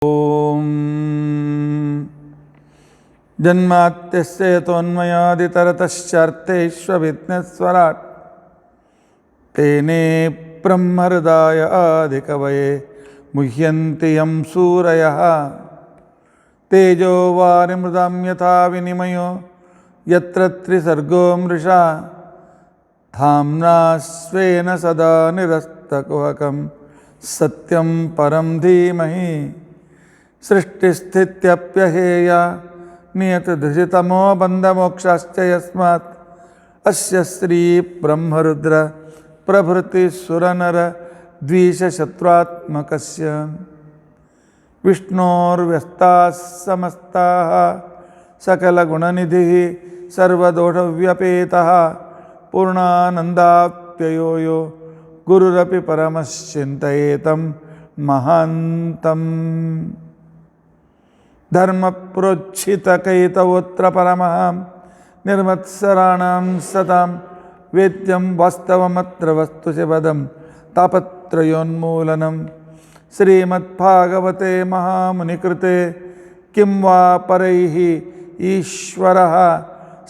ಓಂ ಜನ್ಮಾತ್ಯಸ್ಯ ಯತೋನ್ಮಯಾದಿತರತಶ್ಚಾರ್ಥೇಷ್ವವಿಘ್ನೇಶ್ವರಾಟ್ ತೇನೇ ಬ್ರಹ್ಮಹೃದಾಯ ಆದಿಕವಯೇ ಮುಹ್ಯಂತಿ M ಸೂರಯಃ ತೇಜೋ ವಾರಿಮೃದಾಂ ಯಥಾ ವಿನಿಮಯೋ ಯತ್ರ ತ್ರಿಸರ್ಗೋ ಮೃಷಾ ಧಾಮ್ನಾ ಸ್ವೇನ ಸದಾ ನಿರಸ್ತಕುಹಕಂ ಸತ್ಯಂ ಪರಂ ಧೀಮಹಿ ಸೃಷ್ಟಿಸ್ಥಿತ್ಯಪ್ಯಹೇಯ ನಿಯತಧೃಷಿತಮೋ ಬಂಧಮೋಕ್ಷಾಶ್ಚ ಯಸ್ಮಾತ್ ಅಸ್ಯ ಶ್ರೀ ಬ್ರಹ್ಮರುದ್ರ ಪ್ರಭೃತಿ ಸುರನರ ದ್ವಿಷಶತ್ರುತ್ಮಕಸ್ಯ ವಿಷ್ಣೋರ್ವ್ಯಸ್ತಾಃ ಸಮಸ್ತಾಃ ಸಕಲಗುಣನಿಧಿಃ ಸರ್ವದೋಷವ್ಯಪೇತಃ ಪೂರ್ಣಾನಂದಾಪ್ಯಯೋ ಯೋ ಗುರುರಪಿ ಪರಮಶ್ಚಿಂತಯೇತಂ ಮಹಾಂತಂ ಧರ್ಮಪ್ರೋಚ್ಛಿತಕೈತವೋತ್ರ ಪರಮಃ ನಿರ್ಮತ್ಸರಾಣಾಂ ಸತಾಂ ವೇದ್ಯಂ ವಾಸ್ತವಮತ್ರ ವಸ್ತುಶಿವದಂ ತಾಪತ್ರಯೋನ್ಮೂಲನಂ ಶ್ರೀಮದ್ಭಾಗವತೆ ಮಹಾಮುನಿಕೃತೆ ಕಿಂ ವಾ ಪರೈಃ ಈಶ್ವರಃ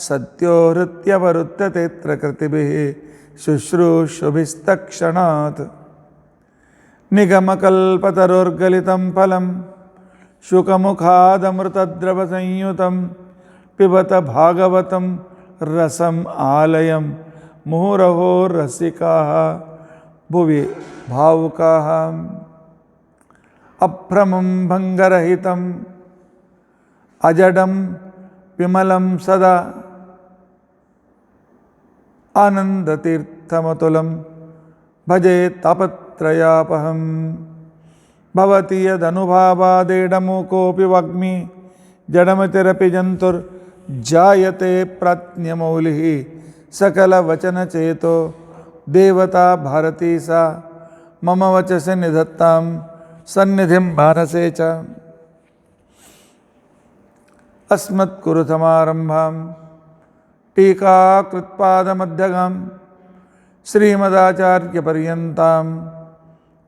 ಸದ್ಯೋ ಹೃತ್ಯವರುಧ್ಯತೇತ್ರ ಕೃತಿಭಿಃ ಶುಶ್ರೂಷುಭಿಸ್ತಕ್ಷಣಾತ್ ನಿಗಮಕಲ್ಪತರೋರ್ಗಲಿತಂ ಫಲಂ ಶುಕಮುಖಾದಮೃತದ್ರವಸಂಯುತಂ ಪಿಬತ ಭಾಗವತಂ ರಸಂ ಆಲಯಂ ಮುಹುರಹೋ ರಸಿಕಾಃ ಭುವಿ ಭಾವುಕಾಃ ಅಭ್ರಮಂ ಭಂಗರಹಿತಂ ಅಜಡಂ ವಿಮಲಂ ಸದಾ ಆನಂದತೀರ್ಥಮತುಲಂ ಭಜೆ ತಾಪತ್ರಯಾಪಹಂ ಭವತಿ ಯದನುಭಾವಾದೇಡಮೂಕೋಪಿ ವಾಗ್ಮಿ ಜಡಮತಿರಪಿ ಜಂತುರ್ಜಾಯತೆ ಪ್ರಾಜ್ಞಮೌಲಿಃ ಸಕಲವಚನಚೇತೋ ದೇವತಾ ಭಾರತೀ ಸಾ ಮಮ ವಚಸಿ ನಿಧತ್ತಾಂ ಸನ್ನಿಧಿಂ ಮಾನಸೇ ಚ ಅಸ್ಮತ್ಕುರುಸಮಾರಂಭಾಂ ಟೀಕಾಕೃತ್ಪಾದಮಧ್ಯಗಾಂ ಶ್ರೀಮದಾಚಾರ್ಯಪರ್ಯಂತಾಂ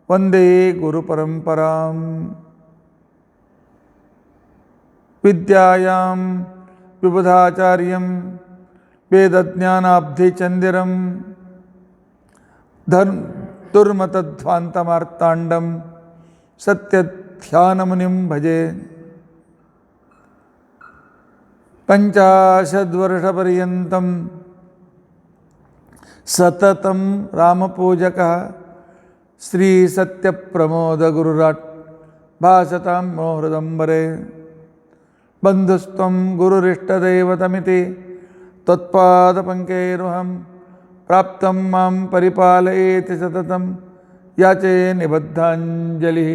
ವಂದೇ ಗುರುಪರಂಪರಾಂ ವಿದ್ಯಾಯಾಂ ವಿಬುಧಾಚಾರ್ಯಂ ವೇದಜ್ಞಾನಾಬ್ಧಿಚಂದಿರಂ ದುರ್ಮತಧ್ವಾಂತಮಾರ್ತಾಂಡಂ ಸತ್ಯಧ್ಯಾನಮುನಿಂ ಭಜೆ ಪಂಚಾಶದ್ವರ್ಷಪರ್ಯಂತಂ ಸತತಂ ರಾಮಪೂಜಕಃ ಶ್ರೀ ಸತ್ಯಪ್ರಮೋದ ಗುರುರಾಟ್ ಭಾಸತಾಂ ಮೋ ಹೃದಂಬರೆ ಬಂಧುಸ್ತ್ವಂ ಗುರುರಿಷ್ಟದೈವತಮಿತಿ ತ್ವತ್ಪಾದಪಂಕೈರುಹಂ ಪ್ರಾಪ್ತಂ ಮಾಂ ಪರಿಪಾಲಯೇತಿ ಸತತಂ ಯಾಚೆ ನಿಬದ್ಧಾಂಜಲಿಃ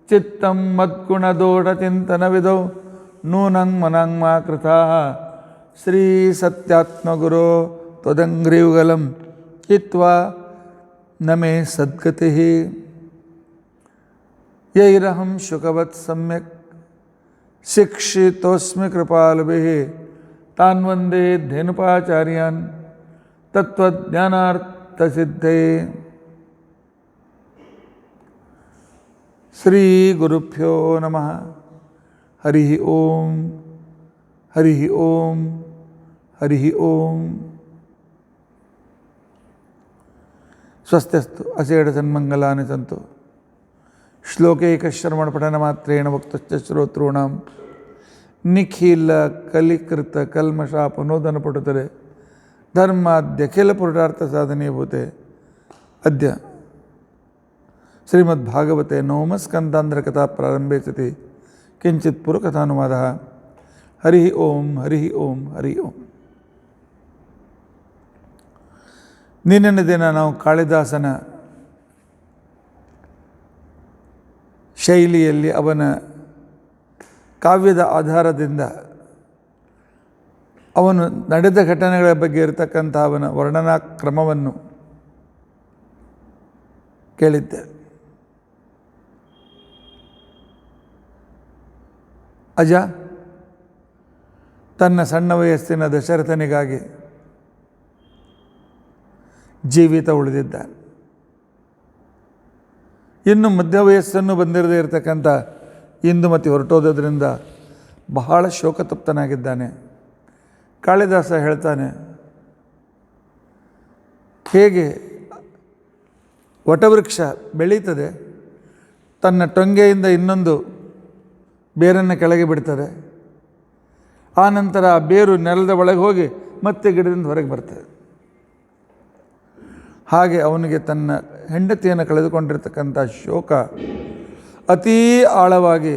ಚಿತ್ತಂ ಮದ್ಗುಣದೋಷಚಿಂತನವಿದೋ ನೂನಂ ಮನಂ ಮಾ ಕೃತಾಃ ಶ್ರೀ ಸತ್ಯಾತ್ಮಗುರೋ ತ್ವದಂಘ್ರಿಯುಗಲಂ ಹಿತ್ವಾ ನಮೇ ಸದ್ಗತಿಃ ಯೈರಹಂ ಶುಕವತ್ ಸಮ್ಯಕ್ ಶಿಕ್ಷಿತೋಸ್ಮಿ ಕೃಪಾಲುಭಿಃ ತಾನ್ ವಂದೇ ಧೇನುಪಾಚಾರ್ಯಾನ್ ತತ್ವಜ್ಞಾನಾರ್ಥಸಿದ್ಧೇ ಶ್ರೀ ಗುರುಭ್ಯೋ ನಮಃ ಹರಿ ಓಂ ಹರಿ ಓಂ ಹರಿ ಓಂ ಸ್ವಸ್ತ್ಯಸ್ತು ಅಸೇಢ ಸನ್ಮಂಗಲಾನಿ ಸಂತು ಶ್ಲೋಕೈಕಶ್ರವಣಪಠನಮಾತ್ರೇಣ ವಕ್ತಶ್ಚ ಶ್ರೋತॄಣಾಂ ನಿಖಿಲ ಕಲಿಕೃತ ಕಲ್ಮಷಾಪನೋದನ ಪಟುತರೆ ಧರ್ಮಾದ್ಯಖಿಲ ಪುರುಷಾರ್ಥ ಸಾಧನೀಭೂತೆ ಅದ್ಯ ಶ್ರೀಮದ್ಭಾಗವತೆ ನವಮಸ್ಕಂಧಾಂಧ್ರಕಥಾ ಪ್ರಾರಂಭೆ ಸತಿ ಕಿಂಚಿತ್ ಪುರಕಥಾನುವಾದಃ ಹರಿ ಓಂ ಹರಿ ಓಂ ಹರಿ ಓಂ. ನಿನ್ನಿನ ದಿನ ನಾವು ಕಾಳಿದಾಸನ ಶೈಲಿಯಲ್ಲಿ ಅವನ ಕಾವ್ಯದ ಆಧಾರದಿಂದ ಅವನು ನಡೆದ ಘಟನೆಗಳ ಬಗ್ಗೆ ಇರತಕ್ಕಂಥ ಅವನ ವರ್ಣನಾ ಕ್ರಮವನ್ನು ಕೇಳಿದ್ದೆ. ಅಜ ತನ್ನ ಸಣ್ಣ ವಯಸ್ಸಿನ ದಶರಥನಿಗಾಗಿ ಜೀವಿತ ಉಳಿದಿದ್ದಾನೆ. ಇನ್ನು ಮಧ್ಯ ವಯಸ್ಸನ್ನು ಬಂದಿರದೇ ಇರತಕ್ಕಂಥ ಇಂದುಮತಿ ಹೊರಟೋದ್ರಿಂದ ಬಹಳ ಶೋಕತಪ್ತನಾಗಿದ್ದಾನೆ. ಕಾಳಿದಾಸ ಹೇಳ್ತಾನೆ, ಹೇಗೆ ವಟವೃಕ್ಷ ಬೆಳೀತದೆ, ತನ್ನ ಟೊಂಗೆಯಿಂದ ಇನ್ನೊಂದು ಬೇರನ್ನು ಕೆಳಗೆ ಬಿಡ್ತದೆ, ಆ ನಂತರ ಆ ಬೇರು ನೆಲದ ಒಳಗೆ ಹೋಗಿ ಮತ್ತೆ ಗಿಡದಿಂದ ಹೊರಗೆ ಬರ್ತದೆ. ಹಾಗೆ ಅವನಿಗೆ ತನ್ನ ಹೆಂಡತಿಯನ್ನು ಕಳೆದುಕೊಂಡಿರ್ತಕ್ಕಂಥ ಶೋಕ ಅತೀ ಆಳವಾಗಿ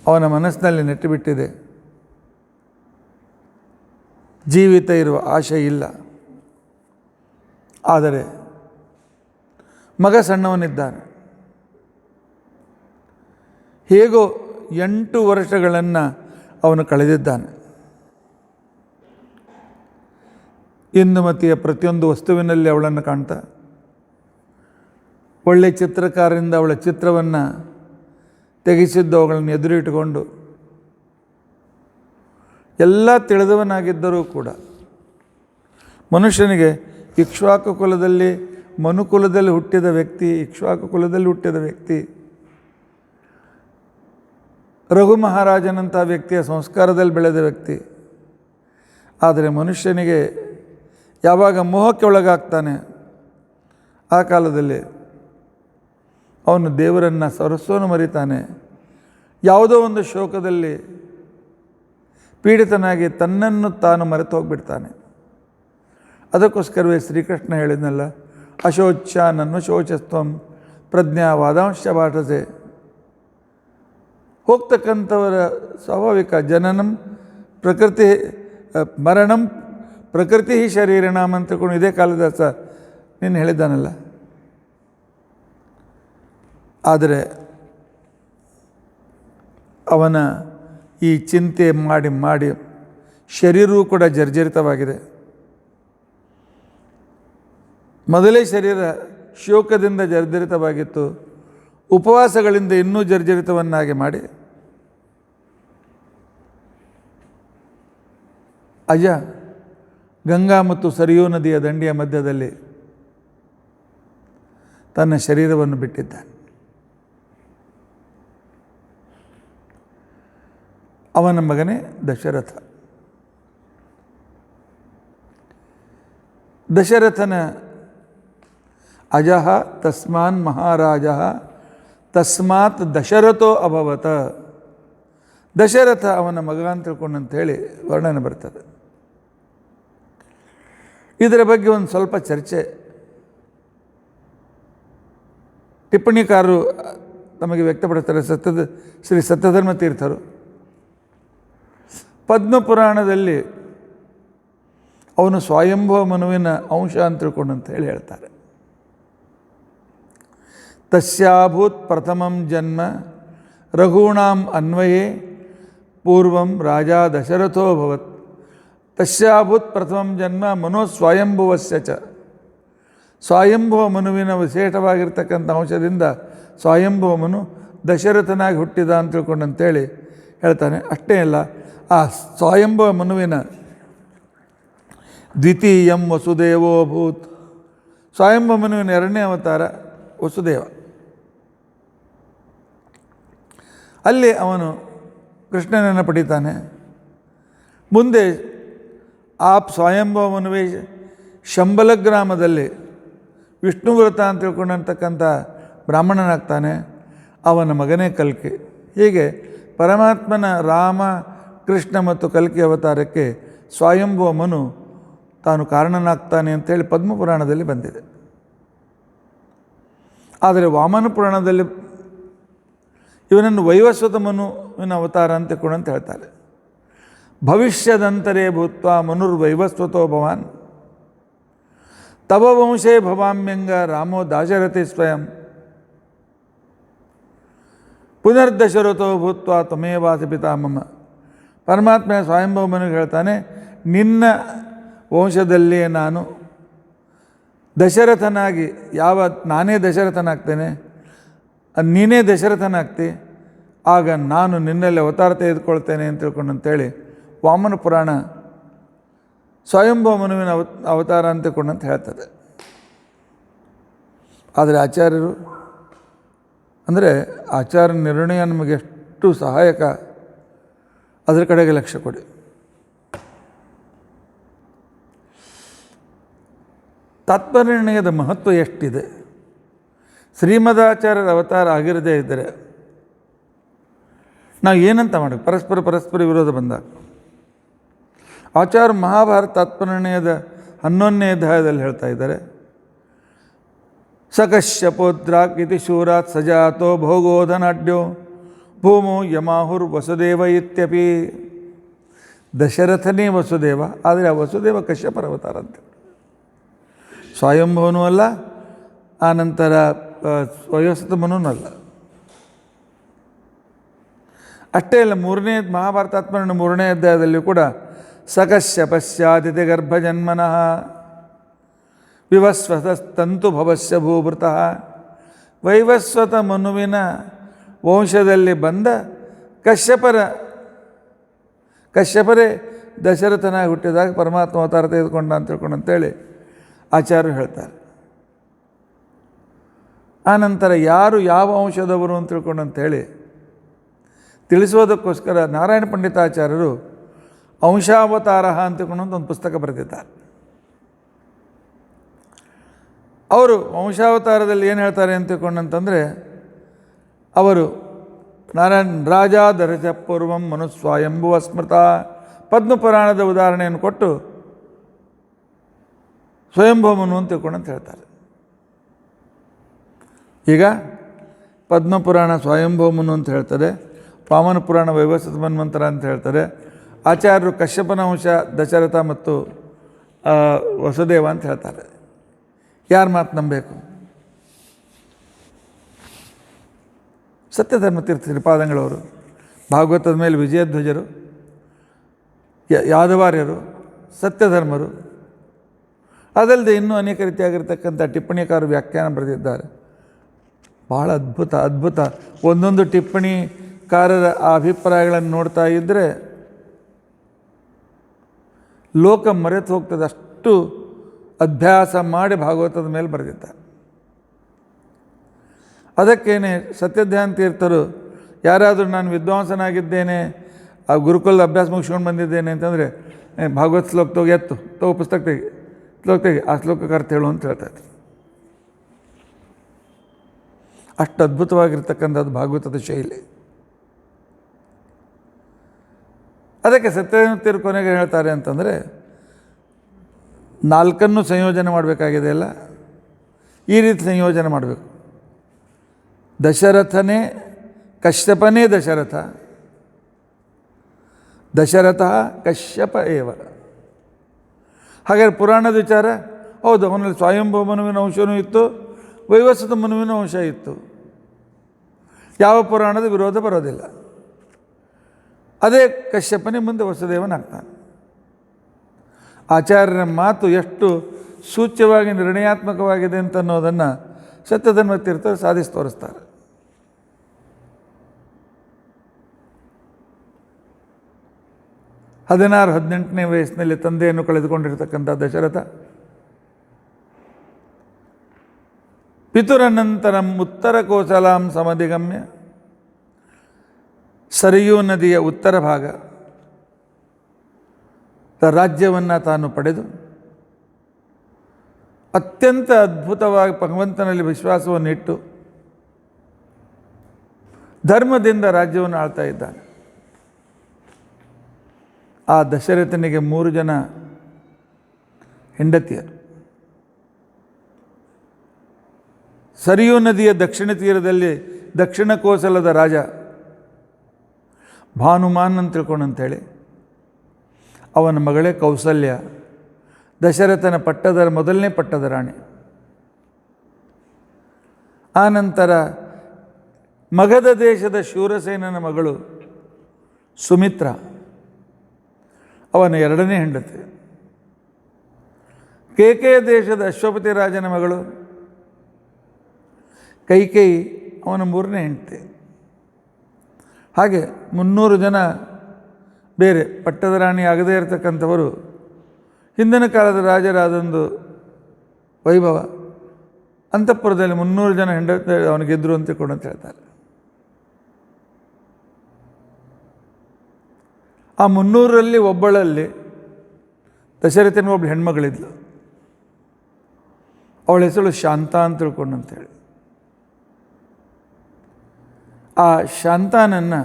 ಅವನ ಮನಸ್ಸಿನಲ್ಲಿ ನೆಟ್ಟುಬಿಟ್ಟಿದೆ. ಜೀವಿತ ಇರುವ ಆಶೆ ಇಲ್ಲ. ಆದರೆ ಮಗ ಸಣ್ಣವನಿದ್ದಾನೆ. ಹೇಗೋ 8 ವರ್ಷಗಳನ್ನು ಅವನು ಕಳೆದಿದ್ದಾನೆ. ಇಂದುಮತಿಯ ಪ್ರತಿಯೊಂದು ವಸ್ತುವಿನಲ್ಲಿ ಅವಳನ್ನು ಕಾಣ್ತಾ, ಒಳ್ಳೆಯ ಚಿತ್ರಕಾರರಿಂದ ಅವಳ ಚಿತ್ರವನ್ನು ತೆಗೆಸಿದ್ದು ಅವುಗಳನ್ನು ಎದುರಿಟ್ಟುಕೊಂಡು, ಎಲ್ಲ ತಿಳಿದವನಾಗಿದ್ದರೂ ಕೂಡ ಮನುಷ್ಯನಿಗೆ ಇಕ್ಷ್ವಾಕು ಕುಲದಲ್ಲಿ ಮನುಕುಲದಲ್ಲಿ ಹುಟ್ಟಿದ ವ್ಯಕ್ತಿ, ಇಕ್ಷ್ವಾಕು ಕುಲದಲ್ಲಿ ಹುಟ್ಟಿದ ವ್ಯಕ್ತಿ, ರಘು ಮಹಾರಾಜನಂಥ ವ್ಯಕ್ತಿಯ ಸಂಸ್ಕಾರದಲ್ಲಿ ಬೆಳೆದ ವ್ಯಕ್ತಿ. ಆದರೆ ಮನುಷ್ಯನಿಗೆ ಯಾವಾಗ ಮೋಹಕ್ಕೆ ಒಳಗಾಗ್ತಾನೆ ಆ ಕಾಲದಲ್ಲಿ ಅವನು ದೇವರನ್ನು ಸರ್ವಸ್ವವನ್ನು ಮರಿತಾನೆ. ಯಾವುದೋ ಒಂದು ಶೋಕದಲ್ಲಿ ಪೀಡಿತನಾಗಿ ತನ್ನನ್ನು ತಾನು ಮರೆತು ಹೋಗಿಬಿಡ್ತಾನೆ. ಅದಕ್ಕೋಸ್ಕರವೇ ಶ್ರೀಕೃಷ್ಣ ಹೇಳಿದ್ನಲ್ಲ, ಅಶೋಚ್ಯ ನನ್ನ ಶೋಚಸ್ತ್ವಂ ಪ್ರಜ್ಞಾ ವಾದಾಂಶ ಭಾಷಸೆ. ಹೋಗ್ತಕ್ಕಂಥವರ ಸ್ವಾಭಾವಿಕ ಜನನಂ ಪ್ರಕೃತಿ ಮರಣಂ ಪ್ರಕೃತಿ ಶರೀರಣಂ ಅಂತ ತಿಳ್ಕೊಂಡು ಇದೇ ಕಾಲದಾಸ ನೀನು ಹೇಳಿದ್ದಾನಲ್ಲ. ಆದರೆ ಅವನ ಈ ಚಿಂತೆ ಮಾಡಿ ಮಾಡಿ ಶರೀರವೂ ಕೂಡ ಜರ್ಜರಿತವಾಗಿದೆ. ಮೊದಲೇ ಶರೀರ ಶೋಕದಿಂದ ಜರ್ಜರಿತವಾಗಿತ್ತು, ಉಪವಾಸಗಳಿಂದ ಇನ್ನೂ ಜರ್ಜರಿತವನ್ನಾಗಿ ಮಾಡಿ ಅಜ ಗಂಗಾ ಮತ್ತು ಸರಿಯೂ ನದಿಯ ದಂಡೆಯ ಮಧ್ಯದಲ್ಲಿ ತನ್ನ ಶರೀರವನ್ನು ಬಿಟ್ಟಿದ್ದಾನೆ. ಅವನ ಮಗನೇ ದಶರಥ. ದಶರಥನ ಅಜಃ ತಸ್ಮಾನ್ ಮಹಾರಾಜ ತಸ್ಮಾತ್ ದಶರಥೋ ಅಭವತ. ದಶರಥ ಅವನ ಮಗ ಅಂತ ತಿಳ್ಕೊಂಡಂಥೇಳಿ ವರ್ಣನೆ ಬರ್ತದೆ. ಇದರ ಬಗ್ಗೆ ಒಂದು ಸ್ವಲ್ಪ ಚರ್ಚೆ ಟಿಪ್ಪಣಿಕಾರರು ನಮಗೆ ವ್ಯಕ್ತಪಡಿಸ್ತಾರೆ. ಶ್ರೀ ಸತ್ಯಧರ್ಮ ತೀರ್ಥರು ಪದ್ಮಪುರಾಣದಲ್ಲಿ ಅವನು ಸ್ವಯಂಭವ ಮನುವಿನ ಅಂಶ ಅಂತ ತಿಳ್ಕೊಂಡಂತ ಹೇಳಿ ಹೇಳ್ತಾರೆ. ತಸ್ಯಾಭೂತ್ ಪ್ರಥಮಂ ಜನ್ಮ ರಘೂಣಾಂ ಅನ್ವಯೇ ಪೂರ್ವಂ ರಾಜ ದಶರಥೋ ಭವತ್. ತಸ್ಯಾಭೂತ್ ಪ್ರಥಮಂ ಜನ್ಮ ಮನೋ ಸ್ವಯಂಭುವಸ್ಯ ಚ. ಸ್ವಯಂಭವ ಮನುವಿನ ವಿಶೇಷವಾಗಿರ್ತಕ್ಕಂಥ ಅಂಶದಿಂದ ಸ್ವಯಂಭವ ಮನು ದಶರಥನಾಗಿ ಹುಟ್ಟಿದ ಅಂತ ತಿಳ್ಕೊಂಡಂತೇಳಿ ಹೇಳ್ತಾನೆ. ಅಷ್ಟೇ ಅಲ್ಲ, ಆ ಸ್ವಯಂಭವ ಮನುವಿನ ದ್ವಿತೀಯಂ ವಸುದೇವೋಭೂತ್. ಸ್ವಯಂಭವ ಮನುವಿನ 2ನೇ ಅವತಾರ ವಸುದೇವ. ಅಲ್ಲಿ ಅವನು ಕೃಷ್ಣನನ್ನು ಪಡಿತಾನೆ. ಮುಂದೆ ಆ ಸ್ವಯಂಭವ ಮನುವೆ ಶಂಬಲ ಗ್ರಾಮದಲ್ಲಿ ವಿಷ್ಣುವ್ರತ ಅಂತ ತಿಳ್ಕೊಂಡಂತಕ್ಕಂಥ ಬ್ರಾಹ್ಮಣನಾಗ್ತಾನೆ. ಅವನ ಮಗನೇ ಕಲ್ಕಿ. ಹೀಗೆ ಪರಮಾತ್ಮನ ರಾಮ, ಕೃಷ್ಣ ಮತ್ತು ಕಲ್ಕಿ ಅವತಾರಕ್ಕೆ ಸ್ವಯಂಭವ ಮನು ತಾನು ಕಾರಣನಾಗ್ತಾನೆ ಅಂತೇಳಿ ಪದ್ಮಪುರಾಣದಲ್ಲಿ ಬಂದಿದೆ. ಆದರೆ ವಾಮನ ಪುರಾಣದಲ್ಲಿ ಇವನನ್ನು ವೈವಸ್ವತ ಮನುವಿನ ಅವತಾರ ಅಂತ ತಿಳ್ಕೊಂಡಂತ ಹೇಳ್ತಾರೆ. ಭವಿಷ್ಯದಂತರೇ ಭೂತ್ವ ಮನುರ್ವೈವಸ್ವತೋ ಭವಾನ್ ತವ ವಂಶೇ ಭವಾಮ್ಯಂಗ ರಾಮೋ ದಾಶರಥಿ ಸ್ವಯಂ ಪುನರ್ದಶರಥೋ ಭೂತ್ವ ತ್ವಮೇವಾಸಿ ಪಿತಾಮಹ. ಪರಮಾತ್ಮ ಸ್ವಯಂಭವ ಮನುಗೆ ಹೇಳ್ತಾನೆ, ನಿನ್ನ ವಂಶದಲ್ಲಿಯೇ ನಾನು ದಶರಥನಾಗಿ, ನಾನೇ ದಶರಥನಾಗ್ತೇನೆ, ನೀನೇ ದಶರಥನಾಗ್ತಿ, ಆಗ ನಾನು ನಿನ್ನಲ್ಲಿ ಅವತಾರ ತೆಗೆದುಕೊಳ್ತೇನೆ ಅಂತ ತಿಳ್ಕೊಂಡಂತೇಳಿ ವಾಮನ ಪುರಾಣ ಸ್ವಯಂಭವ ಮನುವಿನ ಅವತಾರ ಅಂತ ತಿಳ್ಕೊಂಡಂತ ಹೇಳ್ತದೆ. ಆದರೆ ಆಚಾರ್ಯರು ಅಂದರೆ ಆಚಾರ ನಿರ್ಣಯ ನಮಗೆ ಎಷ್ಟು ಸಹಾಯಕ, ಅದರ ಕಡೆಗೆ ಲಕ್ಷ್ಯ ಕೊಡಿ. ತಾತ್ಪರ್ಯನಿರ್ಣಯದ ಮಹತ್ವ ಎಷ್ಟಿದೆ. ಶ್ರೀಮದಾಚಾರ್ಯರ ಅವತಾರ ಆಗಿರದೇ ಇದ್ದರೆ ನಾವು ಏನಂತ ಮಾಡಿ ಪರಸ್ಪರ ವಿರೋಧ ಬಂದಾಗ ಆಚಾರ್ಯ ಮಹಾಭಾರತ ತಾತ್ಪರ್ಯನಿರ್ಣಯದ 11ನೇ ಅಧ್ಯಾಯದಲ್ಲಿ ಹೇಳ್ತಾ ಇದ್ದಾರೆ, ಸಕಶ್ಯಪೋದ್ರಾಕ್ ಇತಿ ಶೂರಾತ್ ಸಜಾತೋ ಭೋಗೋಧನಾಢ್ಯೋ ಭೂಮೋ ಯಮಾಹುರ್ ವಸುದೇವ ಇತ್ಯಪಿ. ದಶರಥನೇ ವಸುದೇವ, ಆದರೆ ಆ ವಸುದೇವ ಕಶ್ಯಪರ ಅವತಾರ ಅಂತ, ಸ್ವಯಂಭವನೂ ಅಲ್ಲ, ಆನಂತರ ವಯೋಸ್ತಮನೂ ಅಲ್ಲ. ಅಷ್ಟೇ ಅಲ್ಲ, ಮಹಾಭಾರತಾತ್ಮನ 3ನೇ ಅಧ್ಯಾಯದಲ್ಲಿ ಕೂಡ ಸಕಶ್ಯಪಶ್ಚಾದಿತಿ ಗರ್ಭಜನ್ಮನಃ ವಿವಸ್ವತಸ್ತಂತು ಭವಸ್ಯ ಭೂಭೃತಃ. ವೈವಸ್ವತ ಮನುವಿನ ವಂಶದಲ್ಲಿ ಬಂದ ಕಶ್ಯಪರೇ ದಶರಥನಾಗಿ ಹುಟ್ಟಿದಾಗ ಪರಮಾತ್ಮ ಅವತಾರ ತೆಗೆದುಕೊಂಡ ಅಂತ ತಿಳ್ಕೊಂಡು ಅಂತೇಳಿ ಆಚಾರ್ಯರು ಹೇಳ್ತಾರೆ. ಆನಂತರ ಯಾರು ಯಾವ ವಂಶದವರು ಅಂತ ತಿಳ್ಕೊಂಡು ಅಂಥೇಳಿ ತಿಳಿಸೋದಕ್ಕೋಸ್ಕರ ನಾರಾಯಣ ಪಂಡಿತಾಚಾರ್ಯರು ಅಂಶಾವತಾರ ಅಂತ ತಿಳ್ಕೊಂಡು ಒಂದು ಪುಸ್ತಕ ಬರೆದಿದ್ದಾರೆ. ಅವರು ವಂಶಾವತಾರದಲ್ಲಿ ಏನು ಹೇಳ್ತಾರೆ ಅಂತ ತಿಳ್ಕೊಂಡಂತಂದರೆ, ಅವರು ರಾಜಾದರಜ ಪೂರ್ವಂ ಮನುಸ್ವಾಯಂಭುವ ಸ್ಮೃತ ಪದ್ಮಪುರಾಣದ ಉದಾಹರಣೆಯನ್ನು ಕೊಟ್ಟು ಸ್ವಯಂಭವನು ಅಂತ ತಿಳ್ಕೊಂಡಂತ ಹೇಳ್ತಾರೆ. ಈಗ ಪದ್ಮಪುರಾಣ ಸ್ವಯಂಭವಮನು ಅಂತ ಹೇಳ್ತಾರೆ, ವಾಮನ ಪುರಾಣ ವೈವಸ್ವತ ಮನ್ವಂತರ ಅಂತ ಹೇಳ್ತಾರೆ. ಆಚಾರ್ಯರು ಕಶ್ಯಪನ ವಂಶ ದಶರಥ ಮತ್ತು ವಸುದೇವ ಅಂತ ಹೇಳ್ತಾರೆ. ಯಾರ ಮಾತು ನಂಬಬೇಕು? ಸತ್ಯಧರ್ಮ ತೀರ್ಥ ಶ್ರೀಪಾದಂಗಳವರು, ಭಾಗವತದ ಮೇಲೆ ವಿಜಯಧ್ವಜರು, ಯಾದವಾರ್ಯರು, ಸತ್ಯಧರ್ಮರು, ಅದಲ್ಲದೆ ಇನ್ನೂ ಅನೇಕ ರೀತಿಯಾಗಿರ್ತಕ್ಕಂಥ ಟಿಪ್ಪಣಿಕಾರರು ವ್ಯಾಖ್ಯಾನ ಬರೆದಿದ್ದಾರೆ. ಭಾಳ ಅದ್ಭುತ ಒಂದೊಂದು ಟಿಪ್ಪಣಿಕಾರರ ಆ ಅಭಿಪ್ರಾಯಗಳನ್ನು ನೋಡ್ತಾ ಇದ್ದರೆ ಲೋಕ ಮರೆತು ಹೋಗ್ತದೆ, ಅಷ್ಟು ಅಭ್ಯಾಸ ಮಾಡಿ ಭಾಗವತದ ಮೇಲೆ ಬರೆದಿದ್ದಾರೆ. ಅದಕ್ಕೇನೆ ಸತ್ಯಧ್ಯಾನ ತೀರ್ಥರು ಯಾರಾದರೂ ನಾನು ವಿದ್ವಾಂಸನಾಗಿದ್ದೇನೆ, ಆ ಗುರುಕುಲದ ಅಭ್ಯಾಸ ಮುಗಿಸ್ಕೊಂಡು ಬಂದಿದ್ದೇನೆ ಅಂತಂದರೆ, ಭಾಗವತ ಶ್ಲೋಕ ತಗೋ ಪುಸ್ತಕ ತೆಗಿ ಆ ಶ್ಲೋಕಕ್ಕೆ ಅರ್ಥ ಹೇಳು ಅಂತ ಹೇಳ್ತಾಯಿದ್ರು. ಅಷ್ಟು ಅದ್ಭುತವಾಗಿರ್ತಕ್ಕಂಥದ್ದು ಭಾಗವತದ ಶೈಲಿ. ಅದಕ್ಕೆ ಸತ್ಯಧರ್ಮ ತೀರ್ಥ ಕೊನೆಗೆ ಹೇಳ್ತಾರೆ ಅಂತಂದರೆ, 4 ಸಂಯೋಜನೆ ಮಾಡಬೇಕಾಗಿದೆ ಅಲ್ಲ, ಈ ರೀತಿ ಸಂಯೋಜನೆ ಮಾಡಬೇಕು. ದಶರಥನೇ ಕಶ್ಯಪನೇ ದಶರಥ ಕಶ್ಯಪ ಏವ. ಹಾಗಾದರೆ ಪುರಾಣದ ವಿಚಾರ ಹೌದು, ಅವನಲ್ಲಿ ಸ್ವಯಂಭವ ಮನುವಿನ ಅಂಶವೂ ಇತ್ತು, ವೈವಸ್ವತ ಮನುವಿನ ಅಂಶ ಇತ್ತು. ಯಾವ ಪುರಾಣದ ವಿರೋಧ ಬರೋದಿಲ್ಲ. ಅದೇ ಕಶ್ಯಪನೇ ಮುಂದೆ ವಸುದೇವನಾಗ್ತಾನೆ. ಆಚಾರ್ಯರ ಮಾತು ಎಷ್ಟು ಸೂಚ್ಯವಾಗಿ ನಿರ್ಣಯಾತ್ಮಕವಾಗಿದೆ ಅಂತ ಅನ್ನೋದನ್ನು ಸತ್ಯಧರ್ಮ ತೀರ್ಥರು ಸಾಧಿಸಿ ತೋರಿಸ್ತಾರೆ. ಹದಿನಾರು 18ನೇ ವಯಸ್ಸಿನಲ್ಲಿ ತಂದೆಯನ್ನು ಕಳೆದುಕೊಂಡಿರ್ತಕ್ಕಂಥ ದಶರಥ ಪಿತುರನಂತರಂ ಉತ್ತರ ಕೋಸಲಾಂ ಸಮಧಿಗಮ್ಯ, ಸರಿಯೂ ನದಿಯ ಉತ್ತರ ಭಾಗ ರಾಜ್ಯವನ್ನು ತಾನು ಪಡೆದು ಅತ್ಯಂತ ಅದ್ಭುತವಾಗಿ ಭಗವಂತನಲ್ಲಿ ವಿಶ್ವಾಸವನ್ನು ಇಟ್ಟು ಧರ್ಮದಿಂದ ರಾಜ್ಯವನ್ನು ಆಳ್ತಾ ಇದ್ದಾನೆ. ಆ ದಶರಥನಿಗೆ 3 ಜನ ಹೆಂಡತಿಯರು. ಸರಿಯೂ ನದಿಯ ದಕ್ಷಿಣ ತೀರದಲ್ಲಿ ದಕ್ಷಿಣ ಕೋಸಲದ ರಾಜ ಭಾನುಮಾನ್ ಅಂತ ತಿಳ್ಕೊಂಡಂಥೇಳಿ, ಅವನ ಮಗಳೇ ಕೌಸಲ್ಯ, ದಶರಥನ ಮೊದಲನೇ ಪಟ್ಟದ ರಾಣಿ. ಆನಂತರ ಮಗಧ ದೇಶದ ಶೂರಸೇನನ ಮಗಳು ಸುಮಿತ್ರ, ಅವನ 2ನೇ ಹೆಂಡತಿ. ಕೇಕೆಯ ದೇಶದ ಅಶ್ವಪತಿ ರಾಜನ ಮಗಳು ಕೈಕೇಯಿ, ಅವನ 3ನೇ ಹೆಂಡತಿ. ಹಾಗೆ 300 ಜನ ಬೇರೆ ಪಟ್ಟದ ರಾಣಿ ಆಗದೇ ಇರತಕ್ಕಂಥವರು ಹಿಂದಿನ ಕಾಲದ ರಾಜರಾದೊಂದು ವೈಭವ. ಅಂತಃಪುರದಲ್ಲಿ 300 ಜನ ಹೆಂಡತಿ ಅವನಿಗೆದ್ರು ಅಂತ ತಿಳ್ಕೊಂಡು ಅಂತ ಹೇಳ್ತಾರೆ. ಆ 300ರಲ್ಲಿ ಒಬ್ಬಳಲ್ಲಿ ದಶರಥನ ಒಬ್ಬಳು ಹೆಣ್ಮಗಳಿದ್ಲು. ಅವಳ ಹೆಸರು ಶಾಂತ ಅಂತ ತಿಳ್ಕೊಂಡು ಅಂತೇಳಿ. ಆ ಶಾಂತಾನನ್ನು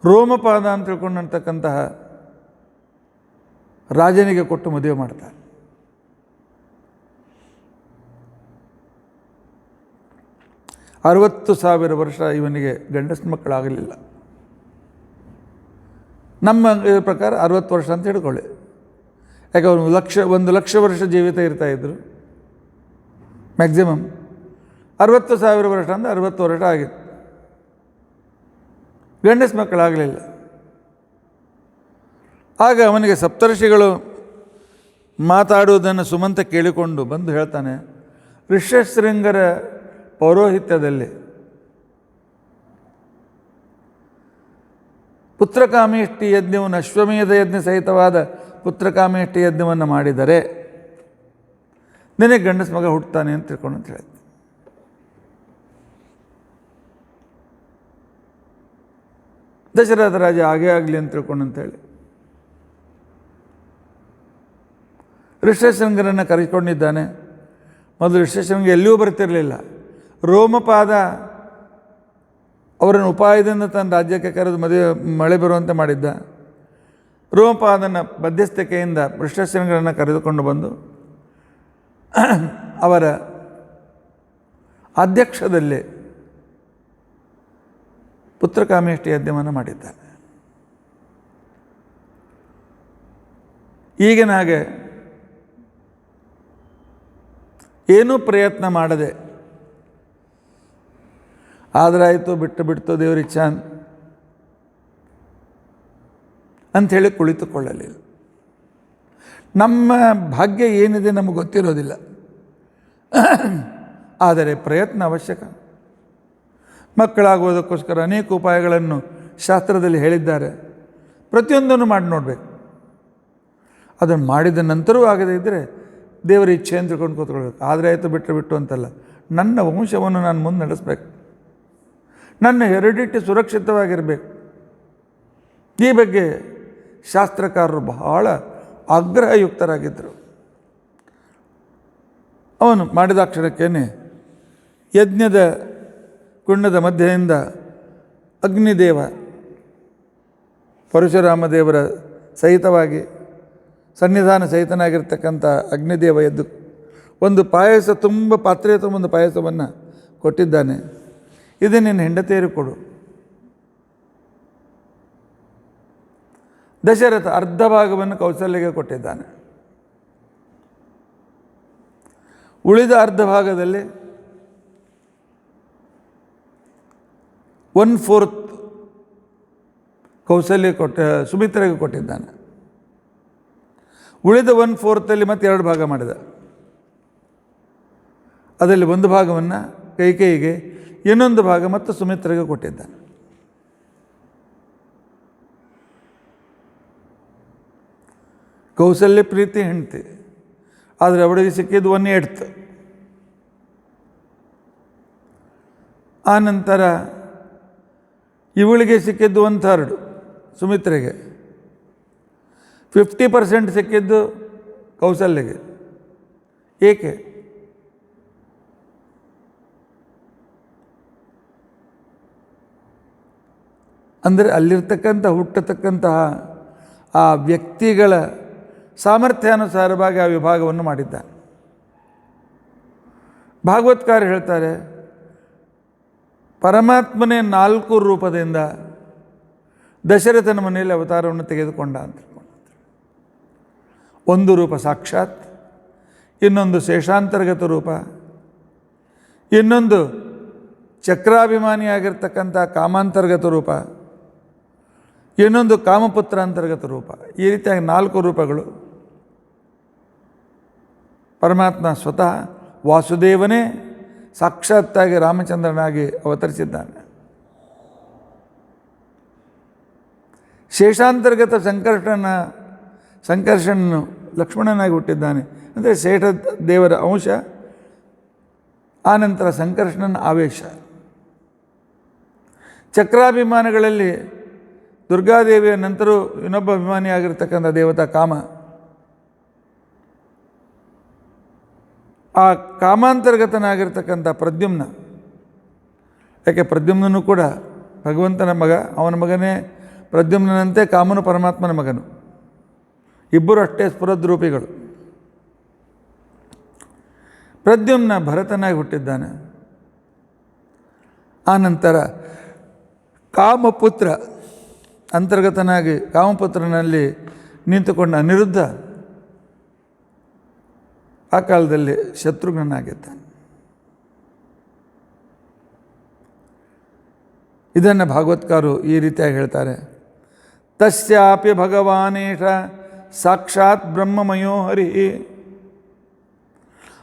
ರೋಮಪಾದ ಅಂತ ತಿಳ್ಕೊಂಡಂತಕ್ಕಂತಹ ರಾಜನಿಗೆ ಕೊಟ್ಟು ಮದುವೆ ಮಾಡ್ತಾರೆ. $60,000 ವರ್ಷ ಇವನಿಗೆ ಗಂಡಸಿನ ಮಕ್ಕಳಾಗಲಿಲ್ಲ. ನಮ್ಮ ಪ್ರಕಾರ 60 ವರ್ಷ ಅಂತ ಹಿಡ್ಕೊಳ್ಳಿ. ಯಾಕೆ ಅವನು 1,00,000 ವರ್ಷ ಜೀವಿತ ಇರ್ತಾಯಿದ್ರು. ಮ್ಯಾಕ್ಸಿಮಮ್ 60,000 ವರ್ಷ ಅಂದರೆ 60 ವರ್ಷ ಆಗಿತ್ತು. ಗಂಡಸ ಮಕ್ಕಳಾಗಲಿಲ್ಲ. ಆಗ ಅವನಿಗೆ ಸಪ್ತರ್ಷಿಗಳು ಮಾತಾಡುವುದನ್ನು ಸುಮಂತ ಕೇಳಿಕೊಂಡು ಬಂದು ಹೇಳ್ತಾನೆ, ಋಷ್ಯಶೃಂಗರ ಪೌರೋಹಿತ್ಯದಲ್ಲಿ ಪುತ್ರಕಾಮೇಷ್ಟಿ ಯಜ್ಞವನ್ನು ಅಶ್ವಮೇಧ ಯಜ್ಞ ಸಹಿತವಾದ ಪುತ್ರಕಾಮೇಷ್ಟಿ ಯಜ್ಞವನ್ನು ಮಾಡಿದರೆ ನಿನಗೆ ಗಂಡಸ ಮಗ ಹುಟ್ಟುತ್ತಾನೆ ಅಂತ ತಿಳ್ಕೊಂಡು ಅಂತ ಹೇಳಿದ್ರು. ದಶರಥ ರಾಜ ಹಾಗೇ ಆಗಲಿ ಅಂತ ತಿಳ್ಕೊಂಡು ಅಂತೇಳಿ ಋಷ್ಯಶೃಂಗರನ್ನು ಕರೆದುಕೊಂಡಿದ್ದಾನೆ. ಮೊದಲು ಋಷ್ಯಶೃಂಗ ಎಲ್ಲಿಯೂ ಬರ್ತಿರಲಿಲ್ಲ. ರೋಮಪಾದ ಅವರನ್ನು ಉಪಾಯದಿಂದ ತನ್ನ ರಾಜ್ಯಕ್ಕೆ ಕರೆದು ಮಳೆ ಬರುವಂತೆ ಮಾಡಿದ್ದ. ರೋಮಪಾದನ ಮಧ್ಯಸ್ಥಿಕೆಯಿಂದ ಋಷ್ಯಶೃಂಗರನ್ನು ಕರೆದುಕೊಂಡು ಬಂದು ಅವರ ಅಧ್ಯಕ್ಷದಲ್ಲಿ ಪುತ್ರಕಾಮೇಷ್ಟಿ ಯಜ್ಞವನ್ನು ಮಾಡಿದ್ದಾನೆ. ಈಗಿನ ಹಾಗೆ ಏನೂ ಪ್ರಯತ್ನ ಮಾಡದೆ ಆದರಾಯಿತು ಬಿಟ್ಟು ದೇವರಿಚ್ಛಾ ಅಂಥೇಳಿ ಕುಳಿತುಕೊಳ್ಳಲಿಲ್ಲ. ನಮ್ಮ ಭಾಗ್ಯ ಏನಿದೆ ನಮಗೆ ಗೊತ್ತಿರೋದಿಲ್ಲ, ಆದರೆ ಪ್ರಯತ್ನ ಅವಶ್ಯಕ. ಮಕ್ಕಳಾಗುವುದಕ್ಕೋಸ್ಕರ ಅನೇಕ ಉಪಾಯಗಳನ್ನು ಶಾಸ್ತ್ರದಲ್ಲಿ ಹೇಳಿದ್ದಾರೆ. ಪ್ರತಿಯೊಂದನ್ನು ಮಾಡಿ ನೋಡಬೇಕು. ಅದನ್ನು ಮಾಡಿದ ನಂತರವೂ ಆಗದೇ ಇದ್ದರೆ ದೇವರ ಇಚ್ಛೆ ಅಂತ ತಿಳ್ಕೊಂಡು ಕೂತ್ಕೊಳ್ಬೇಕು. ಆದರೆ ಆಯಿತು ಬಿಟ್ಟು ಅಂತಲ್ಲ, ನನ್ನ ವಂಶವನ್ನು ನಾನು ಮುಂದೆ ನಡೆಸಬೇಕು, ನನ್ನ ಹೆರಿಡಿಟಿ ಸುರಕ್ಷಿತವಾಗಿರಬೇಕು. ಈ ಬಗ್ಗೆ ಶಾಸ್ತ್ರಕಾರರು ಬಹಳ ಆಗ್ರಹಯುಕ್ತರಾಗಿದ್ದರು. ಅವನು ಮಾಡಿದಾಕ್ಷಣಕ್ಕೇನೆ ಯಜ್ಞದ ಕುಂಡದ ಮಧ್ಯದಿಂದ ಅಗ್ನಿದೇವ ಪರಶುರಾಮ ದೇವರ ಸಹಿತವಾಗಿ ಸನ್ನಿಧಾನ ಸಹಿತನಾಗಿರ್ತಕ್ಕಂಥ ಅಗ್ನಿದೇವ ಎದ್ದು ಒಂದು ಪಾಯಸ ತುಂಬ ಪಾತ್ರೆ ತುಂಬ ಒಂದು ಪಾಯಸವನ್ನು ಕೊಟ್ಟಿದ್ದಾನೆ. ಇದು ನಿನ್ನ ಹೆಂಡತಿಯರು ಕೊಡು. ದಶರಥ ಅರ್ಧ ಭಾಗವನ್ನು ಕೌಸಲ್ಯಗೆ ಕೊಟ್ಟಿದ್ದಾನೆ. ಉಳಿದ ಅರ್ಧ ಭಾಗದಲ್ಲಿ 1/4 ಕೌಸಲ್ಯ ಸುಮಿತ್ರೆಗೆ ಕೊಟ್ಟಿದ್ದಾನೆ. ಉಳಿದ 1/4 ಮತ್ತೆ 2 ಭಾಗ ಮಾಡಿದ. ಅದರಲ್ಲಿ ಒಂದು ಭಾಗವನ್ನು ಕೈಕೇಯಿಗೆ, ಇನ್ನೊಂದು ಭಾಗ ಮತ್ತು ಸುಮಿತ್ರೆಗೆ ಕೊಟ್ಟಿದ್ದಾನೆ. ಕೌಸಲ್ಯ ಪ್ರೀತಿ ಹೆಂಡತಿ, ಆದರೆ ಅವಳಿಗೆ ಸಿಕ್ಕಿದ್ದು 1/8. ಆ ನಂತರ ಇವಳಿಗೆ ಸಿಕ್ಕಿದ್ದು 1/3 ಸುಮಿತ್ರೆಗೆ, 50% ಸಿಕ್ಕಿದ್ದು ಕೌಸಲ್ಯಗೆ. ಏಕೆ? ಅಂದರೆ ಅಲ್ಲಿರ್ತಕ್ಕಂಥ ಹುಟ್ಟತಕ್ಕಂತಹ ಆ ವ್ಯಕ್ತಿಗಳ ಸಾಮರ್ಥ್ಯಾನುಸಾರವಾಗಿ ಆ ವಿಭಾಗವನ್ನು ಮಾಡಿದ್ದಾನೆ. ಭಾಗವತ್ಕಾರ ಹೇಳ್ತಾರೆ, ಪರಮಾತ್ಮನೇ 4 ರೂಪದಿಂದ ದಶರಥನ ಮನೆಯಲ್ಲಿ ಅವತಾರವನ್ನು ತೆಗೆದುಕೊಂಡ ಅಂತ. ಒಂದು ರೂಪ ಸಾಕ್ಷಾತ್, ಇನ್ನೊಂದು ಶೇಷಾಂತರ್ಗತ ರೂಪ, ಇನ್ನೊಂದು ಚಕ್ರಾಭಿಮಾನಿಯಾಗಿರ್ತಕ್ಕಂಥ ಕಾಮಾಂತರ್ಗತ ರೂಪ, ಇನ್ನೊಂದು ಕಾಮಪುತ್ರ ಅಂತರ್ಗತ ರೂಪ. ಈ ರೀತಿಯಾಗಿ 4 ರೂಪಗಳು. ಪರಮಾತ್ಮ ಸ್ವತಃ ವಾಸುದೇವನೇ ಸಾಕ್ಷಾತ್ತಾಗಿ ರಾಮಚಂದ್ರನಾಗಿ ಅವತರಿಸಿದ್ದಾನೆ. ಶೇಷಾಂತರ್ಗತ ಸಂಕರ್ಷಣನು ಲಕ್ಷ್ಮಣನಾಗಿ ಹುಟ್ಟಿದ್ದಾನೆ. ಅಂದರೆ ಶೇಷ ದೇವರ ಅಂಶ, ಆನಂತರ ಸಂಕರ್ಷಣನ ಆವೇಶ. ಚಕ್ರಾಭಿಮಾನಗಳಲ್ಲಿ ದುರ್ಗಾದೇವಿಯ ನಂತರ ಇನ್ನೊಬ್ಬ ಅಭಿಮಾನಿಯಾಗಿರ್ತಕ್ಕಂಥ ದೇವತಾ ಕಾಮ. ಆ ಕಾಮಾಂತರ್ಗತನಾಗಿರ್ತಕ್ಕಂಥ ಪ್ರದ್ಯುಮ್ನ, ಯಾಕೆ ಪ್ರದ್ಯುಮ್ನೂ ಕೂಡ ಭಗವಂತನ ಮಗ, ಅವನ ಮಗನೇ ಪ್ರದ್ಯುಮ್ನಂತೆ ಕಾಮನು ಪರಮಾತ್ಮನ ಮಗನು, ಇಬ್ಬರು ಅಷ್ಟೇ ಸ್ಫುರದ್ರೂಪಿಗಳು. ಪ್ರದ್ಯುಮ್ನ ಭರತನಾಗಿ ಹುಟ್ಟಿದ್ದಾನೆ. ಆನಂತರ ಕಾಮಪುತ್ರ ಅಂತರ್ಗತನಾಗಿ ಕಾಮಪುತ್ರನಲ್ಲಿ ನಿಂತುಕೊಂಡ ಅನಿರುದ್ಧ ಆ ಕಾಲದಲ್ಲಿ ಶತ್ರುಘ್ನನಾಗಿದ್ದಾನೆ. ಇದನ್ನು ಭಾಗವತ್ಕಾರರು ಈ ರೀತಿಯಾಗಿ ಹೇಳ್ತಾರೆ. ತಸ್ಯಾಪಿ ಭಗವಾನೇಶ ಸಾಕ್ಷಾತ್ ಬ್ರಹ್ಮಮಯೋ ಹರಿ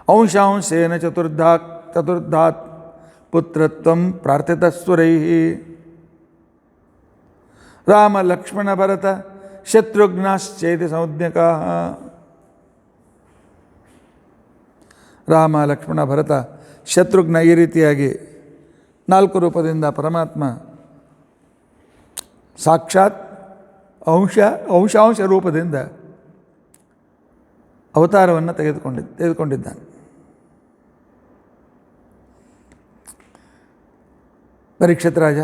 ಅಂಶಾಂಶೇನ ಚತುರ್ಧಾತ್ ಪುತ್ರತ್ವಂ ಪ್ರಾರ್ಥಿತಸ್ವರೈ ರಾಮ ಲಕ್ಷ್ಮಣ ಭರತ ಶತ್ರುಘ್ನಾಶ್ಚೇತಿ ಸಂಜ್ಞಕಾ. ರಾಮ ಲಕ್ಷ್ಮಣ ಭರತ ಶತ್ರುಘ್ನ ಈ ರೀತಿಯಾಗಿ 4 ರೂಪದಿಂದ ಪರಮಾತ್ಮ ಸಾಕ್ಷಾತ್ ಅಂಶಾಂಶ ರೂಪದಿಂದ ಅವತಾರವನ್ನು ತೆಗೆದುಕೊಂಡಿದ್ದಾನೆ. ಪರೀಕ್ಷಿತ್ ರಾಜ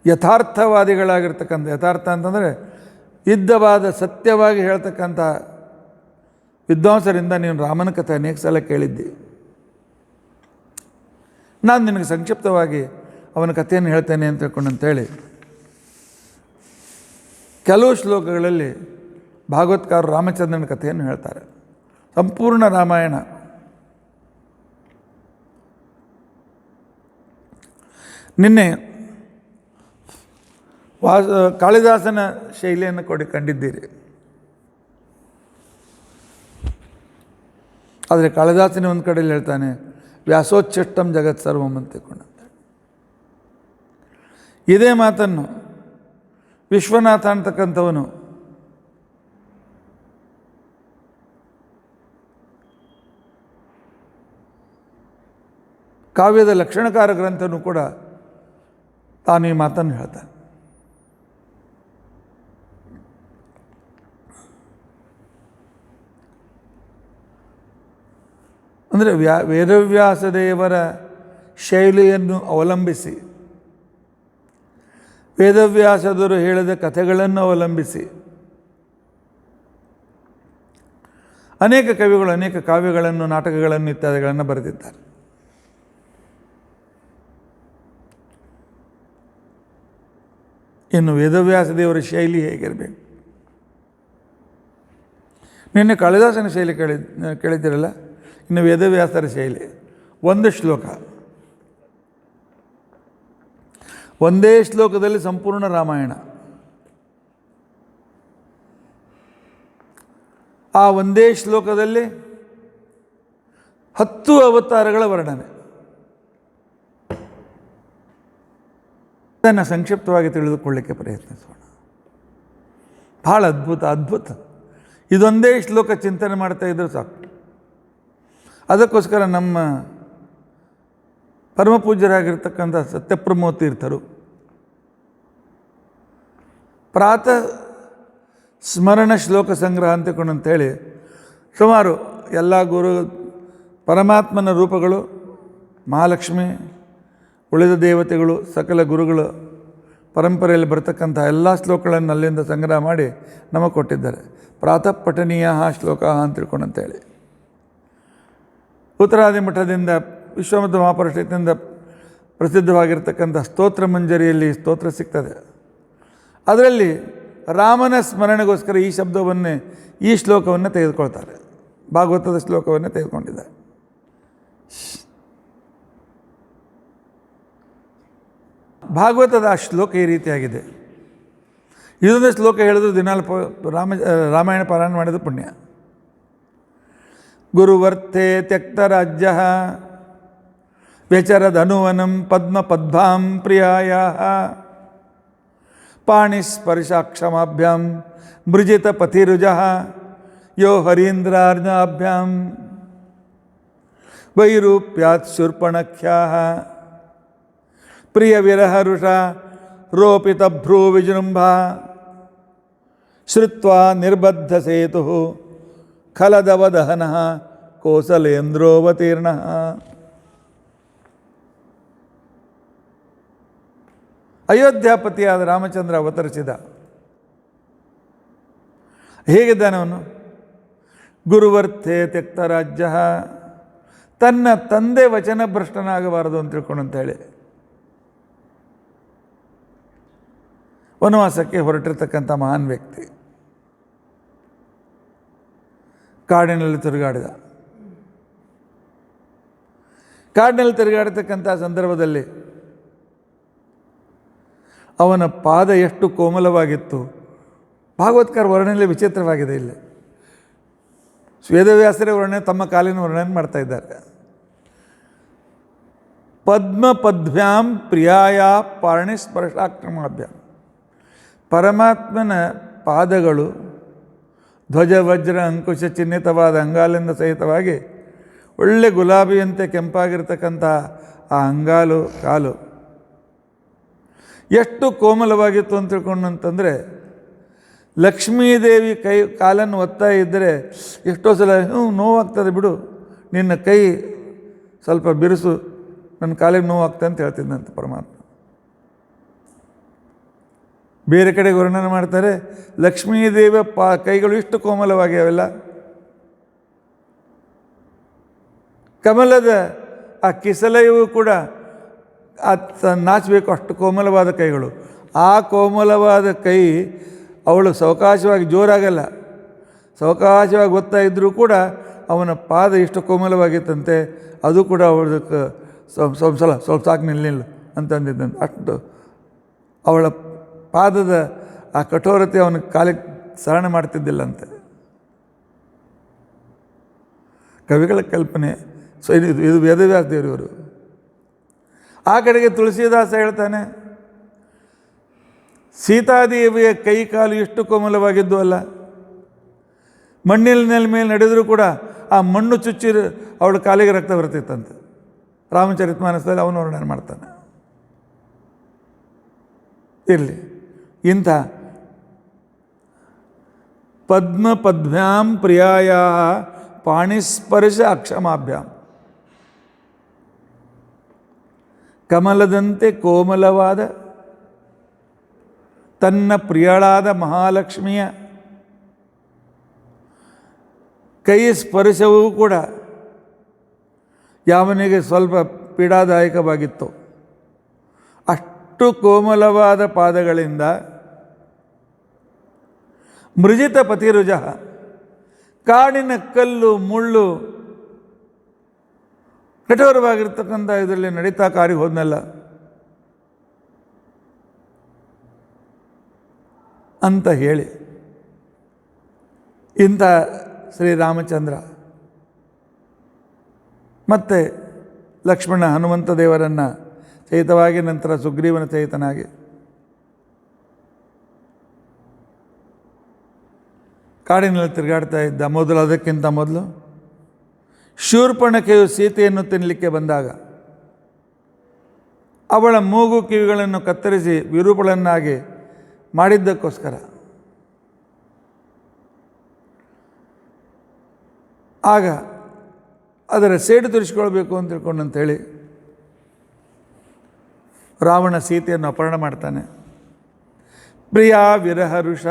ಯಥಾರ್ಥವಾದಿಗಳಾಗಿರ್ತಕ್ಕಂಥ, ಯಥಾರ್ಥ ಅಂತಂದರೆ ಇದ್ದವಾದ ಸತ್ಯವಾಗಿ ಹೇಳ್ತಕ್ಕಂಥ ವಿದ್ವಾಂಸರಿಂದ ನೀನು ರಾಮನ ಕಥೆ ಅನೇಕ ಸಲ ಕೇಳಿದ್ದಿ. ನಾನು ನಿನಗೆ ಸಂಕ್ಷಿಪ್ತವಾಗಿ ಅವನ ಕಥೆಯನ್ನು ಹೇಳ್ತೇನೆ ಅಂತ ತಿಳ್ಕೊಂಡಂತೇಳಿ ಕೆಲವು ಶ್ಲೋಕಗಳಲ್ಲಿ ಭಾಗವತ್ಕಾರರು ರಾಮಚಂದ್ರನ ಕಥೆಯನ್ನು ಹೇಳ್ತಾರೆ. ಸಂಪೂರ್ಣ ರಾಮಾಯಣ ನಿನ್ನೆ ಕಾಳಿದಾಸನ ಶೈಲಿಯನ್ನು ಕಂಡಿದ್ದೀರಿ. ಆದರೆ ಕಾಳಿದಾಸನ ಒಂದು ಕಡೆಯಲ್ಲಿ ಹೇಳ್ತಾನೆ ವ್ಯಾಸೋಚ್ಛಿಷ್ಟಂ ಜಗತ್ ಸರ್ವಂ ಅಂತ ತಿಳ್ಕೊಂಡಂತೆ. ಇದೇ ಮಾತನ್ನು ವಿಶ್ವನಾಥ ಅಂತಕ್ಕಂಥವನು ಕಾವ್ಯದ ಲಕ್ಷಣಕಾರ ಗ್ರಂಥನೂ ಕೂಡ ತಾನು ಈ ಮಾತನ್ನು ಹೇಳ್ತಾನೆ. ಅಂದರೆ ವೇದವ್ಯಾಸದೇವರ ಶೈಲಿಯನ್ನು ಅವಲಂಬಿಸಿ, ವೇದವ್ಯಾಸದರು ಹೇಳಿದ ಕಥೆಗಳನ್ನು ಅವಲಂಬಿಸಿ ಅನೇಕ ಕವಿಗಳು ಅನೇಕ ಕಾವ್ಯಗಳನ್ನು, ನಾಟಕಗಳನ್ನು ಇತ್ಯಾದಿಗಳನ್ನು ಬರೆದಿದ್ದಾರೆ. ಇನ್ನು ವೇದವ್ಯಾಸದೇವರ ಶೈಲಿ ಹೇಗಿರಬೇಕು? ನಿನ್ನೆ ಕಾಳಿದಾಸನ ಶೈಲಿ ಕೇಳಿದ್ದೀರಲ್ಲ, ಇನ್ನು ವೇದವ್ಯಾಸರ ಶೈಲಿ ಒಂದು ಶ್ಲೋಕ, ಒಂದೇ ಶ್ಲೋಕದಲ್ಲಿ ಸಂಪೂರ್ಣ ರಾಮಾಯಣ. ಆ ಒಂದೇ ಶ್ಲೋಕದಲ್ಲಿ 10 ಅವತಾರಗಳ ವರ್ಣನೆ. ಅದನ್ನು ಸಂಕ್ಷಿಪ್ತವಾಗಿ ತಿಳಿದುಕೊಳ್ಳಿಕ್ಕೆ ಪ್ರಯತ್ನಿಸೋಣ. ಭಾಳ ಅದ್ಭುತ. ಇದೊಂದೇ ಶ್ಲೋಕ ಚಿಂತನೆ ಮಾಡ್ತಾ ಇದ್ದರೆ ಸಾಕು. ಅದಕ್ಕೋಸ್ಕರ ನಮ್ಮ ಪರಮಪೂಜ್ಯರಾಗಿರ್ತಕ್ಕಂಥ ಸತ್ಯಪ್ರಮೋದ ತೀರ್ಥರು ಪ್ರಾತಃ ಸ್ಮರಣ ಶ್ಲೋಕ ಸಂಗ್ರಹ ಅಂತೇಳಿ ಸುಮಾರು ಎಲ್ಲ ಪರಮಾತ್ಮನ ರೂಪಗಳು, ಮಹಾಲಕ್ಷ್ಮಿ, ಉಳಿದ ದೇವತೆಗಳು, ಸಕಲ ಗುರುಗಳು ಪರಂಪರೆಯಲ್ಲಿ ಬರ್ತಕ್ಕಂಥ ಎಲ್ಲ ಶ್ಲೋಕಗಳನ್ನು ಅಲ್ಲಿಂದ ಸಂಗ್ರಹ ಮಾಡಿ ನಮಗೆ ಕೊಟ್ಟಿದ್ದಾರೆ. ಪ್ರಾತಃ ಪಠನೀಯ ಶ್ಲೋಕ ಅಂತ ತಿಳ್ಕೊಂಡಂತೇಳಿ ಉತ್ತರಾದಿ ಮಠದಿಂದ ವಿಶ್ವಮಧ್ಯ ಮಹಾಪರಿಷತ್ತಿನಿಂದ ಪ್ರಸಿದ್ಧವಾಗಿರ್ತಕ್ಕಂಥ ಸ್ತೋತ್ರ ಮಂಜರಿಯಲ್ಲಿ ಸ್ತೋತ್ರ ಸಿಗ್ತದೆ. ಅದರಲ್ಲಿ ರಾಮನ ಸ್ಮರಣೆಗೋಸ್ಕರ ಈ ಶಬ್ದವನ್ನೇ, ಈ ಶ್ಲೋಕವನ್ನು ತೆಗೆದುಕೊಳ್ತಾರೆ. ಭಾಗವತದ ಶ್ಲೋಕವನ್ನು ತೆಗೆದುಕೊಂಡಿದ್ದಾರೆ. ಭಾಗವತದ ಆ ಶ್ಲೋಕ ಈ ರೀತಿಯಾಗಿದೆ. ಇದೊಂದು ಶ್ಲೋಕ ಹೇಳಿದ್ರು ದಿನಾಲು ರಾಮಾಯಣ ಪಾರಾಯಣ ಮಾಡಿದ ಪುಣ್ಯ. ಗುರುವರ್ಥೆ ತ್ಯಕ್ತರಾಜ್ಯ ವ್ಯಚರದನುವನಂ ಪದ್ಮಪದ್ಭಾಂ ಪ್ರಿಯಾಯ ಪಾಣಿಸ್ಪರ್ಶಾಕ್ಷಮಾಭ್ಯಾಂ ಮೃಜಿತ ಪಥಿರುಜ ಯೋ ಹರೀಂದ್ರಾರ್ಜಾಭ್ಯಾಂ ವೈರೂಪ್ಯಾತ್ ಶೂರ್ಪಣಖ್ಯಾಃ ಪ್ರಿಯ ವಿರಹರುಷ ರೋಪಿತ ಭ್ರೂ ವಿಜೃಂಭ ಶ್ರುತ್ವಾ ನಿರ್ಬದ್ಧ ಸೇತು ಖಲದವದಹನಃ ಕೋಸಲೇಂದ್ರೋವತೀರ್ಣಃ. ಅಯೋಧ್ಯಾಪತಿಯಾದ ರಾಮಚಂದ್ರ ಅವತರಿಸಿದ. ಹೇಗಿದ್ದಾನೆ ಅವನು? ಗುರುವರ್ಥೆ ತ್ಯಕ್ತರಾಜ್ಯ, ತನ್ನ ತಂದೆ ವಚನಭ್ರಷ್ಟನಾಗಬಾರದು ಅಂತ ತಿಳ್ಕೊಂಡು ಅಂತೇಳಿ ವನವಾಸಕ್ಕೆ ಹೊರಟಿರ್ತಕ್ಕಂಥ ಮಹಾನ್ ವ್ಯಕ್ತಿ. ಕಾಡಿನಲ್ಲಿ ತಿರುಗಾಡಿದ. ಕಾಡಿನಲ್ಲಿ ತಿರುಗಾಡತಕ್ಕಂಥ ಸಂದರ್ಭದಲ್ಲಿ ಅವನ ಪಾದ ಎಷ್ಟು ಕೋಮಲವಾಗಿತ್ತು. ಭಾಗವತ್ಕಾರ ವರ್ಣನೆ ವಿಚಿತ್ರವಾಗಿದೆ. ಇಲ್ಲಿ ವೇದವ್ಯಾಸರೇ ವರ್ಣನೆ, ತಮ್ಮ ಕಾಲಿನ ವರ್ಣನೆ ಮಾಡ್ತಾ ಇದ್ದಾರೆ. ಪದ್ಮಪದ್ಭ್ಯಾಂ ಪ್ರಿಯಾಯ ಪಾರ್ಣಿಸ್ಪರ್ಶಾಕ್ರಮಾಭ್ಯಾಂ, ಪರಮಾತ್ಮನ ಪಾದಗಳು ಧ್ವಜ ವಜ್ರ ಅಂಕುಶ ಚಿಹ್ನಿತವಾದ ಅಂಗಾಲಿಂದ ಸಹಿತವಾಗಿ ಒಳ್ಳೆ ಗುಲಾಬಿಯಂತೆ ಕೆಂಪಾಗಿರ್ತಕ್ಕಂಥ ಆ ಅಂಗಾಲು ಕಾಲು ಎಷ್ಟು ಕೋಮಲವಾಗಿತ್ತು ಅಂತ ತಿಳ್ಕೊಂಡಂತಂದರೆ, ಲಕ್ಷ್ಮೀದೇವಿ ಕಾಲನ್ನು ಒತ್ತಾ ಇದ್ದರೆ ಎಷ್ಟೋ ಸಲ ನೋವಾಗ್ತದೆ ಬಿಡು, ನಿನ್ನ ಕೈ ಸ್ವಲ್ಪ ಬಿರುಸು, ನನ್ನ ಕಾಲಿಗೆ ನೋವಾಗ್ತದೆ ಅಂತ ಹೇಳ್ತಿದ್ದಂತೆ ಪರಮಾತ್ಮ. ಬೇರೆ ಕಡೆಗೆ ವರ್ಣನೆ ಮಾಡ್ತಾರೆ, ಲಕ್ಷ್ಮೀದೇವಿಯ ಕೈಗಳು ಇಷ್ಟು ಕೋಮಲವಾಗಿ ಅವೆಲ್ಲ. ಕಮಲದ ಆ ಕಿಸಲೆಯೂ ಕೂಡ ನಾಚಬೇಕು, ಅಷ್ಟು ಕೋಮಲವಾದ ಕೈಗಳು. ಆ ಕೋಮಲವಾದ ಕೈ ಅವಳು ಸಾವಕಾಶವಾಗಿ, ಜೋರಾಗಲ್ಲ, ಸಾವಕಾಶವಾಗಿ ಒತ್ತಾ ಇದ್ದರೂ ಕೂಡ ಅವನ ಪಾದ ಇಷ್ಟು ಕೋಮಲವಾಗಿತ್ತಂತೆ. ಅದು ಕೂಡ ಅವಳಕ್ಕೆ ಸ್ವಲ್ಪ ಸಾಕು ನಿಲ್ಲ ಅಂತಂದಿದ್ದಂತೆ. ಅಷ್ಟು ಅವಳ ಪಾದದ ಆ ಕಠೋರತೆ ಅವನ ಕಾಲಿಗೆ ಸಹನೆ ಮಾಡ್ತಿದ್ದಿಲ್ಲಂತೆ. ಕವಿಗಳ ಕಲ್ಪನೆ. ಸೊ ಇದು ವೇದವ್ಯಾಸ ದೇವರಿವರು. ಆ ಕಡೆಗೆ ತುಳಸಿದಾಸ ಹೇಳ್ತಾನೆ, ಸೀತಾದೇವಿಯ ಕೈ ಕಾಲು ಎಷ್ಟು ಕೋಮಲವಾಗಿದ್ದು ಅಲ್ಲ, ಮಣ್ಣಿನ ಮೇಲೆ ನಡೆದರೂ ಕೂಡ ಆ ಮಣ್ಣು ಚುಚ್ಚಿ ಅವಳ ಕಾಲಿಗೆ ರಕ್ತ ಬರ್ತಿತ್ತಂತೆ. ರಾಮಚರಿತಮಾನಸದಲ್ಲಿ ಅವನು ವರ್ಣನೆ ಮಾಡ್ತಾನೆ. ಇರಲಿ, ಇಂಥ ಪದ್ಮಪದ್ಭ್ಯಾಂ ಪ್ರಿಯಾಯ ಪಾಣಿಸ್ಪರ್ಶ ಅಕ್ಷಮಾಭ್ಯಾಂ, ಕಮಲದಂತೆ ಕೋಮಲವಾದ ತನ್ನ ಪ್ರಿಯಳಾದ ಮಹಾಲಕ್ಷ್ಮಿಯ ಕೈ ಸ್ಪರ್ಶವೂ ಕೂಡ ಯಾವನಿಗೆ ಸ್ವಲ್ಪ ಪೀಡಾದಾಯಕವಾಗಿತ್ತು. ಅಷ್ಟು ಕೋಮಲವಾದ ಪಾದಗಳಿಂದ ಮೃಜಿತ ಪತಿರುಜ, ಕಾಡಿನ ಕಲ್ಲು ಮುಳ್ಳು ಕಠೋರವಾಗಿರ್ತಕ್ಕಂಥ ಇದರಲ್ಲಿ ನಡೀತಾ ಕಾರಿಗೆ ಹೋದ್ನಲ್ಲ ಅಂತ ಹೇಳಿ, ಇಂಥ ಶ್ರೀರಾಮಚಂದ್ರ ಮತ್ತು ಲಕ್ಷ್ಮಣ ಹನುಮಂತ ದೇವರನ್ನು ಸಹಿತವಾಗಿ, ನಂತರ ಸುಗ್ರೀವನ ಸಹಿತನಾಗಿ ಕಾಡಿನಲ್ಲಿ ತಿರುಗಾಡ್ತಾ ಇದ್ದ. ಅದಕ್ಕಿಂತ ಮೊದಲು ಶೂರ್ಪಣಖೆಯು ಸೀತೆಯನ್ನು ತಿನ್ನಲಿಕ್ಕೆ ಬಂದಾಗ ಅವಳ ಮೂಗು ಕಿವಿಗಳನ್ನು ಕತ್ತರಿಸಿ ವಿರೂಪಳನ್ನಾಗಿ ಮಾಡಿದ್ದಕ್ಕೋಸ್ಕರ ಆಗ ಅದರ ಸೇಡು ತೀರಿಸ್ಕೊಳ್ಬೇಕು ಅಂತ ತಿಳ್ಕೊಂಡಂತೇಳಿ ರಾವಣ ಸೀತೆಯನ್ನು ಅಪಹರಣ ಮಾಡ್ತಾನೆ. ಪ್ರಿಯ ವಿರಹರುಷ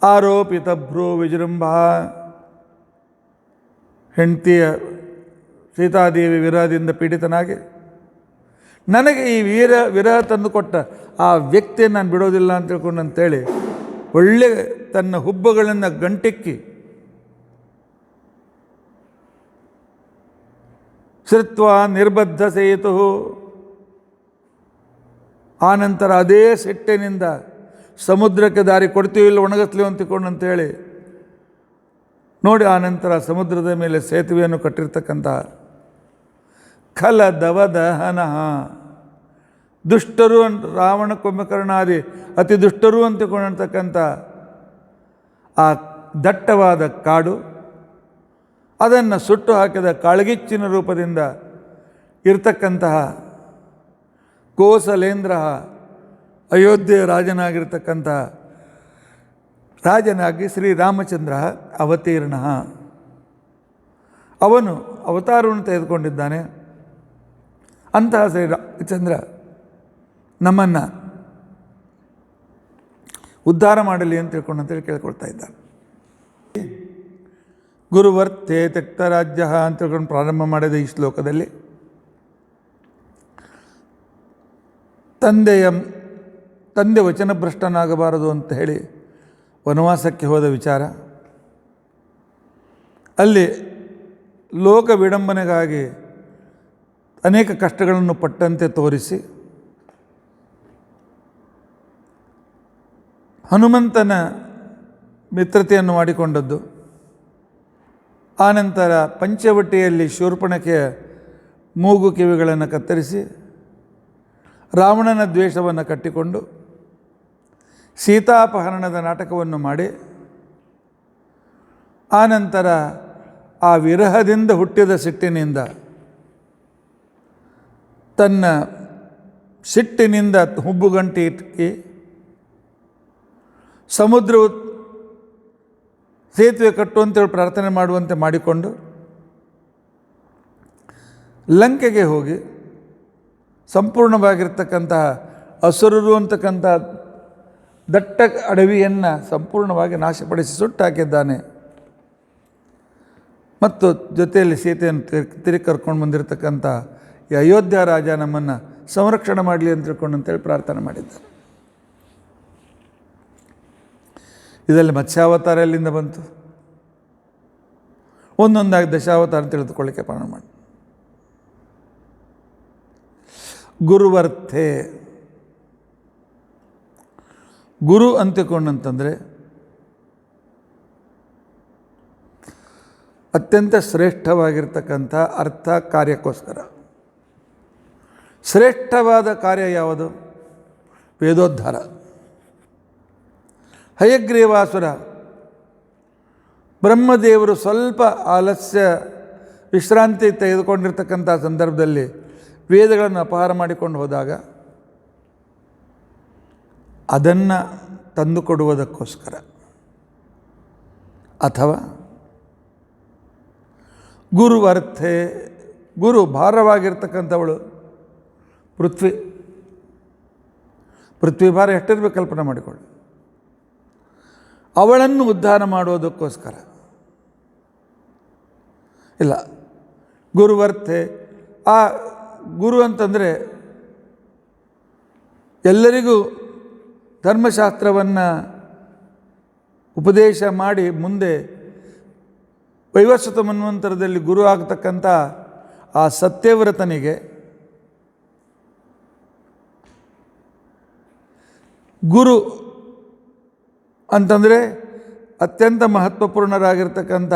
ಆರೋಪಿತ ಭ್ರೂ ವಿಜೃಂಭ, ಹೆಂಡತಿಯ ಸೀತಾದೇವಿ ವಿರಹದಿಂದ ಪೀಡಿತನಾಗಿ ನನಗೆ ಈ ವಿರಹ ತಂದುಕೊಟ್ಟ ಆ ವ್ಯಕ್ತಿಯನ್ನು ನಾನು ಬಿಡೋದಿಲ್ಲ ಅಂತ ತಿಳ್ಕೊಂಡಂತೇಳಿ ಒಳ್ಳೆ ತನ್ನ ಹುಬ್ಬುಗಳನ್ನು ಗಂಟಿಕ್ಕಿ ಶ್ರುತ್ವ ನಿರ್ಬದ್ಧ ಸೇತು, ಆನಂತರ ಅದೇ ಸಿಟ್ಟಿನಿಂದ ಸಮುದ್ರಕ್ಕೆ ದಾರಿ ಕೊಡ್ತೀವಿ ಇಲ್ಲ ಒಣಗಿಸ್ತೀವಿ ಅಂತಿಕೊಂಡಂತೇಳಿ ನೋಡಿ, ಆನಂತರ ಸಮುದ್ರದ ಮೇಲೆ ಸೇತುವೆಯನ್ನು ಕಟ್ಟಿರ್ತಕ್ಕಂಥ ಖಲ ದವದಹನ, ದುಷ್ಟರು ರಾವಣ ಕುಂಭಕರ್ಣಾದಿ ಅತಿ ದುಷ್ಟರು ಅಂತಿಕೊಂಡಿರ್ತಕ್ಕಂಥ ಆ ದಟ್ಟವಾದ ಕಾಡು, ಅದನ್ನು ಸುಟ್ಟು ಹಾಕಿದ ಕಾಳ್ಗಿಚ್ಚಿನ ರೂಪದಿಂದ ಇರತಕ್ಕಂತಹ ಕೋಸಲೇಂದ್ರ ಅಯೋಧ್ಯೆಯ ರಾಜನಾಗಿರ್ತಕ್ಕಂತಹ ರಾಜನಾಗಿ ಶ್ರೀರಾಮಚಂದ್ರ ಅವತೀರ್ಣ, ಅವನು ಅವತಾರವನ್ನು ತೆಗೆದುಕೊಂಡಿದ್ದಾನೆ. ಅಂತಹ ಶ್ರೀರಾಮಚಂದ್ರ ನಮ್ಮನ್ನು ಉದ್ಧಾರ ಮಾಡಲಿ ಅಂತ ತಿಳ್ಕೊಂಡಂತೇಳಿ ಕೇಳ್ಕೊಳ್ತಾ ಇದ್ದಾನೆ. ಗುರುವರ್ಥೆ ತ್ಯಕ್ತರಾಜ್ಯ ಅಂತ ತಿಳ್ಕೊಂಡು ಪ್ರಾರಂಭ ಮಾಡಿದ ಈ ಶ್ಲೋಕದಲ್ಲಿ ತಂದೆ ವಚನಭ್ರಷ್ಟನಾಗಬಾರದು ಅಂತ ಹೇಳಿ ವನವಾಸಕ್ಕೆ ಹೋದ ವಿಚಾರ, ಅಲ್ಲಿ ಲೋಕ ವಿಡಂಬನೆಗಾಗಿ ಅನೇಕ ಕಷ್ಟಗಳನ್ನು ಪಟ್ಟಂತೆ ತೋರಿಸಿ ಹನುಮಂತನ ಮಿತ್ರತೆಯನ್ನು ಮಾಡಿಕೊಂಡದ್ದು, ಆನಂತರ ಪಂಚವಟಿಯಲ್ಲಿ ಶೂರ್ಪಣಖೆಯ ಮೂಗು ಕಿವಿಗಳನ್ನು ಕತ್ತರಿಸಿ ರಾವಣನ ದ್ವೇಷವನ್ನು ಕಟ್ಟಿಕೊಂಡು ಸೀತಾಪಹರಣದ ನಾಟಕವನ್ನು ಮಾಡಿ, ಆನಂತರ ಆ ವಿರಹದಿಂದ ಹುಟ್ಟಿದ ಸಿಟ್ಟಿನಿಂದ ತನ್ನ ಸಿಟ್ಟಿನಿಂದ ಹುಬ್ಬುಗಂಟಿ ಇಕ್ಕಿ ಸಮುದ್ರವು ಸೇತುವೆ ಕಟ್ಟುವಂತೇಳಿ ಪ್ರಾರ್ಥನೆ ಮಾಡುವಂತೆ ಮಾಡಿಕೊಂಡು ಲಂಕೆಗೆ ಹೋಗಿ ಸಂಪೂರ್ಣವಾಗಿರ್ತಕ್ಕಂತಹ ಅಸುರರು ಅಂತಕ್ಕಂಥ ದಟ್ಟ ಅಡವಿಯನ್ನು ಸಂಪೂರ್ಣವಾಗಿ ನಾಶಪಡಿಸಿ ಸುಟ್ಟಾಕಿದ್ದಾನೆ. ಮತ್ತು ಜೊತೆಯಲ್ಲಿ ಸೀತೆಯನ್ನು ತಿರುಗಿ ಕರ್ಕೊಂಡು ಬಂದಿರತಕ್ಕಂಥ ಈ ಅಯೋಧ್ಯ ರಾಜ ನಮ್ಮನ್ನು ಸಂರಕ್ಷಣೆ ಮಾಡಲಿ ಅಂತ ತಿಳ್ಕೊಂಡು ಅಂತೇಳಿ ಪ್ರಾರ್ಥನೆ ಮಾಡಿದ್ದಾರೆ. ಇದರಲ್ಲಿ ಮತ್ಸ್ಯಾವತಾರ ಎಲ್ಲಿಂದ ಬಂತು? ಒಂದೊಂದಾಗಿ ದಶಾವತಾರ ತಿಳಿದುಕೊಳ್ಳಿಕ್ಕೆ ಪ್ರಾರಂಭ ಮಾಡಿ. ಗುರುವರ್ಥೆ, ಗುರು ಅಂತಿಕೊಂಡಂತಂದರೆ ಅತ್ಯಂತ ಶ್ರೇಷ್ಠವಾಗಿರ್ತಕ್ಕಂಥ ಅರ್ಥ ಕಾರ್ಯಕ್ಕೋಸ್ಕರ. ಶ್ರೇಷ್ಠವಾದ ಕಾರ್ಯ ಯಾವುದು? ವೇದೋದ್ಧಾರ. ಹಯಗ್ರೀವಾಸುರ ಬ್ರಹ್ಮದೇವರು ಸ್ವಲ್ಪ ಆಲಸ್ಯ ವಿಶ್ರಾಂತಿ ತೆಗೆದುಕೊಂಡಿರ್ತಕ್ಕಂಥ ಸಂದರ್ಭದಲ್ಲಿ ವೇದಗಳನ್ನು ಅಪಹಾರ ಮಾಡಿಕೊಂಡು ಹೋದಾಗ ಅದನ್ನು ತಂದುಕೊಡುವುದಕ್ಕೋಸ್ಕರ, ಅಥವಾ ಗುರುವರ್ಥೆ, ಗುರು ಭಾರವಾಗಿರ್ತಕ್ಕಂಥವಳು ಪೃಥ್ವಿ ಭಾರ ಎಷ್ಟಿರಬೇಕು ಕಲ್ಪನೆ ಮಾಡಿಕೊಳ್ಳಿ, ಅವಳನ್ನು ಉದ್ಧಾರ ಮಾಡೋದಕ್ಕೋಸ್ಕರ. ಇಲ್ಲ, ಗುರುವರ್ಥೆ, ಆ ಗುರು ಅಂತಂದರೆ ಎಲ್ಲರಿಗೂ ಧರ್ಮಶಾಸ್ತ್ರವನ್ನು ಉಪದೇಶ ಮಾಡಿ ಮುಂದೆ ವೈವಸ್ವತ ಮನ್ವಂತರದಲ್ಲಿ ಗುರು ಆಗತಕ್ಕಂಥ ಆ ಸತ್ಯವ್ರತನಿಗೆ ಗುರು ಅಂತಂದರೆ ಅತ್ಯಂತ ಮಹತ್ವಪೂರ್ಣರಾಗಿರ್ತಕ್ಕಂಥ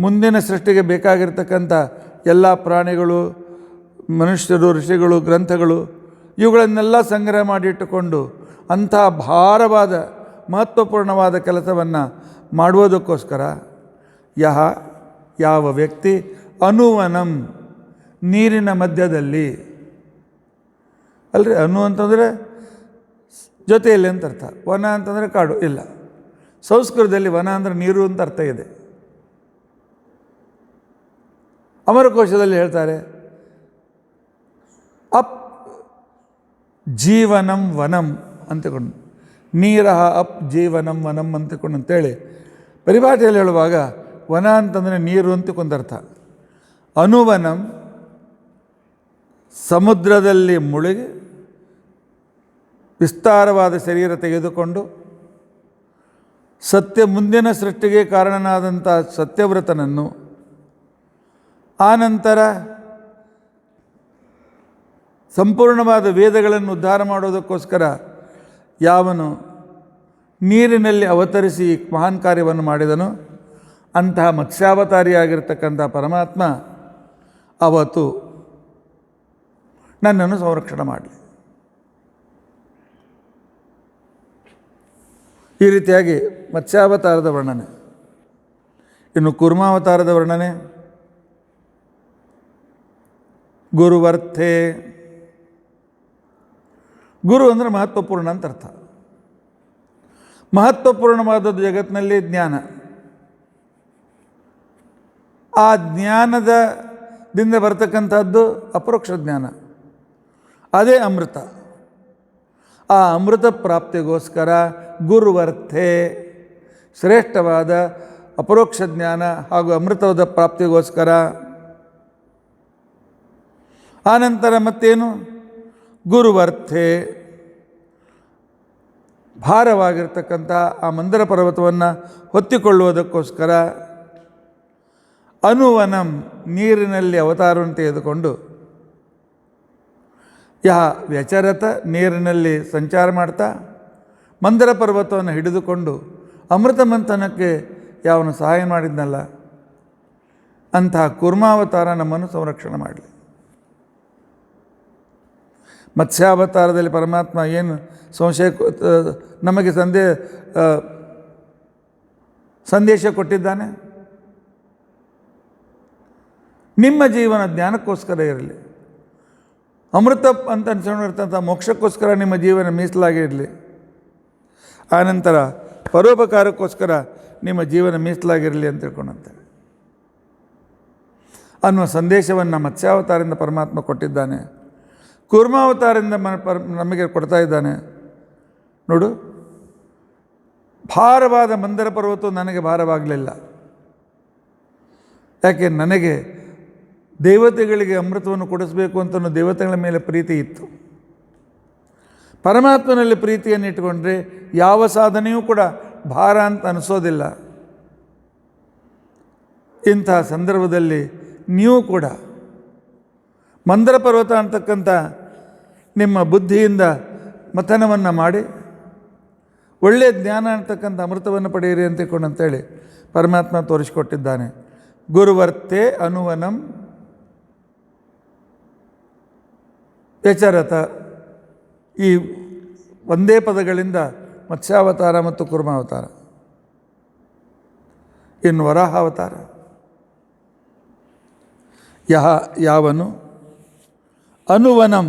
ಮುಂದಿನ ಸೃಷ್ಟಿಗೆ ಬೇಕಾಗಿರ್ತಕ್ಕಂಥ ಎಲ್ಲ ಪ್ರಾಣಿಗಳು, ಮನುಷ್ಯರು, ಋಷಿಗಳು, ಗ್ರಂಥಗಳು ಇವುಗಳನ್ನೆಲ್ಲ ಸಂಗ್ರಹ ಮಾಡಿಟ್ಟುಕೊಂಡು ಅಂಥ ಭಾರವಾದ ಮಹತ್ವಪೂರ್ಣವಾದ ಕೆಲಸವನ್ನು ಮಾಡುವುದಕ್ಕೋಸ್ಕರ ಯಾವ ವ್ಯಕ್ತಿ ಅನುವನಂ, ನೀರಿನ ಮಧ್ಯದಲ್ಲಿ ಅಲ್ರಿ, ಅನು ಅಂತಂದರೆ ಜೊತೆಯಲ್ಲಿ ಅಂತ ಅರ್ಥ, ವನ ಅಂತಂದರೆ ಕಾಡು. ಇಲ್ಲ, ಸಂಸ್ಕೃತದಲ್ಲಿ ವನ ಅಂದರೆ ನೀರು ಅಂತ ಅರ್ಥ ಇದೆ. ಅಮರಕೋಶದಲ್ಲಿ ಹೇಳ್ತಾರೆ ಅಪ್ ಜೀವನಂ ವನಂ ಅಂತಕೊಂಡು, ನೀರ ಅಪ್ ಜೀವನಂ ವನಂ ಅಂತಕೊಂಡು ಅಂತೇಳಿ ಪರಿಭಾಷೆಯಲ್ಲಿ ಹೇಳುವಾಗ ವನ ಅಂತಂದರೆ ನೀರು ಅಂತಕೊಂದರ್ಥ. ಅನುವನಂ ಸಮುದ್ರದಲ್ಲಿ ಮುಳುಗಿ ವಿಸ್ತಾರವಾದ ಶರೀರ ತೆಗೆದುಕೊಂಡು ಮುಂದಿನ ಸೃಷ್ಟಿಗೆ ಕಾರಣನಾದಂಥ ಸತ್ಯವ್ರತನನ್ನು, ಆನಂತರ ಸಂಪೂರ್ಣವಾದ ವೇದಗಳನ್ನು ಉದ್ಧಾರ ಮಾಡೋದಕ್ಕೋಸ್ಕರ ಯಾವನು ನೀರಿನಲ್ಲಿ ಅವತರಿಸಿ ಮಹಾನ್ ಕಾರ್ಯವನ್ನು ಮಾಡಿದನು, ಅಂತಹ ಮತ್ಸ್ಯಾವತಾರಿಯಾಗಿರ್ತಕ್ಕಂಥ ಪರಮಾತ್ಮ ಅವತ್ತು ನನ್ನನ್ನು ಸಂರಕ್ಷಣೆ ಮಾಡಲಿ. ಈ ರೀತಿಯಾಗಿ ಮತ್ಸ್ಯಾವತಾರದ ವರ್ಣನೆ. ಇನ್ನು ಕೂರ್ಮಾವತಾರದ ವರ್ಣನೆ. ಗುರುವರ್ಥೆ. ಗುರು ಅಂದರೆ ಮಹತ್ವಪೂರ್ಣ ಅಂತ ಅರ್ಥ. ಮಹತ್ವಪೂರ್ಣವಾದದ್ದು ಜಗತ್ತಿನಲ್ಲಿ ಜ್ಞಾನ. ಆ ಜ್ಞಾನದಿಂದ ಬರ್ತಕ್ಕಂಥದ್ದು ಅಪರೋಕ್ಷ ಜ್ಞಾನ, ಅದೇ ಅಮೃತ. ಆ ಅಮೃತ ಪ್ರಾಪ್ತಿಗೋಸ್ಕರ ಗುರುವರ್ಥೆ, ಶ್ರೇಷ್ಠವಾದ ಅಪರೋಕ್ಷ ಜ್ಞಾನ ಹಾಗೂ ಅಮೃತವಾದ ಪ್ರಾಪ್ತಿಗೋಸ್ಕರ. ಆನಂತರ ಮತ್ತೇನು? ಗುರುವರ್ಥೆ, ಭಾರವಾಗಿರ್ತಕ್ಕಂಥ ಆ ಮಂದರ ಪರ್ವತವನ್ನು ಹೊತ್ತಿಕೊಳ್ಳುವುದಕ್ಕೋಸ್ಕರ. ಅನುವನಂ, ನೀರಿನಲ್ಲಿ ಅವತಾರವನ್ನು ತೆಗೆದುಕೊಂಡು. ವ್ಯಚರತ, ನೀರಿನಲ್ಲಿ ಸಂಚಾರ ಮಾಡ್ತಾ ಮಂದರ ಪರ್ವತವನ್ನು ಹಿಡಿದುಕೊಂಡು ಅಮೃತ ಮಂಥನಕ್ಕೆ ಯಾವನು ಸಹಾಯ ಮಾಡಿದ್ನಲ್ಲ, ಅಂತಹ ಕೂರ್ಮಾವತಾರ ನಮ್ಮನ್ನು ಸಂರಕ್ಷಣೆ ಮಾಡಲಿ. ಮತ್ಸ್ಯಾವತಾರದಲ್ಲಿ ಪರಮಾತ್ಮ ಏನು ನಮಗೆ ಸಂದೇಶ ಕೊಟ್ಟಿದ್ದಾನೆ? ನಿಮ್ಮ ಜೀವನ ಜ್ಞಾನಕ್ಕೋಸ್ಕರ ಇರಲಿ, ಅಮೃತ ಅಂತ ಅನ್ಸ್ಕೊಂಡಿರ್ತಂಥ ಮೋಕ್ಷಕ್ಕೋಸ್ಕರ ನಿಮ್ಮ ಜೀವನ ಮೀಸಲಾಗಿರಲಿ, ಆನಂತರ ಪರೋಪಕಾರಕ್ಕೋಸ್ಕರ ನಿಮ್ಮ ಜೀವನ ಮೀಸಲಾಗಿರಲಿ ಅಂತ ತಿಳ್ಕೊಂಡಂತೆ ಅನ್ನುವ ಸಂದೇಶವನ್ನು ಮತ್ಸ್ಯಾವತಾರದಿಂದ ಪರಮಾತ್ಮ ಕೊಟ್ಟಿದ್ದಾನೆ. ಕೂರ್ಮಾವತಾರದಿಂದ ನಮಗೆ ಕೊಡ್ತಾ ಇದ್ದಾನೆ. ನೋಡು, ಭಾರವಾದ ಮಂದರ ಪರ್ವತವು ನನಗೆ ಭಾರವಾಗಲಿಲ್ಲ. ಯಾಕೆ? ನನಗೆ ದೇವತೆಗಳಿಗೆ ಅಮೃತವನ್ನು ಕೊಡಿಸಬೇಕು ಅಂತ ದೇವತೆಗಳ ಮೇಲೆ ಪ್ರೀತಿ ಇತ್ತು. ಪರಮಾತ್ಮನಲ್ಲಿ ಪ್ರೀತಿಯನ್ನು ಇಟ್ಟುಕೊಂಡ್ರೆ ಯಾವ ಸಾಧನೆಯೂ ಕೂಡ ಭಾರ ಅಂತ ಅನಿಸೋದಿಲ್ಲ. ಇಂತಹ ಸಂದರ್ಭದಲ್ಲಿ ನೀವು ಕೂಡ ಮಂದರ ಪರ್ವತ ಅಂತಕ್ಕಂಥ ನಿಮ್ಮ ಬುದ್ಧಿಯಿಂದ ಮಥನವನ್ನು ಮಾಡಿ ಒಳ್ಳೆಯ ಜ್ಞಾನ ಅಂತಕ್ಕಂಥ ಅಮೃತವನ್ನು ಪಡೆಯಿರಿ ಅಂತೇಳಿ ಪರಮಾತ್ಮ ತೋರಿಸಿಕೊಟ್ಟಿದ್ದಾನೆ. ಗುರುವರ್ಥೆ ಅನುವನಂ ವ್ಯಚರತ. ಈ ಒಂದೇ ಪದಗಳಿಂದ ಮತ್ಸ್ಯಾವತಾರ ಮತ್ತು ಕೂರ್ಮಾವತಾರ. ಇನ್ನು ವರಾಹಾವತಾರ. ಯಾವನು ಅನುವನಂ,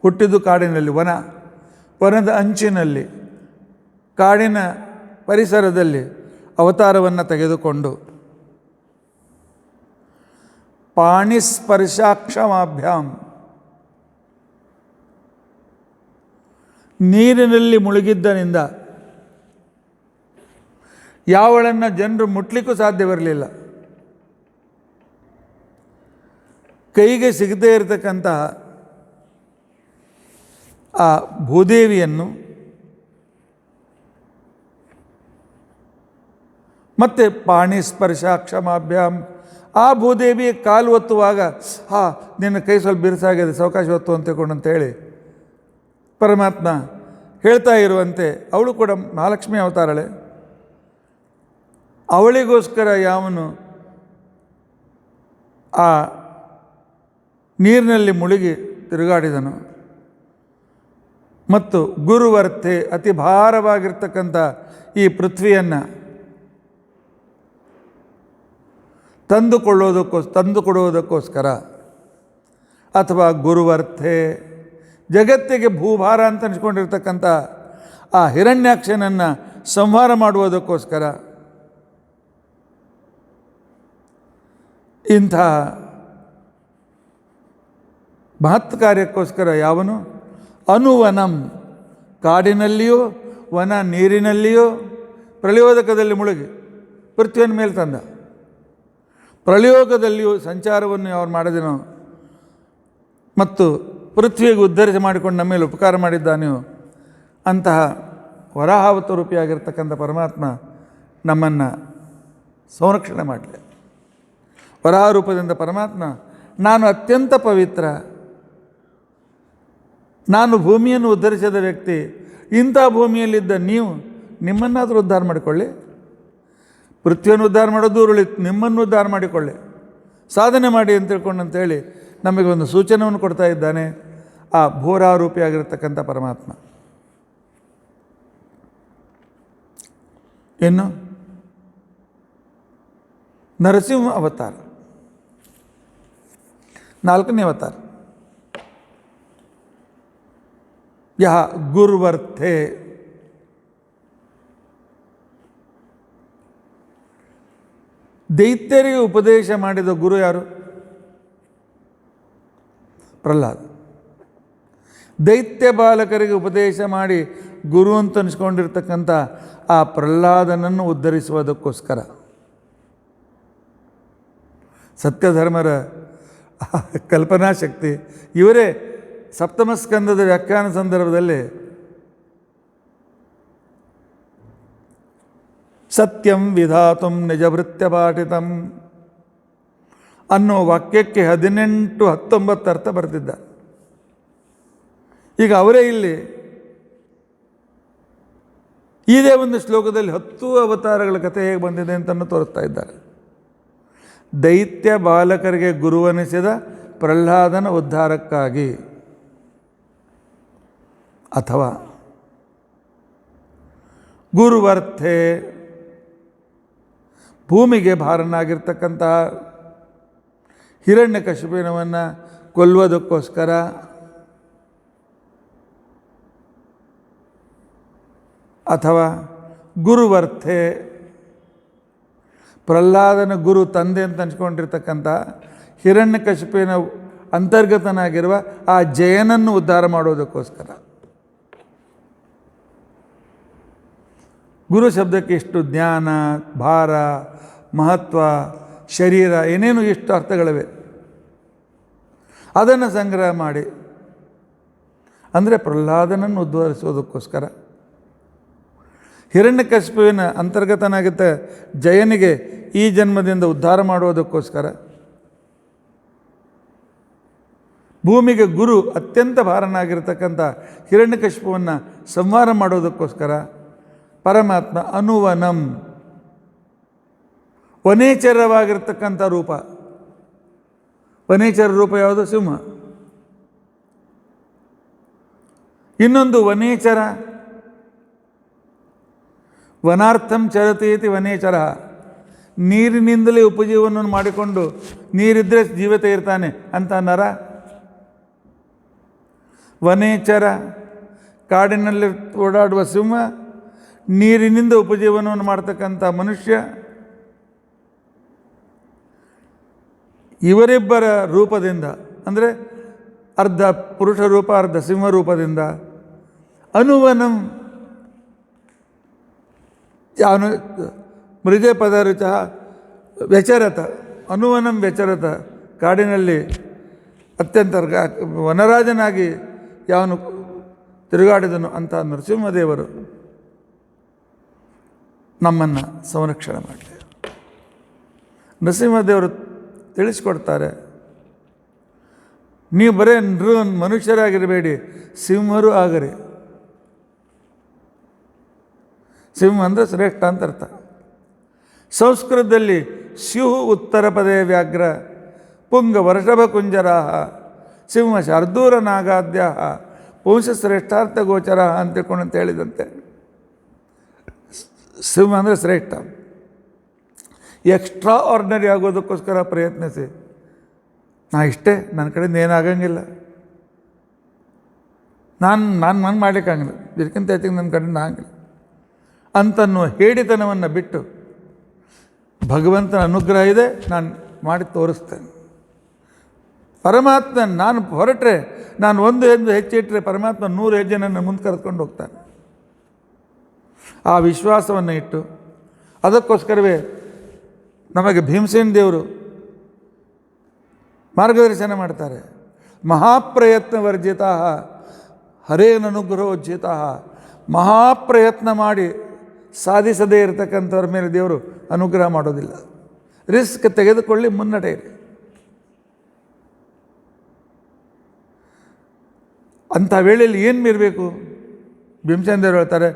ಹುಟ್ಟಿದ್ದು ಕಾಡಿನಲ್ಲಿ, ವನದ ಅಂಚಿನಲ್ಲಿ, ಕಾಡಿನ ಪರಿಸರದಲ್ಲಿ ಅವತಾರವನ್ನು ತೆಗೆದುಕೊಂಡು ಪಾಣಿಸ್ಪರ್ಶಾಕ್ಷಮಾಭ್ಯಾಂ, ನೀರಿನಲ್ಲಿ ಮುಳುಗಿದ್ದನಿಂದ ಯಾವಳನ್ನು ಜನರು ಮುಟ್ಲಿಕ್ಕೂ ಸಾಧ್ಯವಿರಲಿಲ್ಲ. ಕೈಗೆ ಸಿಗದೇ ಇರತಕ್ಕಂತಹ ಆ ಭೂದೇವಿಯನ್ನು ಮತ್ತು ಪಾಣಿಸ್ಪರ್ಶಾಕ್ಷಮಾಭ್ಯಾಂ, ಆ ಭೂದೇವಿ ಕಾಲು ಒತ್ತುವಾಗ ನಿನ್ನ ಕೈ ಸ್ವಲ್ಪ ಬಿರುಸಾಗಿದೆ, ಸಾವಕಾಶ ಒತ್ತು ಅಂತೇಳಿ ಪರಮಾತ್ಮ ಹೇಳ್ತಾ ಇರುವಂತೆ ಅವಳು ಕೂಡ ಮಹಾಲಕ್ಷ್ಮಿ ಅವತಾರಳೆ. ಅವಳಿಗೋಸ್ಕರ ಯಾವನು ಆ ನೀರಿನಲ್ಲಿ ಮುಳುಗಿ ತಿರುಗಾಡಿದನು ಮತ್ತು ಗುರುವರ್ಥೆ, ಅತಿ ಭಾರವಾಗಿರ್ತಕ್ಕಂಥ ಈ ಪೃಥ್ವಿಯನ್ನು ತಂದುಕೊಡುವುದಕ್ಕೋಸ್ಕರ, ಅಥವಾ ಗುರುವರ್ಥೆ, ಜಗತ್ತಿಗೆ ಭೂಭಾರ ಅಂತ ಅನಿಸ್ಕೊಂಡಿರ್ತಕ್ಕಂಥ ಆ ಹಿರಣ್ಯಾಕ್ಷನನ್ನು ಸಂಹಾರ ಮಾಡುವುದಕ್ಕೋಸ್ಕರ, ಇಂಥ ಮಹತ್ ಕಾರ್ಯಕ್ಕೋಸ್ಕರ ಯಾವನು ಅನುವನಂ, ಕಾಡಿನಲ್ಲಿಯೂ ವನ ನೀರಿನಲ್ಲಿಯೂ ಪ್ರಳಯೋದಕದಲ್ಲಿ ಮುಳುಗಿ ಪೃಥ್ವಿಯನ್ನು ಮೇಲೆ ತಂದ. ಪ್ರಳಯೋಗದಲ್ಲಿಯೂ ಸಂಚಾರವನ್ನು ಯಾವನು ಮಾಡಿದನೋ ಮತ್ತು ಪೃಥ್ವಿಗೆ ಉದ್ಧರಿಸಿ ಮಾಡಿಕೊಂಡು ನಮ್ಮ ಮೇಲೆ ಉಪಕಾರ ಮಾಡಿದ್ದಾನೆಯೋ ಅಂತಹ ವರಾಹಾವತ ರೂಪಿಯಾಗಿರ್ತಕ್ಕಂಥ ಪರಮಾತ್ಮ ನಮ್ಮನ್ನು ಸಂರಕ್ಷಣೆ ಮಾಡಲಿ. ವರಾಹ ರೂಪದಿಂದ ಪರಮಾತ್ಮ, ನಾನು ಅತ್ಯಂತ ಪವಿತ್ರ, ನಾನು ಭೂಮಿಯನ್ನು ಉದ್ಧರಿಸಿದ ವ್ಯಕ್ತಿ, ಇಂಥ ಭೂಮಿಯಲ್ಲಿದ್ದ ನೀವು ನಿಮ್ಮನ್ನಾದರೂ ಉದ್ಧಾರ ಮಾಡಿಕೊಳ್ಳಿ, ಪೃಥ್ವಿಯನ್ನು ಉದ್ಧಾರ ಮಾಡೋದು ಉರುಳಿತು, ನಿಮ್ಮನ್ನು ಉದ್ಧಾರ ಮಾಡಿಕೊಳ್ಳಿ, ಸಾಧನೆ ಮಾಡಿ ಅಂತ ತಿಳ್ಕೊಂಡಂತೇಳಿ ನಮಗೆ ಒಂದು ಸೂಚನೆಯನ್ನು ಕೊಡ್ತಾ ಇದ್ದಾನೆ. ಆ ಭೂರಾರೂಪಿಯಾಗಿರ್ತಕ್ಕಂಥ ಪರಮಾತ್ಮ. ಇನ್ನು ನರಸಿಂಹ ಅವತಾರ, 4ನೇ ಅವತಾರ. ಯಹ ಗುರುವರ್ಥೆ, ದೈತ್ಯರಿಗೆ ಉಪದೇಶ ಮಾಡಿದ ಗುರು ಯಾರು? ಪ್ರಹ್ಲಾದ. ದೈತ್ಯ ಬಾಲಕರಿಗೆ ಉಪದೇಶ ಮಾಡಿ ಗುರು ಅಂತ ಅನಿಸ್ಕೊಂಡಿರ್ತಕ್ಕಂಥ ಆ ಪ್ರಹ್ಲಾದನನ್ನು ಉದ್ಧರಿಸುವುದಕ್ಕೋಸ್ಕರ ಸತ್ಯಧರ್ಮರ ಕಲ್ಪನಾ ಶಕ್ತಿ ಇವರೇ ಸಪ್ತಮ ಸ್ಕಂದದ ವ್ಯಾಖ್ಯಾನ ಸಂದರ್ಭದಲ್ಲಿ ಸತ್ಯಂ ವಿಧಾತುಂ ನಿಜಭೃತ್ಯ ಪಾಠಿತಂ ಅನ್ನೋ ವಾಕ್ಯಕ್ಕೆ 18-19 ಅರ್ಥ ಬರೆದಿದ್ದಾರೆ. ಈಗ ಅವರೇ ಇಲ್ಲಿ ಇದೇ ಒಂದು ಶ್ಲೋಕದಲ್ಲಿ 10 ಅವತಾರಗಳ ಕಥೆ ಹೇಗೆ ಬಂದಿದೆ ಅಂತಲೂ ತೋರಿಸ್ತಾ ಇದ್ದಾರೆ. ದೈತ್ಯ ಬಾಲಕರಿಗೆ ಗುರುವನಿಸಿದ ಪ್ರಹ್ಲಾದನ ಉದ್ಧಾರಕ್ಕಾಗಿ, ಅಥವಾ ಗುರುವರ್ಥೆ ಭೂಮಿಗೆ ಭಾರನಾಗಿರ್ತಕ್ಕಂತಹ ಹಿರಣ್ಯಕಶಿಪುವನ್ನು ಕೊಲ್ಲುವುದಕ್ಕೋಸ್ಕರ, ಅಥವಾ ಗುರುವರ್ಥೆ ಪ್ರಹ್ಲಾದನ ಗುರು ತಂದೆ ಅಂತ ಅನ್ಸ್ಕೊಂಡಿರ್ತಕ್ಕಂಥ ಹಿರಣ್ಯಕಶಿಪುವಿನ ಅಂತರ್ಗತನಾಗಿರುವ ಆ ಜಯನನ್ನು ಉದ್ಧಾರ ಮಾಡೋದಕ್ಕೋಸ್ಕರ. ಗುರು ಶಬ್ದಕ್ಕೆ ಇಷ್ಟು ಜ್ಞಾನ, ಭಾರ, ಮಹತ್ವ, ಶರೀರ, ಏನೇನು ಇಷ್ಟು ಅರ್ಥಗಳಿವೆ. ಅದನ್ನು ಸಂಗ್ರಹ ಮಾಡಿ ಅಂದರೆ ಪ್ರಹ್ಲಾದನನ್ನು ಉದ್ಧರಿಸೋದಕ್ಕೋಸ್ಕರ, ಹಿರಣ್ಯಕಶಿಪುವಿನ ಅಂತರ್ಗತನಾಗಿದ್ದ ಜಯನಿಗೆ ಈ ಜನ್ಮದಿಂದ ಉದ್ಧಾರ ಮಾಡುವುದಕ್ಕೋಸ್ಕರ, ಭೂಮಿಗೆ ಗುರು ಅತ್ಯಂತ ಭಾರನಾಗಿರ್ತಕ್ಕಂಥ ಹಿರಣ್ಯಕಶಿಪುವನ್ನು ಸಂಹಾರ ಮಾಡೋದಕ್ಕೋಸ್ಕರ ಪರಮಾತ್ಮ ಅನುವನಂ ವನೇಚರವಾಗಿರ್ತಕ್ಕಂಥ ರೂಪ. ವನೇಚರ ರೂಪ ಯಾವುದು? ಸಿಂಹ. ಇನ್ನೊಂದು ವನೇಚರ, ವನಾರ್ಥಂ ಚರತಿ ಇತಿ ವನೇಚರ, ನೀರಿನಿಂದಲೇ ಉಪಜೀವನವನ್ನು ಮಾಡಿಕೊಂಡು ನೀರಿದ್ದರೆ ಜೀವಿತ ಇರ್ತಾನೆ ಅಂತ ನರ. ವನೇಚರ ಕಾಡಿನಲ್ಲಿ ಓಡಾಡುವ ಸಿಂಹ, ನೀರಿನಿಂದ ಉಪಜೀವನವನ್ನು ಮಾಡ್ತಕ್ಕಂಥ ಮನುಷ್ಯ. ಇವರಿಬ್ಬರ ರೂಪದಿಂದ ಅಂದರೆ ಅರ್ಧ ಪುರುಷ ರೂಪ ಅರ್ಧ ಸಿಂಹ ರೂಪದಿಂದ ಅನುವನಂ ಅವನು ಮೃಜೆ ಪದರುಚ ವ್ಯಚರತ, ಅನುವನಂ ವ್ಯಚರತ, ಕಾಡಿನಲ್ಲಿ ಅತ್ಯಂತ ವನರಾಜನಾಗಿ ಯಾವನು ತಿರುಗಾಡಿದನು ಅಂತ ನರಸಿಂಹದೇವರು ನಮ್ಮನ್ನು ಸಂರಕ್ಷಣೆ ಮಾಡಲಿ. ನರಸಿಂಹದೇವರು ತಿಳಿಸ್ಕೊಡ್ತಾರೆ, ನೀವು ಬರೇ ಮನುಷ್ಯರಾಗಿರಬೇಡಿ, ಸಿಂಹರು ಆಗರಿ. ಸಿಂಹ ಅಂದರೆ ಶ್ರೇಷ್ಠ ಅಂತ ಅರ್ಥ. ಸಂಸ್ಕೃತದಲ್ಲಿ ಸ್ಯುಹು ಉತ್ತರ ಪದೇ ವ್ಯಾಘ್ರ ಪುಂಗ ವರ್ಷಭ ಕುಂಜರಾ ಸಿಂಹ ಶಾರ್ದೂರ ನಾಗಾದ್ಯ ಪುಂಸ ಶ್ರೇಷ್ಠಾರ್ಥ ಗೋಚರ ಅಂತ ತಿಳ್ಕೊಂಡು ಅಂತ ಹೇಳಿದಂತೆ, ಸಿಂಹ ಅಂದರೆ ಶ್ರೇಷ್ಠ. ಎಕ್ಸ್ಟ್ರಾ ಆರ್ಡಿನರಿ ಆಗೋದಕ್ಕೋಸ್ಕರ ಪ್ರಯತ್ನಿಸಿ. ಇಷ್ಟೇ, ನನ್ನ ಕಡೆಯಿಂದ ಏನಾಗಂಗಿಲ್ಲ, ನಾನು ಮಾಡಲಿಕ್ಕಾಗಿಲ್ಲ, ಇದಕ್ಕಿಂತ ಹೆಚ್ಚಿಗೆ ನನ್ನ ಕಡೆಯಿಂದ ಆಗಿಲ್ಲ ಅಂತನ್ನೋ ಹೇಡಿತನವನ್ನು ಬಿಟ್ಟು ಭಗವಂತನ ಅನುಗ್ರಹ ಇದೆ, ನಾನು ಮಾಡಿ ತೋರಿಸ್ತೇನೆ. ಪರಮಾತ್ಮ ನಾನು ಹೊರಟ್ರೆ, ನಾನು 1 ಹೆಜ್ಜೆ ಹೆಚ್ಚಿಟ್ಟರೆ ಪರಮಾತ್ಮ 100 ಹೆಜ್ಜೆ ನನ್ನ ಮುಂದೆ ಕರೆದುಕೊಂಡು ಹೋಗ್ತಾನೆ. ಆ ವಿಶ್ವಾಸವನ್ನು ಇಟ್ಟು ಅದಕ್ಕೋಸ್ಕರವೇ ನಮಗೆ ಭೀಮಸೇನ ದೇವರು ಮಾರ್ಗದರ್ಶನ ಮಾಡ್ತಾರೆ. ಮಹಾಪ್ರಯತ್ನ ವರ್ಜಿತ ಹರೇನನುಗ್ರಹೋಜ್ಜಿತ. ಮಹಾಪ್ರಯತ್ನ ಮಾಡಿ ಸಾಧಿಸದೇ ಇರತಕ್ಕಂಥವ್ರ ಮೇಲೆ ದೇವರು ಅನುಗ್ರಹ ಮಾಡೋದಿಲ್ಲ. ರಿಸ್ಕ್ ತೆಗೆದುಕೊಳ್ಳಿ, ಮುನ್ನಡೆಯಿರಿ. ಅಂಥ ವೇಳೆಯಲ್ಲಿ ಏನು ಇರಬೇಕು? ಭೀಮಸೇನ ದೇವರು ಹೇಳ್ತಾರೆ,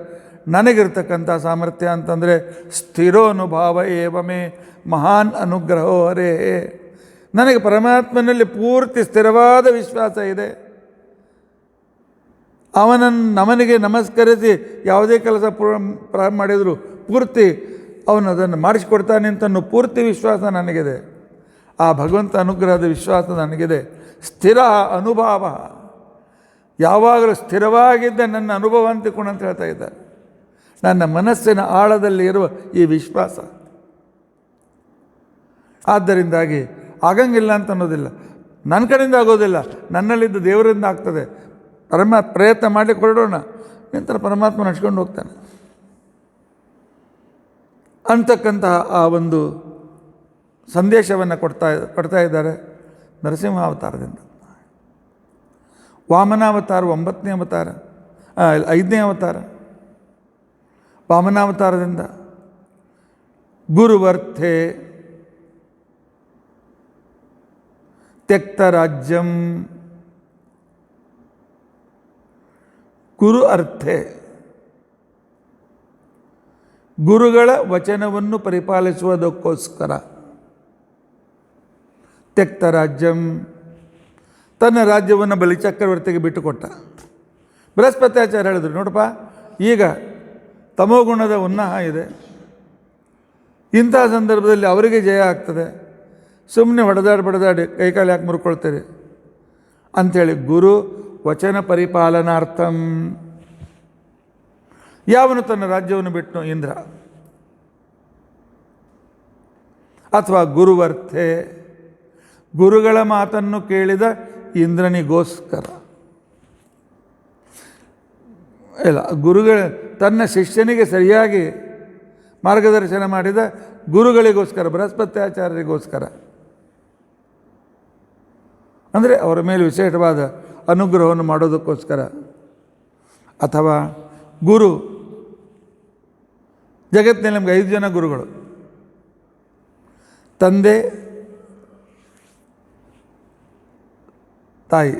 ನನಗಿರ್ತಕ್ಕಂಥ ಸಾಮರ್ಥ್ಯ ಅಂತಂದರೆ ಸ್ಥಿರೋನುಭಾವ ಏವಮೇ ಮಹಾನ್ ಅನುಗ್ರಹೋ ಹರೇ. ನನಗೆ ಪರಮಾತ್ಮನಲ್ಲಿ ಪೂರ್ತಿ ಸ್ಥಿರವಾದ ವಿಶ್ವಾಸ ಇದೆ. ಅವನಿಗೆ ನಮಸ್ಕರಿಸಿ ಯಾವುದೇ ಕೆಲಸ ಪ್ರಾರಂಭ ಮಾಡಿದರೂ ಪೂರ್ತಿ ಅವನು ಅದನ್ನು ಮಾಡಿಸಿಕೊಡ್ತಾನೆ ಅಂತನೂ ಪೂರ್ತಿ ವಿಶ್ವಾಸ ನನಗಿದೆ. ಆ ಭಗವಂತ ಅನುಗ್ರಹದ ವಿಶ್ವಾಸ ನನಗಿದೆ. ಸ್ಥಿರ ಅನುಭವ, ಯಾವಾಗಲೂ ಸ್ಥಿರವಾಗಿದ್ದ ನನ್ನ ಅನುಭವ ಅಂತ ಹೇಳ್ತಾ ಇದ್ದಾರೆ. ನನ್ನ ಮನಸ್ಸಿನ ಆಳದಲ್ಲಿ ಇರುವ ಈ ವಿಶ್ವಾಸ. ಆದ್ದರಿಂದಾಗಿ ಆಗಂಗಿಲ್ಲ ಅಂತ ಅನ್ನೋದಿಲ್ಲ, ನನ್ನ ಕಡೆಯಿಂದ ಆಗೋದಿಲ್ಲ, ನನ್ನಲ್ಲಿದ್ದ ದೇವರಿಂದ ಆಗ್ತದೆ. ಪ್ರಯತ್ನ ಮಾಡಲಿಕ್ಕೆ ಹೊರಡೋಣ, ನಂತರ ಪರಮಾತ್ಮ ನಡ್ಸ್ಕೊಂಡು ಹೋಗ್ತಾನೆ ಅಂತಕ್ಕಂತಹ ಆ ಒಂದು ಸಂದೇಶವನ್ನು ಕೊಡ್ತಾ ಇದ್ದಾರೆ ನರಸಿಂಹಾವತಾರದಿಂದ. ವಾಮನಾವತಾರ 9ನೇ ಅವತಾರ, 5ನೇ ಅವತಾರ. ವಾಮನಾವತಾರದಿಂದ ಗುರುವರ್ಥೆ ತ್ಯಕ್ತ ರಾಜ್ಯಂ, ಗುರು ಅರ್ಥೆ, ಗುರುಗಳ ವಚನವನ್ನು ಪರಿಪಾಲಿಸುವುದಕ್ಕೋಸ್ಕರ. ತ್ಯಕ್ತ ರಾಜ್ಯಂ, ತನ್ನ ರಾಜ್ಯವನ್ನು ಬಲಿಚಕ್ರವರ್ತಿಗೆ ಬಿಟ್ಟುಕೊಟ್ಟ. ಬೃಹಸ್ಪತ್ಯಾಚಾರ್ಯ ಹೇಳಿದ್ರು, ನೋಡಪ್ಪ, ಈಗ ತಮೋಗುಣದ ಉನ್ನಾಹ ಇದೆ, ಇಂಥ ಸಂದರ್ಭದಲ್ಲಿ ಅವರಿಗೆ ಜಯ ಆಗ್ತದೆ, ಸುಮ್ಮನೆ ಬಡದಾಡಿ ಕೈಕಾಲು ಯಾಕೆ ಮುರ್ಕೊಳ್ತೀರಿ ಅಂಥೇಳಿ ಗುರು ವಚನ ಪರಿಪಾಲನಾರ್ಥಂ. ಯಾವನು ತನ್ನ ರಾಜ್ಯವನ್ನು ಬಿಟ್ಟು? ಇಂದ್ರ. ಅಥವಾ ಗುರುವರ್ಥೆ, ಗುರುಗಳ ಮಾತನ್ನು ಕೇಳಿದ ಇಂದ್ರನಿಗೋಸ್ಕರ. ಇಲ್ಲ, ತನ್ನ ಶಿಷ್ಯನಿಗೆ ಸರಿಯಾಗಿ ಮಾರ್ಗದರ್ಶನ ಮಾಡಿದ ಗುರುಗಳಿಗೋಸ್ಕರ, ಬೃಹಸ್ಪತ್ಯಾಚಾರ್ಯರಿಗೋಸ್ಕರ. ಅಂದರೆ ಅವರ ಮೇಲೆ ವಿಶೇಷವಾದ ಅನುಗ್ರಹವನ್ನು ಮಾಡೋದಕ್ಕೋಸ್ಕರ. ಅಥವಾ ಗುರು, ಜಗತ್ತಿನಲ್ಲಿ ನಮಗೆ 5 ಜನ ಗುರುಗಳು: ತಂದೆ, ತಾಯಿ.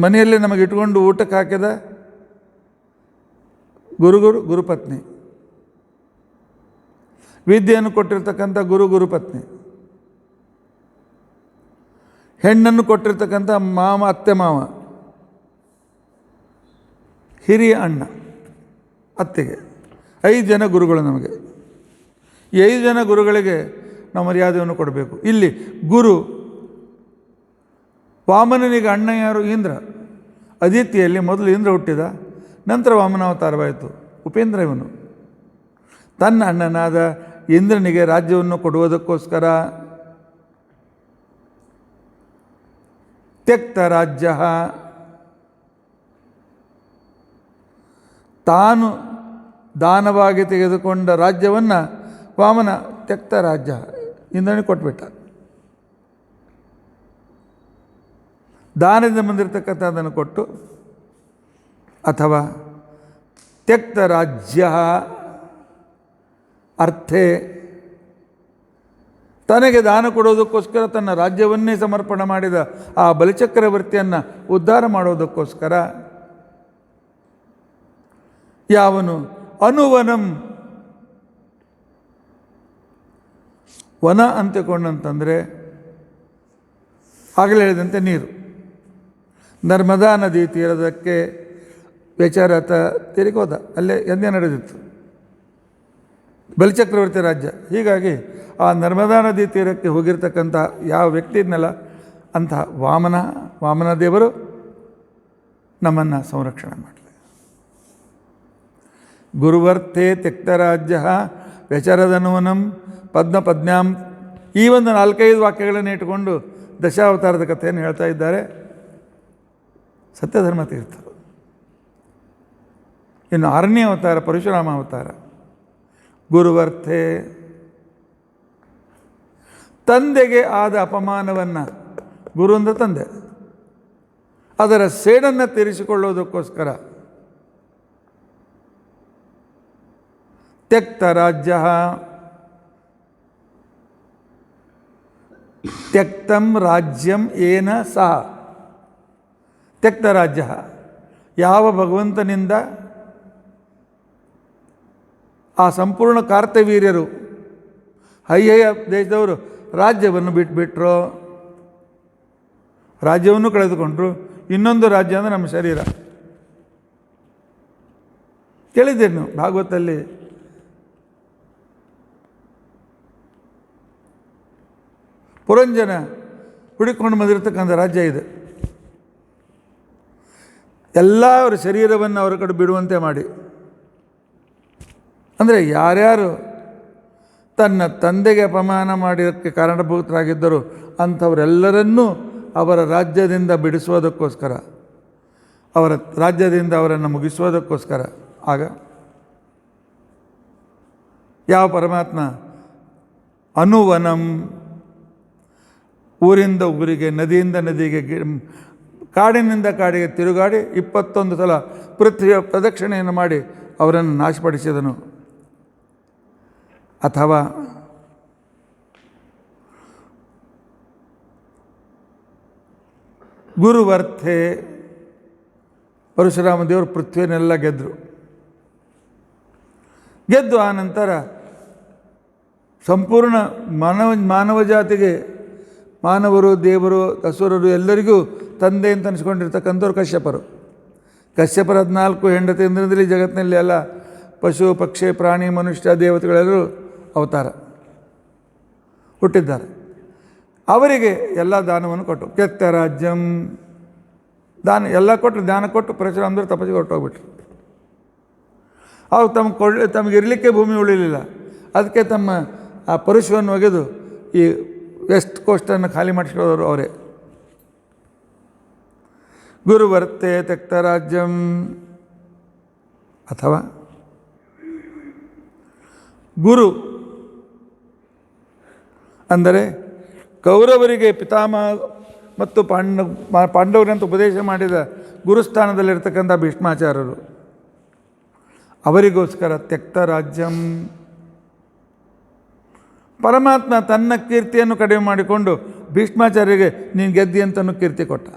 ಮನೆಯಲ್ಲಿ ನಮಗೆ ಇಟ್ಕೊಂಡು ಊಟಕ್ಕೆ ಹಾಕಿದ ಗುರುಪತ್ನಿ. ವಿದ್ಯೆಯನ್ನು ಕೊಟ್ಟಿರ್ತಕ್ಕಂಥ ಗುರುಪತ್ನಿ. ಹೆಣ್ಣನ್ನು ಕೊಟ್ಟಿರ್ತಕ್ಕಂಥ ಅತ್ತೆ ಮಾವ, ಹಿರಿಯ ಅಣ್ಣ, ಅತ್ತೆಗೆ. 5 ಜನ ಗುರುಗಳು ನಮಗೆ. ಈ 5 ಜನ ಗುರುಗಳಿಗೆ ನಾವು ಮರ್ಯಾದೆಯನ್ನು ಕೊಡಬೇಕು. ಇಲ್ಲಿ ಗುರು, ವಾಮನನಿಗೆ ಅಣ್ಣ ಯಾರು? ಇಂದ್ರ. ಅದಿತಿಯಲ್ಲಿ ಮೊದಲು ಇಂದ್ರ ಹುಟ್ಟಿದ, ನಂತರ ವಾಮನಾವತಾರವಾಯಿತು ಉಪೇಂದ್ರ. ಇವನು ತನ್ನ ಅಣ್ಣನಾದ ಇಂದ್ರನಿಗೆ ರಾಜ್ಯವನ್ನು ಕೊಡುವುದಕ್ಕೋಸ್ಕರ ತ್ಯಕ್ತ ರಾಜ್ಯ, ತಾನು ದಾನವಾಗಿ ತೆಗೆದುಕೊಂಡ ರಾಜ್ಯವನ್ನು ವಾಮನ ತ್ಯಕ್ತ ರಾಜ್ಯ ಇಂದ್ರನಿಗೆ ಕೊಟ್ಬಿಟ್ಟ. ದಾನದಿಂದ ಬಂದಿರತಕ್ಕಂಥದ್ದನ್ನು ಕೊಟ್ಟು, ಅಥವಾ ತ್ಯಕ್ತ ರಾಜ್ಯ ಅರ್ಥೆ, ತನಗೆ ದಾನ ಕೊಡೋದಕ್ಕೋಸ್ಕರ ತನ್ನ ರಾಜ್ಯವನ್ನೇ ಸಮರ್ಪಣೆ ಮಾಡಿದ ಆ ಬಲಿಚಕ್ರವರ್ತಿಯನ್ನು ಉದ್ಧಾರ ಮಾಡೋದಕ್ಕೋಸ್ಕರ. ಯಾವನು ಅನುವನಂ, ವನ ಅಂತಿಕೊಂಡಂತಂದರೆ ಆಗಲೇ ಹೇಳಿದಂತೆ ನೀರು. ನರ್ಮದಾ ನದಿ ತೀರದಕ್ಕೆ ವ್ಯಚಾರತ ತಿರುಗೋದ, ಅಲ್ಲೇ ಎಂದೇ ನಡೆದಿತ್ತು ಬಲಿಚಕ್ರವರ್ತಿ ರಾಜ್ಯ. ಹೀಗಾಗಿ ಆ ನರ್ಮದಾ ನದಿ ತೀರಕ್ಕೆ ಹೋಗಿರ್ತಕ್ಕಂಥ ಯಾವ ವ್ಯಕ್ತಿ ಇದ್ನಲ್ಲ, ಅಂಥ ವಾಮನ ದೇವರು ನಮ್ಮನ್ನು ಸಂರಕ್ಷಣೆ ಮಾಡಲಿ. ಗುರುವರ್ಥೆ ತ್ಯಕ್ತರಾಜ್ಯ ವ್ಯಚರದನುವನಂ ಪದ್ಮಪದ್ಮ್ಯಾಂ. ಈ ಒಂದು 4-5 ವಾಕ್ಯಗಳನ್ನು ಇಟ್ಟುಕೊಂಡು ದಶಾವತಾರದ ಕಥೆಯನ್ನು ಹೇಳ್ತಾ ಇದ್ದಾರೆ ಸತ್ಯಧರ್ಮ ತೀರ್ಥರು. ಇನ್ನು 6ನೇ ಅವತಾರ ಪರಶುರಾಮ ಅವತಾರ. ಗುರುವರ್ಥೆ, ತಂದೆಗೆ ಆದ ಅಪಮಾನವನ್ನು, ಗುರು ಅಂದರೆ ತಂದೆ, ಅದರ ಸೇಡನ್ನು ತೀರಿಸಿಕೊಳ್ಳೋದಕ್ಕೋಸ್ಕರ ತ್ಯಕ್ತ ರಾಜ್ಯ, ತ್ಯಕ್ತಂ ರಾಜ್ಯಂ ಏನ ಸಹ. ತ್ಯಕ್ತ ರಾಜ್ಯ, ಯಾವ ಭಗವಂತನಿಂದ ಆ ಸಂಪೂರ್ಣ ಕಾರ್ತವೀರ್ಯರು ಹಯ್ಯಯ್ಯ ದೇಶದವರು ರಾಜ್ಯವನ್ನು ಬಿಟ್ಟುಬಿಟ್ರೋ, ರಾಜ್ಯವನ್ನು ಕಳೆದುಕೊಂಡ್ರು. ಇನ್ನೊಂದು ರಾಜ್ಯ ಅಂದರೆ ನಮ್ಮ ಶರೀರ. ಕೇಳಿದ್ದೀರಿ ನೀವು ಭಾಗವತಲ್ಲಿ ಪುರಂಜನ ಹುಡುಕೊಂಡು ಬಂದಿರತಕ್ಕಂಥ ರಾಜ್ಯ ಇದೆ. ಎಲ್ಲ ಅವರ ಶರೀರವನ್ನು ಅವರ ಕಡೆ ಬಿಡುವಂತೆ ಮಾಡಿ, ಅಂದರೆ ಯಾರ್ಯಾರು ತನ್ನ ತಂದೆಗೆ ಅಪಮಾನ ಮಾಡಿದ್ದಕ್ಕೆ ಕಾರಣಭೂತರಾಗಿದ್ದರು ಅಂಥವರೆಲ್ಲರನ್ನೂ ಅವರ ರಾಜ್ಯದಿಂದ ಬಿಡಿಸುವುದಕ್ಕೋಸ್ಕರ, ಅವರ ರಾಜ್ಯದಿಂದ ಅವರನ್ನು ಮುಗಿಸುವುದಕ್ಕೋಸ್ಕರ. ಆಗ ಯಾವ ಪರಮಾತ್ಮ ಅನುವನಂ, ಊರಿಂದ ಊರಿಗೆ, ನದಿಯಿಂದ ನದಿಗೆ, ಕಾಡಿನಿಂದ ಕಾಡಿಗೆ ತಿರುಗಾಡಿ 21 ಸಲ ಪೃಥ್ವಿಯ ಪ್ರದಕ್ಷಿಣೆಯನ್ನು ಮಾಡಿ ಅವರನ್ನು ನಾಶಪಡಿಸಿದನು. ಅಥವಾ ಗುರುವರ್ಥೆ, ಪರಶುರಾಮ ದೇವರು ಪೃಥ್ವಿಯನ್ನೆಲ್ಲ ಗೆದ್ದು ಆ ನಂತರ ಸಂಪೂರ್ಣ ಮಾನವ ಜಾತಿಗೆ, ಮಾನವರು, ದೇವರು, ಅಸುರರು ಎಲ್ಲರಿಗೂ ತಂದೆ ಅಂತ ಅನಿಸ್ಕೊಂಡಿರ್ತಕ್ಕಂಥವ್ರು ಕಶ್ಯಪರು. ಕಶ್ಯಪರ 14 ಹೆಂಡತಿಯಿಂದಲೇ ಜಗತ್ತಿನಲ್ಲಿ ಎಲ್ಲ ಪಶು ಪಕ್ಷಿ ಪ್ರಾಣಿ ಮನುಷ್ಯ ದೇವತೆಗಳೆಲ್ಲರೂ ಅವತಾರ ಹುಟ್ಟಿದ್ದಾರೆ. ಅವರಿಗೆ ಎಲ್ಲ ದಾನವನ್ನು ಕೊಟ್ಟು, ಕೆತ್ತ ರಾಜ್ಯಂ, ದಾನ ಎಲ್ಲ ಕೊಟ್ಟರು, ದಾನ ಕೊಟ್ಟು ಪರಶುರಾಮರು ತಪಸ್ಸಿಗೆ ಹೊರಟೋಗ್ಬಿಟ್ರು. ಅವ್ರು ತಮಗಿರಲಿಕ್ಕೆ ಭೂಮಿ ಉಳಿಲಿಲ್ಲ. ಅದಕ್ಕೆ ತಮ್ಮ ಆ ಪರಶುವನ್ನು ಒಗೆದು ಈ ವೆಸ್ಟ್ ಕೋಸ್ಟನ್ನು ಖಾಲಿ ಮಾಡಿಸಿರೋರು ಅವರೇ. ಗುರುವರ್ತೆ ತೆಕ್ತ ರಾಜ್ಯಂ, ಅಥವಾ ಗುರು ಅಂದರೆ ಕೌರವರಿಗೆ ಪಿತಾಮಹ ಮತ್ತು ಪಾಂಡವರಂತ ಉಪದೇಶ ಮಾಡಿದ ಗುರುಸ್ಥಾನದಲ್ಲಿರ್ತಕ್ಕಂಥ ಭೀಷ್ಮಾಚಾರ್ಯರು, ಅವರಿಗೋಸ್ಕರ ತೆಕ್ತ ರಾಜ್ಯಂ. ಪರಮಾತ್ಮ ತನ್ನ ಕೀರ್ತಿಯನ್ನು ಕಡಿಮೆ ಮಾಡಿಕೊಂಡು ಭೀಷ್ಮಾಚಾರ್ಯರಿಗೆ ನೀನು ಗೆದ್ದಿ ಅಂತನೂ ಕೀರ್ತಿ ಕೊಟ್ಟ.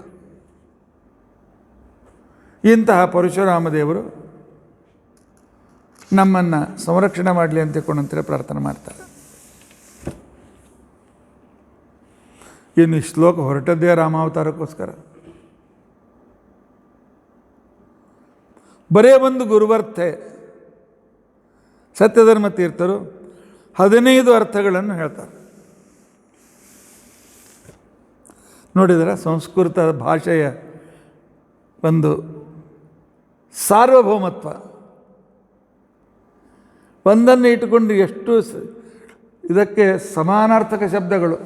ಇಂತಹ ಪರಶುರಾಮ ದೇವರು ನಮ್ಮನ್ನು ಸಂರಕ್ಷಣೆ ಮಾಡಲಿ ಅಂತ ತಿಳ್ಕೊಂಡಂತೇಳಿ ಪ್ರಾರ್ಥನೆ ಮಾಡ್ತಾರೆ. ಇನ್ನು ಈ ಶ್ಲೋಕ ಹೊರಟದ್ದೇ ರಾಮಾವತಾರಕ್ಕೋಸ್ಕರ. ಬರೇ ಒಂದು ಗುರುವರ್ಥೆ. ಸತ್ಯಧರ್ಮ ತೀರ್ಥರು 15 ಅರ್ಥಗಳನ್ನು ಹೇಳ್ತಾರೆ. ನೋಡಿದರೆ ಸಂಸ್ಕೃತ ಭಾಷೆಯ ಒಂದು ಸಾರ್ವಭೌಮತ್ವ, ಒಂದನ್ನು ಇಟ್ಟುಕೊಂಡು ಎಷ್ಟು ಇದಕ್ಕೆ ಸಮಾನಾರ್ಥಕ ಶಬ್ದಗಳು.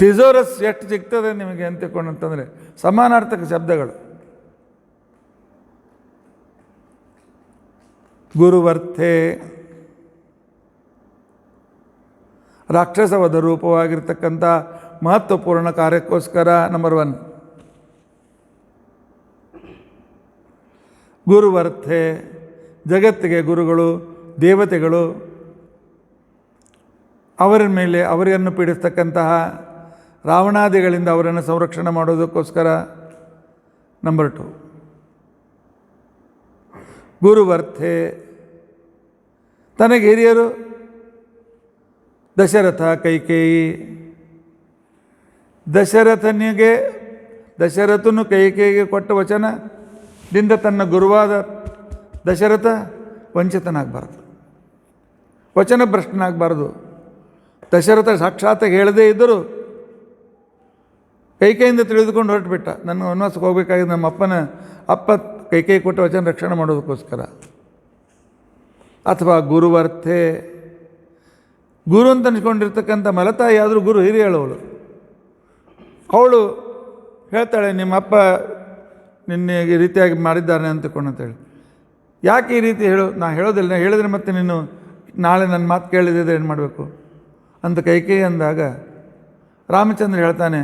ಥಿಸೋರಸ್ ಎಷ್ಟು ಸಿಗ್ತದೆ ನಿಮಗೆ ಅಂತ ತಿಳ್ಕೊಂಡಂತಂದರೆ ಸಮಾನಾರ್ಥಕ ಶಬ್ದಗಳು. ಗುರುವರ್ಥೆ ರಾಕ್ಷಸವಧ ರೂಪವಾಗಿರ್ತಕ್ಕಂಥ ಮಹತ್ವಪೂರ್ಣ ಕಾರ್ಯಕ್ಕೋಸ್ಕರ. ನಂಬರ್ 1 ಗುರುವರ್ಥೆ, ಜಗತ್ತಿಗೆ ಗುರುಗಳು, ದೇವತೆಗಳು, ಅವರ ಮೇಲೆ ಅವರನ್ನು ಪೀಡಿಸ್ತಕ್ಕಂತಹ ರಾವಣಾದಿಗಳಿಂದ ಅವರನ್ನು ಸಂರಕ್ಷಣೆ ಮಾಡೋದಕ್ಕೋಸ್ಕರ. ನಂಬರ್ 2 ಗುರುವರ್ಥೆ, ತನಗೆ ಹಿರಿಯರು ದಶರಥ, ಕೈಕೇಯಿ. ದಶರಥನು ಕೈಕೇಯಿಗೆ ಕೊಟ್ಟ ವಚನದಿಂದ ತನ್ನ ಗುರುವಾದ ದಶರಥ ವಂಚಿತನಾಗಬಾರ್ದು, ವಚನ ಭ್ರಷ್ಟನಾಗಬಾರ್ದು. ದಶರಥ ಸಾಕ್ಷಾತ್ತಾಗಿ ಹೇಳದೇ ಇದ್ದರೂ ಕೈಕೇಯಿಂದ ತಿಳಿದುಕೊಂಡು ಹೊರಟುಬಿಟ್ಟ. ನನ್ನ ವನವಾಸಕ್ಕೆ ಹೋಗಬೇಕಾಗಿದ್ದು ನಮ್ಮ ಅಪ್ಪ ಕೈಕೇಯಿ ಕೊಟ್ಟ ವಚನ ರಕ್ಷಣೆ ಮಾಡೋದಕ್ಕೋಸ್ಕರ. ಅಥವಾ ಗುರುವರ್ಥೆ, ಗುರು ಅಂತ ಅನ್ಸ್ಕೊಂಡಿರ್ತಕ್ಕಂಥ ಮಲತಾಯಿ ಆದರೂ ಗುರು ಹಿರಿಯಳವಳು. ಅವಳು ಹೇಳ್ತಾಳೆ, ನಿಮ್ಮಪ್ಪ ನಿನ್ನೆ ಈ ರೀತಿಯಾಗಿ ಮಾಡಿದ್ದಾನೆ ಅಂತಕೊಂಡಂತೇಳಿ. ಯಾಕೆ ಈ ರೀತಿ ನಾ ಹೇಳೋದಿಲ್ಲ, ಹೇಳಿದ್ರೆ ಮತ್ತೆ ನೀನು ನಾಳೆ ನನ್ನ ಮಾತು ಕೇಳಿದ್ರೆ ಏನು ಮಾಡಬೇಕು ಅಂತ ಕೈಕೇಯಿ ಅಂದಾಗ ರಾಮಚಂದ್ರ ಹೇಳ್ತಾನೆ,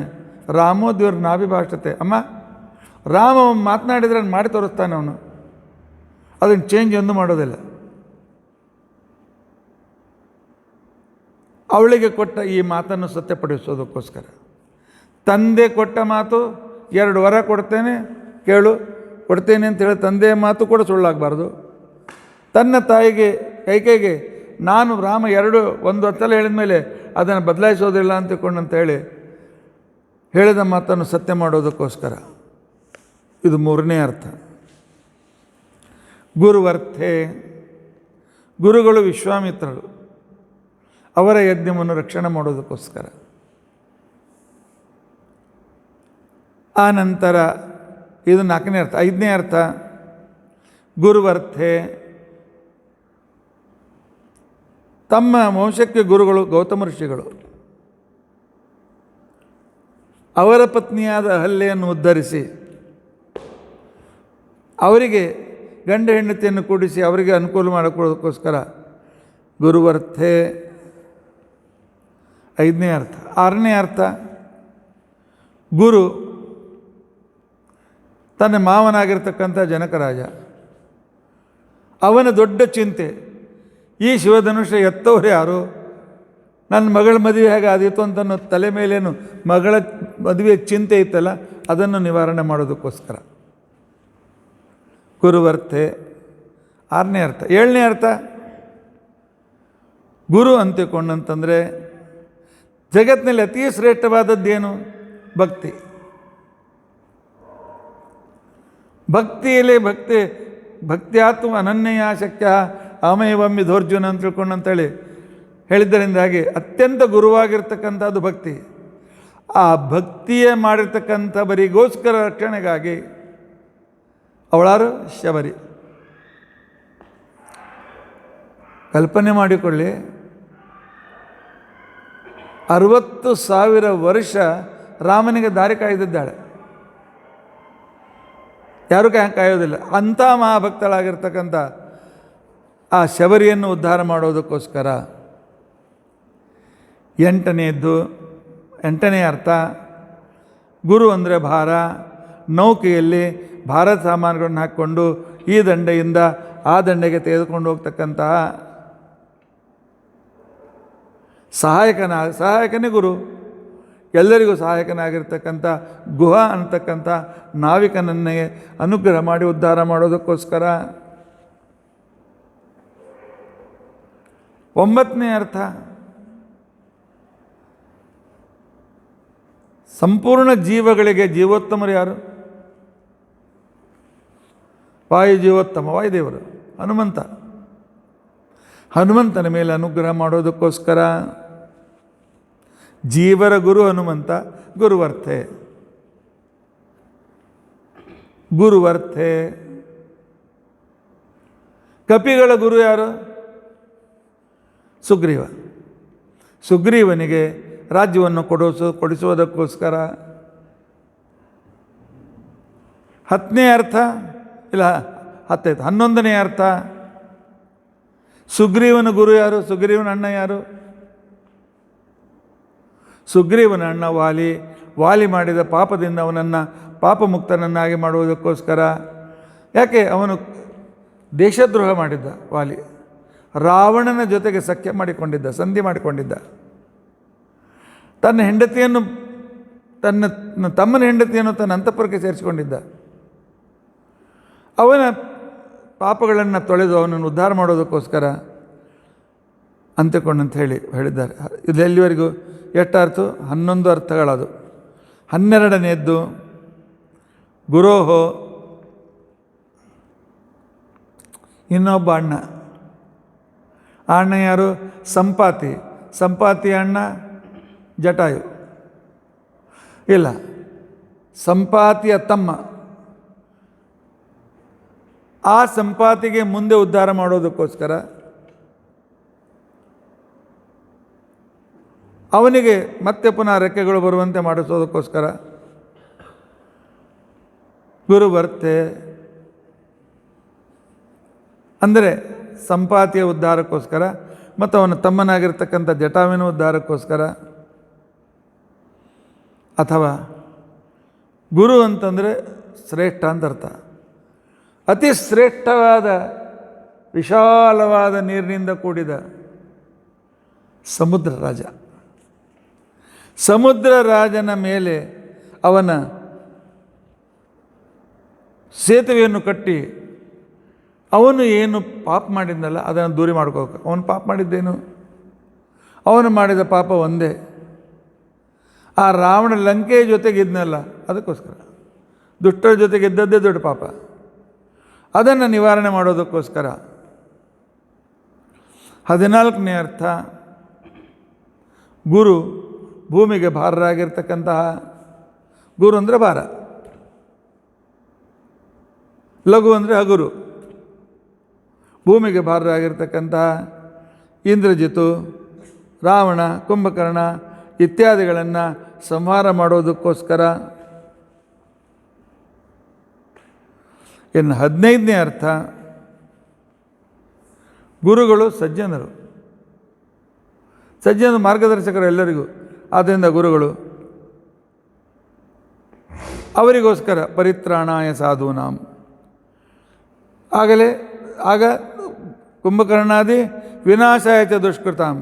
ರಾಮೋದ್ಯವ್ರ ನಾಭಿಭಾಷತೆ. ಅಮ್ಮ, ರಾಮ ಮಾತನಾಡಿದರೆ ಮಾಡಿ ತೋರಿಸ್ತಾನೆ ಅವನು, ಅದನ್ನು ಚೇಂಜ್ ಎಂದು ಮಾಡೋದಿಲ್ಲ. ಅವಳಿಗೆ ಕೊಟ್ಟ ಈ ಮಾತನ್ನು ಸತ್ಯಪಡಿಸೋದಕ್ಕೋಸ್ಕರ ತಂದೆ ಕೊಟ್ಟ ಮಾತು, 2 ವರ ಕೊಡ್ತೇನೆ ಕೇಳು, ಕೊಡ್ತೇನೆ ಅಂತೇಳಿ ತಂದೆಯ ಮಾತು ಕೂಡ ಸುಳ್ಳಾಗಬಾರ್ದು. ತನ್ನ ತಾಯಿಗೆ ಕೈಕೇಯಿಗೆ ನಾನು ರಾಮ 1 ಸಲ ಹೇಳಿದ ಮೇಲೆ ಅದನ್ನು ಬದಲಾಯಿಸೋದಿಲ್ಲ ಅಂತ ತಿಳ್ಕೊಂಡಂತೇಳಿ ಹೇಳಿದ ಮಾತನ್ನು ಸತ್ಯ ಮಾಡೋದಕ್ಕೋಸ್ಕರ. ಇದು ಮೂರನೇ ಅರ್ಥ. ಗುರುವರ್ಥೆ, ಗುರುಗಳು ವಿಶ್ವಾಮಿತ್ರರು, ಅವರ ಯಜ್ಞವನ್ನು ರಕ್ಷಣೆ ಮಾಡೋದಕ್ಕೋಸ್ಕರ. ಆ ನಂತರ ಇದು ನಾಲ್ಕನೇ ಅರ್ಥ. ಐದನೇ ಅರ್ಥ ಗುರುವರ್ಥೆ, ತಮ್ಮ ವಂಶಕ್ಕೆ ಗುರುಗಳು ಗೌತಮ ಋಷಿಗಳು. ಅವರ ಪತ್ನಿಯಾದ ಅಹಲ್ಯೆಯನ್ನು ಉದ್ಧರಿಸಿ ಅವರಿಗೆ ಗಂಡ ಹೆಂಡತಿಯನ್ನು ಕೂಡಿಸಿ ಅವರಿಗೆ ಅನುಕೂಲ ಮಾಡಿಕೊಳ್ಳೋದಕ್ಕೋಸ್ಕರ ಗುರುವರ್ಥೆ ಐದನೇ ಅರ್ಥ. ಆರನೇ ಅರ್ಥ ಗುರು ತನ್ನ ಮಾವನಾಗಿರ್ತಕ್ಕಂಥ ಜನಕರಾಜ, ಅವನ ದೊಡ್ಡ ಚಿಂತೆ ಈ ಶಿವಧನುಷ ಎತ್ತವ್ರು ಯಾರು, ನನ್ನ ಮಗಳ ಮದುವೆ ಹೇಗೆ ಆದೀತು ಅಂತ ತಲೆ ಮೇಲೇನು ಮಗಳ ಮದುವೆ ಚಿಂತೆ ಇತ್ತಲ್ಲ, ಅದನ್ನು ನಿವಾರಣೆ ಮಾಡೋದಕ್ಕೋಸ್ಕರ ಗುರುವರ್ಥೆ ಆರನೇ ಅರ್ಥ. ಏಳನೇ ಅರ್ಥ ಗುರು ಅಂತಿಕೊಂಡಂತಂದರೆ ಜಗತ್ತಿನಲ್ಲಿ ಅತಿ ಶ್ರೇಷ್ಠವಾದದ್ದೇನು? ಭಕ್ತಿ. ಭಕ್ತಿಯಲ್ಲಿ ಭಕ್ತಿಯಾತ್ಮ ಅನನ್ಯ ಶಕ್ಯ ಆಮಯವಮ್ಮಿ ಧೋರ್ಜುನ ಅಂತ ತಿಳ್ಕೊಂಡಂತೇಳಿ ಹೇಳಿದ್ದರಿಂದಾಗಿ ಅತ್ಯಂತ ಗುರುವಾಗಿರ್ತಕ್ಕಂಥದ್ದು ಭಕ್ತಿ. ಆ ಭಕ್ತಿಯೇ ಮಾಡಿರ್ತಕ್ಕಂಥ ಬರಿಗೋಸ್ಕರ ರಕ್ಷಣೆಗಾಗಿ ಅವಳಾರು ಶಬರಿ. ಕಲ್ಪನೆ ಮಾಡಿಕೊಳ್ಳಿ, 60,000 ವರ್ಷ ರಾಮನಿಗೆ ದಾರಿ ಕಾಯ್ದಿದ್ದಾಳೆ, ಯಾರೂ ಕಾಯೋದಿಲ್ಲ. ಅಂಥ ಮಹಾಭಕ್ತಳಾಗಿರ್ತಕ್ಕಂಥ ಆ ಶಬರಿಯನ್ನು ಉದ್ಧಾರ ಮಾಡೋದಕ್ಕೋಸ್ಕರ. ಎಂಟನೇ ಅರ್ಥ ಗುರು ಅಂದರೆ ಭಾರ. ನೌಕೆಯಲ್ಲಿ ಭಾರ ಸಾಮಾನುಗಳನ್ನು ಹಾಕ್ಕೊಂಡು ಈ ದಂಡೆಯಿಂದ ಆ ದಂಡೆಗೆ ತೆಗೆದುಕೊಂಡು ಹೋಗ್ತಕ್ಕಂತಹ ಸಹಾಯಕನೇ ಗುರು. ಎಲ್ಲರಿಗೂ ಸಹಾಯಕನಾಗಿರ್ತಕ್ಕಂಥ ಗುಹ ಅಂತಕ್ಕಂಥ ನಾವಿಕನನ್ನೇ ಅನುಗ್ರಹ ಮಾಡಿ ಉದ್ಧಾರ ಮಾಡೋದಕ್ಕೋಸ್ಕರ. 9ನೇ ಅರ್ಥ ಸಂಪೂರ್ಣ ಜೀವಗಳಿಗೆ ಜೀವೋತ್ತಮರು ಯಾರು? ವಾಯುಜೀವೋತ್ತಮ ವಾಯುದೇವರು ಹನುಮಂತ. ಹನುಮಂತನ ಮೇಲೆ ಅನುಗ್ರಹ ಮಾಡೋದಕ್ಕೋಸ್ಕರ ಜೀವರ ಗುರು ಹನುಮಂತ. ಗುರುವರ್ಥೆ. ಕಪಿಗಳ ಗುರು ಯಾರು? ಸುಗ್ರೀವ. ಸುಗ್ರೀವನಿಗೆ ರಾಜ್ಯವನ್ನು ಕೊಡಿಸುವುದಕ್ಕೋಸ್ಕರ. 10ನೇ ಅರ್ಥ ಇಲ್ಲ 11ನೇ ಅರ್ಥ ಸುಗ್ರೀವನ ಗುರು ಯಾರು? ಸುಗ್ರೀವನ ಅಣ್ಣ ಯಾರು? ಸುಗ್ರೀವನ ಅಣ್ಣ ವಾಲಿ ಮಾಡಿದ ಪಾಪದಿಂದ ಅವನನ್ನು ಪಾಪಮುಕ್ತನನ್ನಾಗಿ ಮಾಡುವುದಕ್ಕೋಸ್ಕರ. ಯಾಕೆ? ಅವನು ದೇಶದ್ರೋಹ ಮಾಡಿದ್ದ ವಾಲಿ, ರಾವಣನ ಜೊತೆಗೆ ಸಖ್ಯ ಮಾಡಿಕೊಂಡಿದ್ದ, ಸಂಧಿ ಮಾಡಿಕೊಂಡಿದ್ದ. ತನ್ನ ಹೆಂಡತಿಯನ್ನು ತಮ್ಮನ ಹೆಂಡತಿಯನ್ನು ತನ್ನ ಅಂತಃಪುರಕ್ಕೆ ಸೇರಿಸಿಕೊಂಡಿದ್ದ. ಅವನ ಪಾಪಗಳನ್ನು ತೊಳೆದು ಅವನನ್ನು ಉದ್ಧಾರ ಮಾಡೋದಕ್ಕೋಸ್ಕರ ಅಂತಿಕೊಂಡಂತ ಹೇಳಿದ್ದಾರೆ. ಇದು ಎಲ್ಲಿವರೆಗೂ ಎಷ್ಟು ಅರ್ಥ? 11 ಅರ್ಥಗಳದು. 12ನೇದ್ದು ಗುರೋಹೋ, ಇನ್ನೊಬ್ಬ ಅಣ್ಣ. ಆ ಅಣ್ಣ ಯಾರು? ಸಂಪಾತಿ ಅಣ್ಣ ಜಟಾಯು. ಇಲ್ಲ, ಸಂಪಾತಿಯ ತಮ್ಮ. ಆ ಸಂಪಾತಿಗೆ ಮುಂದೆ ಉದ್ಧಾರ ಮಾಡೋದಕ್ಕೋಸ್ಕರ ಅವನಿಗೆ ಮತ್ತೆ ಪುನಃ ರೆಕ್ಕೆಗಳು ಬರುವಂತೆ ಮಾಡಿಸೋದಕ್ಕೋಸ್ಕರ ಗುರುವರ್ಥೆ ಅಂದರೆ ಸಂಪಾತಿಯ ಉದ್ಧಾರಕ್ಕೋಸ್ಕರ ಮತ್ತು ಅವನ ತಮ್ಮನಾಗಿರ್ತಕ್ಕಂಥ ಜಟಾವಿನ ಉದ್ಧಾರಕ್ಕೋಸ್ಕರ. ಅಥವಾ ಗುರು ಅಂತಂದರೆ ಶ್ರೇಷ್ಠ ಅಂತ ಅರ್ಥ. ಅತಿ ಶ್ರೇಷ್ಠವಾದ ವಿಶಾಲವಾದ ನೀರಿನಿಂದ ಕೂಡಿದ ಸಮುದ್ರ ರಾಜನ ಮೇಲೆ ಅವನ ಸೇತುವೆಯನ್ನು ಕಟ್ಟಿ ಅವನು ಏನು ಪಾಪ ಮಾಡಿದ್ನಲ್ಲ ಅದನ್ನು ದೂರ ಮಾಡ್ಕೋಬೇಕು. ಅವನು ಪಾಪ ಮಾಡಿದ್ದೇನು? ಅವನು ಮಾಡಿದ ಪಾಪ ಒಂದೇ, ಆ ರಾವಣ ಲಂಕೆಯ ಜೊತೆಗಿದ್ನಲ್ಲ ಅದಕ್ಕೋಸ್ಕರ. ದುಷ್ಟರ ಜೊತೆಗಿದ್ದದ್ದೇ ದೊಡ್ಡ ಪಾಪ. ಅದನ್ನು ನಿವಾರಣೆ ಮಾಡೋದಕ್ಕೋಸ್ಕರ. 14ನೇ ಅರ್ಥ, ಗುರು ಭೂಮಿಗೆ ಭಾರರಾಗಿರ್ತಕ್ಕಂತಹ, ಗುರು ಅಂದರೆ ಭಾರ, ಲಘು ಅಂದರೆ ಹಗುರು. ಭೂಮಿಗೆ ಭಾರರಾಗಿರ್ತಕ್ಕಂತಹ ಇಂದ್ರಜಿತು, ರಾವಣ, ಕುಂಭಕರ್ಣ ಇತ್ಯಾದಿಗಳನ್ನು ಸಂಹಾರ ಮಾಡೋದಕ್ಕೋಸ್ಕರ. ಇನ್ನು 15ನೇ ಅರ್ಥ, ಗುರುಗಳು ಸಜ್ಜನರು, ಸಜ್ಜನ ಮಾರ್ಗದರ್ಶಕರು ಎಲ್ಲರಿಗೂ. ಆದ್ದರಿಂದ ಗುರುಗಳು ಅವರಿಗೋಸ್ಕರ ಪರಿತ್ರಾಣಾಯ ಸಾಧೂನಾಂ. ಆಗ ಕುಂಭಕರ್ಣಾದಿ ವಿನಾಶಾಯ ಚ ದುಷ್ಕೃತಾಂ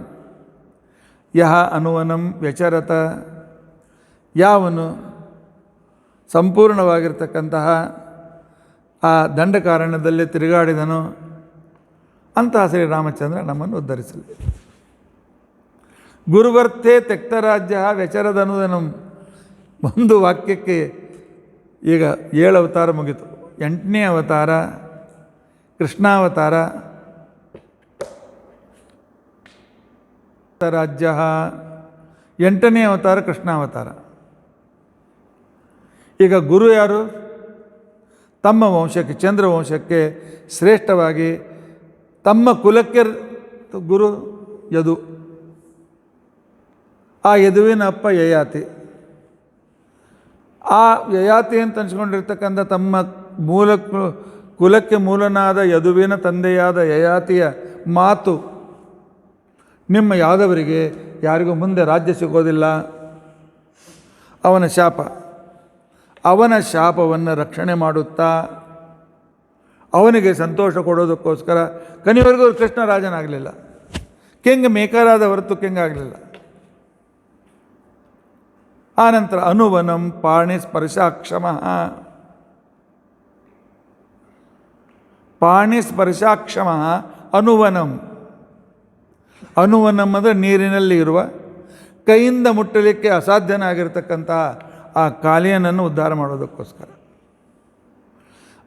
ಯಹ ಅನುವನಂ ವ್ಯಚರತ, ಯಾವನು ಸಂಪೂರ್ಣವಾಗಿರ್ತಕ್ಕಂತಹ ಆ ದಂಡಕಾರಣ್ಯದಲ್ಲಿ ತಿರುಗಾಡಿದನೋ ಅಂತಹ ಶ್ರೀರಾಮಚಂದ್ರ ನಮ್ಮನ್ನು ಉದ್ಧರಿಸಲಿ. ಗುರುವರ್ಥೇ ತ್ಯಕ್ತರಾಜ್ಯ ವ್ಯಚರದನುದನಂ. ಒಂದು ವಾಕ್ಯಕ್ಕೆ ಈಗ 7 ಅವತಾರ ಮುಗಿತು. 8ನೇ ಅವತಾರ ಕೃಷ್ಣಾವತಾರ. ರಾಜ್ಯ 8ನೇ ಅವತಾರ ಕೃಷ್ಣಾವತಾರ. ಈಗ ಗುರು ಯಾರು? ತಮ್ಮ ವಂಶಕ್ಕೆ, ಚಂದ್ರವಂಶಕ್ಕೆ ಶ್ರೇಷ್ಠವಾಗಿ ತಮ್ಮ ಕುಲಕ್ಕೆ ಗುರು ಯದು. ಆ ಯದುವಿನ ಅಪ್ಪ ಯಯಾತಿ. ಆ ಯಯಾತಿ ಅಂತ ಅನ್ಸ್ಕೊಂಡಿರ್ತಕ್ಕಂಥ ತಮ್ಮ ಕುಲಕ್ಕೆ ಮೂಲನಾದ ಯದುವಿನ ತಂದೆಯಾದ ಯಯಾತಿಯ ಮಾತು, ನಿಮ್ಮ ಯಾದವರಿಗೆ ಯಾರಿಗೂ ಮುಂದೆ ರಾಜ್ಯ ಸಿಗೋದಿಲ್ಲ, ಅವನ ಶಾಪ. ಅವನ ಶಾಪವನ್ನು ರಕ್ಷಣೆ ಮಾಡುತ್ತಾ ಅವನಿಗೆ ಸಂತೋಷ ಕೊಡೋದಕ್ಕೋಸ್ಕರ ಕೊನೆಯವರೆಗೂ ಕೃಷ್ಣ ರಾಜನಾಗಲಿಲ್ಲ. ಕೆಂಗ ಮೇಕರಾದ ಹೊರತು ಕೆಂಗಾಗಲಿಲ್ಲ. ಆನಂತರ ಅನುವನಂ ಪಾಣಿ ಸ್ಪರ್ಶಾಕ್ಷಮ. ಪಾಣಿ ಸ್ಪರ್ಶಾಕ್ಷಮ ಅನುವನಂ. ಅನುವನಂ ಅಂದರೆ ನೀರಿನಲ್ಲಿ ಇರುವ, ಕೈಯಿಂದ ಮುಟ್ಟಲಿಕ್ಕೆ ಅಸಾಧ್ಯನಾಗಿರ್ತಕ್ಕಂತಹ ಆ ಕಾಲಿಯನನ್ನು ಉದ್ಧಾರ ಮಾಡೋದಕ್ಕೋಸ್ಕರ.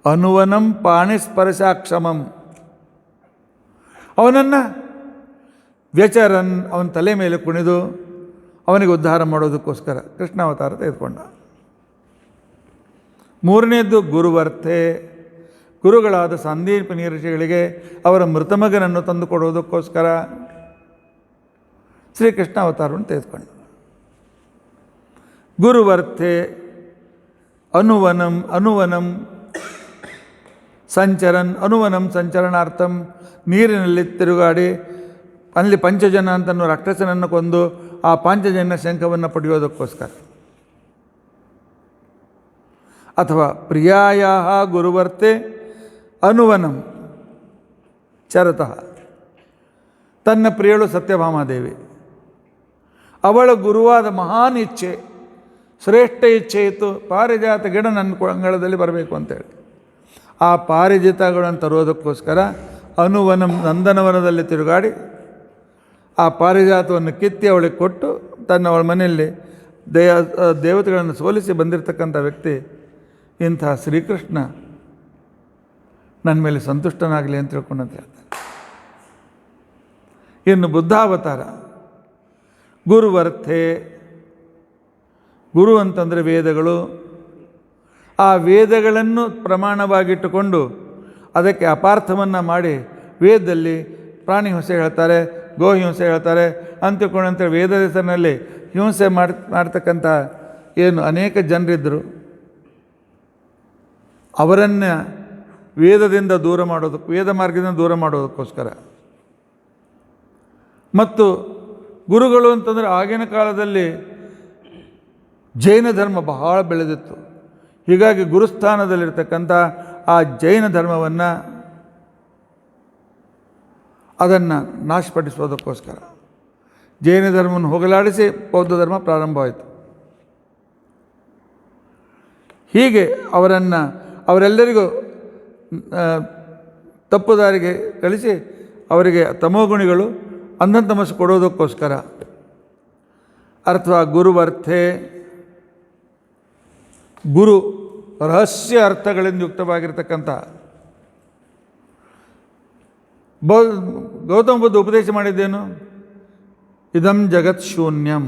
ಅನುವನಂ ಪಾಣಿ ಸ್ಪರ್ಶಾಕ್ಷಮಂ. ಅವನನ್ನು ವ್ಯಚರನ್, ಅವನ ತಲೆ ಮೇಲೆ ಕುಣಿದು ಅವನಿಗೆ ಉದ್ಧಾರ ಮಾಡೋದಕ್ಕೋಸ್ಕರ ಕೃಷ್ಣಾವತಾರ ತೆಗೆದುಕೊಂಡ. 3ನೇದ್ದು ಗುರುವರ್ಥೆ. ಗುರುಗಳಾದ ಸಂದೀಪನಿ ಋಷಿಗಳಿಗೆ ಅವರ ಮೃತಮಗನನ್ನು ತಂದುಕೊಡುವುದಕ್ಕೋಸ್ಕರ ಶ್ರೀಕೃಷ್ಣ ಅವತಾರವನ್ನು ತೆಗೆದುಕೊಂಡ. ಗುರುವರ್ಥೆ ಅನುವನಂ ಸಂಚರನ್. ಅನುವನಂ ಸಂಚರಣಾರ್ಥಂ, ನೀರಿನಲ್ಲಿ ತಿರುಗಾಡಿ ಅಲ್ಲಿ ಪಂಚಜನ ಅಂತನೂ ರಾಕ್ಷಸನನ್ನು ಕೊಂದು ಆ ಪಾಂಚಜನ್ಯ ಶಂಖವನ್ನು ಪಡೆಯೋದಕ್ಕೋಸ್ಕರ. ಅಥವಾ ಪ್ರಿಯಾಯ ಗುರುವರ್ತೆ ಅನುವನಂ ಚರತಃ. ತನ್ನ ಪ್ರಿಯಳು ಸತ್ಯಭಾಮಾದೇವಿ, ಅವಳ ಗುರುವಾದ ಮಹಾನ್ ಇಚ್ಛೆ, ಶ್ರೇಷ್ಠ ಇಚ್ಛೆ ಇತ್ತು, ಪಾರಿಜಾತ ಗಿಡ ನನ್ನ ಅಂಗಳದಲ್ಲಿ ಬರಬೇಕು ಅಂತೇಳಿ. ಆ ಪಾರಿಜಾತಗಳನ್ನು ತರುವುದಕ್ಕೋಸ್ಕರ ಅನುವನಂ ನಂದನವನದಲ್ಲಿ ತಿರುಗಾಡಿ ಆ ಪಾರಿಜಾತವನ್ನು ಕಿತ್ತಿ ಅವಳಿಗೆ ಕೊಟ್ಟು ಅವಳ ಮನೆಯಲ್ಲಿ ದೇವತೆಗಳನ್ನು ಸೋಲಿಸಿ ಬಂದಿರತಕ್ಕಂಥ ವ್ಯಕ್ತಿ ಇಂತಹ ಶ್ರೀಕೃಷ್ಣ ನನ್ನ ಮೇಲೆ ಸಂತುಷ್ಟನಾಗಲಿ ಅಂತ ತಿಳ್ಕೊಂಡಂತ ಹೇಳ್ತಾರೆ. ಇನ್ನು ಬುದ್ಧಾವತಾರ. ಗುರುವರ್ಥೆ. ಗುರು ಅಂತಂದರೆ ವೇದಗಳು. ಆ ವೇದಗಳನ್ನು ಪ್ರಮಾಣವಾಗಿಟ್ಟುಕೊಂಡು ಅದಕ್ಕೆ ಅಪಾರ್ಥವನ್ನು ಮಾಡಿ ವೇದದಲ್ಲಿ ಪ್ರಾಣಿ ಹಿಂಸೆ ಹೇಳ್ತಾರೆ, ಗೋ ಹಿಂಸೆ ಹೇಳ್ತಾರೆ ಅಂತ ತಿಳ್ಕೊಂಡಂತೇಳಿ ವೇದದ ಹೆಸರಿನಲ್ಲಿ ಹಿಂಸೆ ಮಾಡ್ತಕ್ಕಂಥ ಏನು ಅನೇಕ ಜನರಿದ್ದರು, ಅವರನ್ನು ವೇದದಿಂದ ದೂರ ಮಾಡೋದಕ್ಕೆ, ವೇದ ಮಾರ್ಗದಿಂದ ದೂರ ಮಾಡೋದಕ್ಕೋಸ್ಕರ. ಮತ್ತು ಗುರುಗಳು ಅಂತಂದರೆ ಆಗಿನ ಕಾಲದಲ್ಲಿ ಜೈನ ಧರ್ಮ ಬಹಳ ಬೆಳೆದಿತ್ತು. ಹೀಗಾಗಿ ಗುರುಸ್ಥಾನದಲ್ಲಿರ್ತಕ್ಕಂಥ ಆ ಜೈನ ಧರ್ಮವನ್ನು ಅದನ್ನು ನಾಶಪಡಿಸೋದಕ್ಕೋಸ್ಕರ ಜೈನ ಧರ್ಮವನ್ನು ಹೋಗಲಾಡಿಸಿ ಬೌದ್ಧ ಧರ್ಮ ಪ್ರಾರಂಭವಾಯಿತು. ಹೀಗೆ ಅವರೆಲ್ಲರಿಗೂ ತಪ್ಪು ದಾರಿಗೆ ಕಳಿಸಿ ಅವರಿಗೆ ತಮೋಗುಣಿಗಳು ಅಂಧನ್ ತಮಸ್ಸು ಕೊಡೋದಕ್ಕೋಸ್ಕರ. ಅಥವಾ ಗುರುವರ್ಥೆ, ಗುರು ರಹಸ್ಯ ಅರ್ಥಗಳಿಂದ ಯುಕ್ತವಾಗಿರ್ತಕ್ಕಂಥ ಗೌತಮ ಬುದ್ಧ ಉಪದೇಶ ಮಾಡಿದ್ದೇನು? ಇದಂ ಜಗತ್ ಶೂನ್ಯಂ,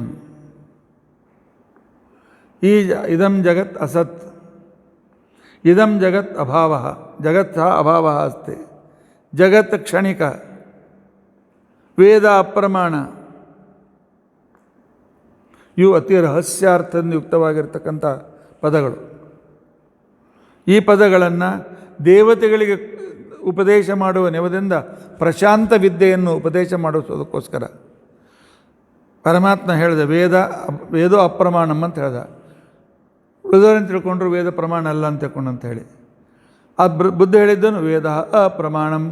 ಇದಂ ಜಗತ್ ಅಸತ್, ಇದಂ ಜಗತ್ ಅಭಾವ, ಜಗತ್ ಅಭಾವ ಅಸ್ತಿ, ಜಗತ್ ಕ್ಷಣಿಕ, ವೇದ ಅಪ್ರಮಾಣ. ಇವು ಅತಿ ರಹಸ್ಯಾರ್ಥದಿಂದ ಯುಕ್ತವಾಗಿರ್ತಕ್ಕಂಥ ಪದಗಳು. ಈ ಪದಗಳನ್ನು ದೇವತೆಗಳಿಗೆ ಉಪದೇಶ ಮಾಡುವ ನೆವದಿಂದ ಪ್ರಶಾಂತ ವಿದ್ಯೆಯನ್ನು ಉಪದೇಶ ಮಾಡಿಸೋದಕ್ಕೋಸ್ಕರ ಪರಮಾತ್ಮ ಹೇಳಿದ ವೇದೋ ಅಪ್ರಮಾಣಂ ಅಂತ ಹೇಳ್ದ. ಉಳಿದವರನ್ನು ತಿಳ್ಕೊಂಡ್ರು ವೇದ ಪ್ರಮಾಣ ಅಲ್ಲ ಅಂತ ತಿಳ್ಕೊಂಡು ಅಂತ ಹೇಳಿ. ಅದು ಬುದ್ಧ ಹೇಳಿದ್ದನು ವೇದ ಅಪ್ರಮಾಣಂ.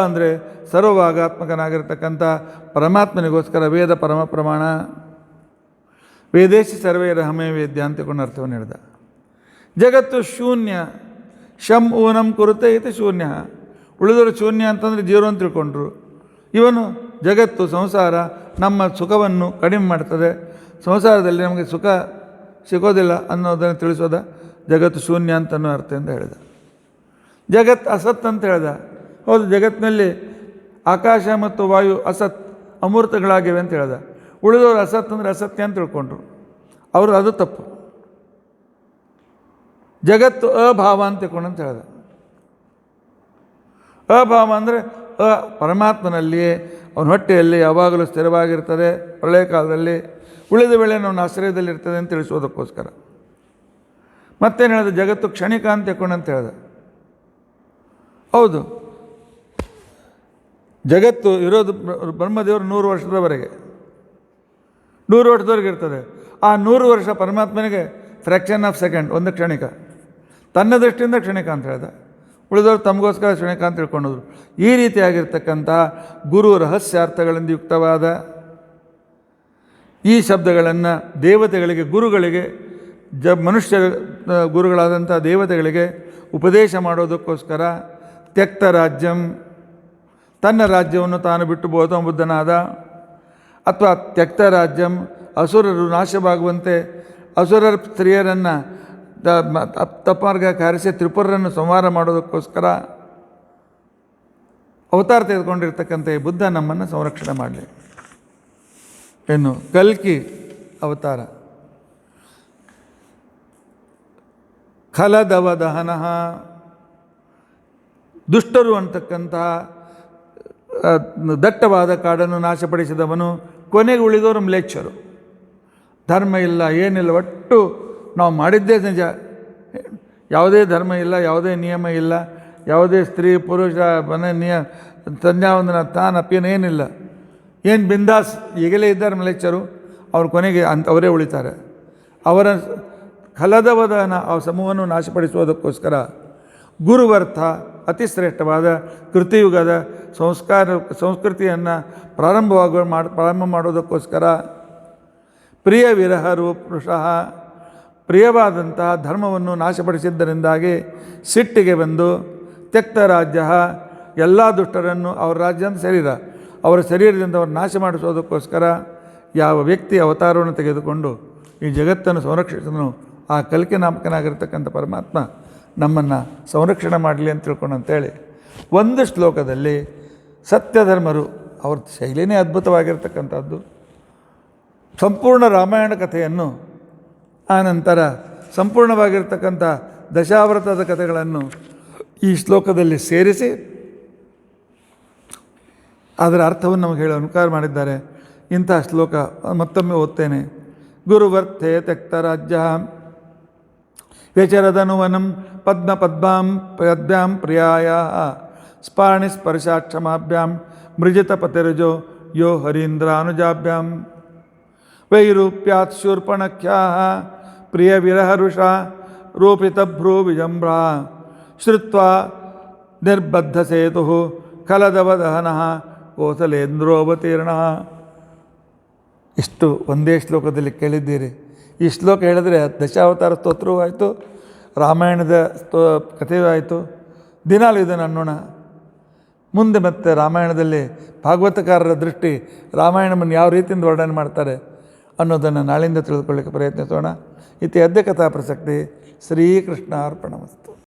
ಅಂದರೆ ಸರ್ವಭಾಗಾತ್ಮಕನಾಗಿರ್ತಕ್ಕಂಥ ಪರಮಾತ್ಮನಿಗೋಸ್ಕರ ವೇದ ಪರಮ ಪ್ರಮಾಣ. ವೇದೇಶಿ ಸರ್ವೈರಹಮೇ ವೇದ್ಯ ಅಂತ ತಿಳ್ಕೊಂಡು ಅರ್ಥವನ್ನು ಹೇಳಿದ. ಜಗತ್ತು ಶೂನ್ಯ, ಶಂ ಊನಂ ಕುರುತೆ ಇತಿ ಶೂನ್ಯ. ಉಳಿದವರು ಶೂನ್ಯ ಅಂತಂದರೆ ಜೀರೋ ಅಂತ ತಿಳ್ಕೊಂಡ್ರು. ಇವನು ಜಗತ್ತು ಸಂಸಾರ ನಮ್ಮ ಸುಖವನ್ನು ಕಡಿಮೆ ಮಾಡ್ತದೆ, ಸಂಸಾರದಲ್ಲಿ ನಮಗೆ ಸುಖ ಸಿಗೋದಿಲ್ಲ ಅನ್ನೋದನ್ನು ತಿಳಿಸೋದ ಜಗತ್ತು ಶೂನ್ಯ ಅಂತನೋ ಅರ್ಥದಿಂದ ಹೇಳಿದ. ಜಗತ್ ಅಸತ್ ಅಂತ ಹೇಳ್ದ. ಹೌದು, ಜಗತ್ತಿನಲ್ಲಿ ಆಕಾಶ ಮತ್ತು ವಾಯು ಅಸತ್ ಅಮೂರ್ತಗಳಾಗಿವೆ ಅಂತ ಹೇಳ್ದ. ಉಳಿದವರು ಅಸತ್ ಅಂದರೆ ಅಸತ್ಯ ಅಂತ ತಿಳ್ಕೊಂಡ್ರು. ಅವರು ಅದು ತಪ್ಪು. ಜಗತ್ತು ಅಭಾವ ಅಂತ ತಿಳ್ಕೊಂಡಂತ ಹೇಳ್ದ. ಅಭಾವ ಅಂದರೆ ಪರಮಾತ್ಮನಲ್ಲಿಯೇ ಅವನ ಹೊಟ್ಟೆಯಲ್ಲಿ ಯಾವಾಗಲೂ ಸ್ಥಿರವಾಗಿರ್ತದೆ, ಪ್ರಳಯ ಕಾಲದಲ್ಲಿ ಉಳಿದ ವೇಳೆ ಅವನ ಆಶ್ರಯದಲ್ಲಿರ್ತದೆ ಅಂತ ತಿಳಿಸೋದಕ್ಕೋಸ್ಕರ. ಮತ್ತೇನು ಹೇಳಿದ? ಜಗತ್ತು ಕ್ಷಣಿಕ ಅಂತ ತಿಳ್ಕೊಂಡಂತ ಹೇಳ್ದ. ಹೌದು, ಜಗತ್ತು ಇರೋದು ಬ್ರಹ್ಮದೇವರು 100 ವರ್ಷದವರೆಗೆ, 100 ವರ್ಷದವರೆಗೆ ಇರ್ತದೆ. ಆ 100 ವರ್ಷ ಪರಮಾತ್ಮನಿಗೆ ಫ್ರ್ಯಾಕ್ಷನ್ ಆಫ್ ಸೆಕೆಂಡ್, ಒಂದು ಕ್ಷಣಿಕ. ತನ್ನ ದೃಷ್ಟಿಯಿಂದ ಕ್ಷಣಿಕ ಅಂತ ಹೇಳ್ದ. ಉಳಿದವರು ತಮಗೋಸ್ಕರ ಕ್ಷಣಿಕ ಅಂತ ತಿಳ್ಕೊಂಡರು. ಈ ರೀತಿಯಾಗಿರ್ತಕ್ಕಂಥ ಗುರು ರಹಸ್ಯಾರ್ಥಗಳಿಂದ ಯುಕ್ತವಾದ ಈ ಶಬ್ದಗಳನ್ನು ದೇವತೆಗಳಿಗೆ, ಗುರುಗಳಿಗೆ, ಮನುಷ್ಯ ಗುರುಗಳಾದಂಥ ದೇವತೆಗಳಿಗೆ ಉಪದೇಶ ಮಾಡೋದಕ್ಕೋಸ್ಕರ ತ್ಯಕ್ತ ರಾಜ್ಯಂ, ತನ್ನ ರಾಜ್ಯವನ್ನು ತಾನು ಬಿಟ್ಟು ಗೌತಮ ಬುದ್ಧನಾದ. ಅಥವಾ ತ್ಯಕ್ತ ರಾಜ್ಯಂ, ಅಸುರರು ನಾಶವಾಗುವಂತೆ ಅಸುರರ ಸ್ತ್ರೀಯರನ್ನು ತಪ್ಪಮಾರ್ಗಕ್ಕೆ ಹಾರಿಸಿ ತ್ರಿಪುರರನ್ನು ಸಂಹಾರ ಮಾಡೋದಕ್ಕೋಸ್ಕರ ಅವತಾರ ತೆಗೆದುಕೊಂಡಿರ್ತಕ್ಕಂಥ ಈ ಬುದ್ಧ ನಮ್ಮನ್ನು ಸಂರಕ್ಷಣೆ ಮಾಡಲಿ. ಏನು ಕಲ್ಕಿ ಅವತಾರ. ಖಲದವ ದಹನಃ, ದುಷ್ಟರು ಅಂತಕ್ಕಂತಹ ದಟ್ಟವಾದ ಕಾಡನ್ನು ನಾಶಪಡಿಸಿದವನು. ಕೊನೆಗೆ ಉಳಿದವರು ಮ್ಲೇಚ್ಛರು. ಧರ್ಮ ಇಲ್ಲ, ಏನಿಲ್ಲ, ಒಟ್ಟು ನಾವು ಮಾಡಿದ್ದೇ ನಿಜ, ಯಾವುದೇ ಧರ್ಮ ಇಲ್ಲ, ಯಾವುದೇ ನಿಯಮ ಇಲ್ಲ, ಯಾವುದೇ ಸ್ತ್ರೀ ಪುರುಷ ಮನೆ ಸಂಧ್ಯಾವಂದನ ತಾನು ಅಪ್ಪಿನ ಏನಿಲ್ಲ, ಏನು ಬಿಂದಾಸ್ ಈಗಲೇ ಇದ್ದಾರೆ ಮ್ಲೇಚ್ಛರು. ಅವ್ರ ಕೊನೆಗೆ ಅವರೇ ಉಳಿತಾರೆ. ಅವರ ಖಲದವದನ ಆ ಸಮೂಹವನ್ನು ನಾಶಪಡಿಸುವುದಕ್ಕೋಸ್ಕರ ಗುರುವರ್ಥ ಅತಿ ಶ್ರೇಷ್ಠವಾದ ಕೃತಿಯುಗದ ಸಂಸ್ಕೃತಿಯನ್ನು ಪ್ರಾರಂಭ ಮಾಡೋದಕ್ಕೋಸ್ಕರ ಪ್ರಿಯ ವಿರಹ ರೂಪುಷಃ, ಪ್ರಿಯವಾದಂತಹ ಧರ್ಮವನ್ನು ನಾಶಪಡಿಸಿದ್ದರಿಂದಾಗಿ ಸಿಟ್ಟಿಗೆ ಬಂದು ತ್ಯಕ್ತ ರಾಜ್ಯ, ಎಲ್ಲ ದುಷ್ಟರನ್ನು ಅವರ ರಾಜ್ಯ ಅಂತ ಶರೀರ, ಅವರ ಶರೀರದಿಂದ ಅವರು ನಾಶ ಮಾಡಿಸೋದಕ್ಕೋಸ್ಕರ ಯಾವ ವ್ಯಕ್ತಿ ಅವತಾರವನ್ನು ತೆಗೆದುಕೊಂಡು ಈ ಜಗತ್ತನ್ನು ಸಂರಕ್ಷಿಸಿದನು ಆ ಕಲ್ಕಿ ನಾಮಕನಾಗಿರ್ತಕ್ಕಂಥ ಪರಮಾತ್ಮ ನಮ್ಮನ್ನು ಸಂರಕ್ಷಣೆ ಮಾಡಲಿ ಅಂತ ತಿಳ್ಕೊಂಡು ಅಂತೇಳಿ ಒಂದು ಶ್ಲೋಕದಲ್ಲಿ ಸತ್ಯಧರ್ಮರು, ಅವ್ರ ಶೈಲಿನೇ ಅದ್ಭುತವಾಗಿರ್ತಕ್ಕಂಥದ್ದು, ಸಂಪೂರ್ಣ ರಾಮಾಯಣ ಕಥೆಯನ್ನು, ಆನಂತರ ಸಂಪೂರ್ಣವಾಗಿರ್ತಕ್ಕಂಥ ದಶಾವೃತದ ಕಥೆಗಳನ್ನು ಈ ಶ್ಲೋಕದಲ್ಲಿ ಸೇರಿಸಿ ಅದರ ಅರ್ಥವನ್ನು ನಮಗೆ ಹೇಳಿ ಅನುಕಾರ ಮಾಡಿದ್ದಾರೆ. ಇಂತಹ ಶ್ಲೋಕ ಮತ್ತೊಮ್ಮೆ ಓದ್ತೇನೆ. ಗುರುವರ್ಥೆ ತ್ಯಕ್ತರಾಜ್ಯ ವ್ಯಚರದನುವನಂ ಪದ್ಮಪದ್ಭ್ಯಾಂ ಪ್ರಿಯಾಯ ಸ್ಪಾಣಿಸ್ಪರ್ಶಾಕ್ಷಮಾಭ್ಯಾಂ ಮೃಜಿತಪತಿರಜೋ ಯೋ ಹರೀಂದ್ರಾನುಜಾಭ್ಯಾಂ ವೈರೂಪ್ಯಾತ್ ಶೂರ್ಪಣಖ್ಯಾ ಪ್ರಿಯ ವಿರಹರುಷ ರೂಪಿತಭ್ರೂ ವಿಜಂಬ್ರಾ ಶ್ರುತ್ವಾ ನಿರ್ಬದ್ಧ ಸೇತು ಖಲದವದಹನಃ ಕೋಸಲೇಂದ್ರೋವತೀರ್ಣ. ಇಷ್ಟು ಒಂದೇ ಶ್ಲೋಕದಲ್ಲಿ ಕೇಳಿದ್ದೀರಿ. ಈ ಶ್ಲೋಕ ಹೇಳಿದ್ರೆ ದಶಾವತಾರ ಸ್ತೋತ್ರವೂ ಆಯಿತು, ರಾಮಾಯಣದ ಕಥೆಯೂ ಆಯಿತು. ದಿನಾಲು ಇದನ್ನು ಅನ್ನೋಣ. ಮುಂದೆ ಮತ್ತೆ ರಾಮಾಯಣದಲ್ಲಿ ಭಾಗವತಕಾರರ ದೃಷ್ಟಿ ರಾಮಾಯಣವನ್ನು ಯಾವ ರೀತಿಯಿಂದ ವರ್ಣನೆ ಮಾಡ್ತಾರೆ ಅನ್ನೋದನ್ನು ನಾಳಿಂದ ತಿಳಿದುಕೊಳ್ಳಿಕ್ಕೆ ಪ್ರಯತ್ನಿಸೋಣ. ಇತಿ ಅದ್ಯ ಕಥಾ ಪ್ರಸಕ್ತಿ. ಶ್ರೀಕೃಷ್ಣಾರ್ಪಣಮಸ್ತು.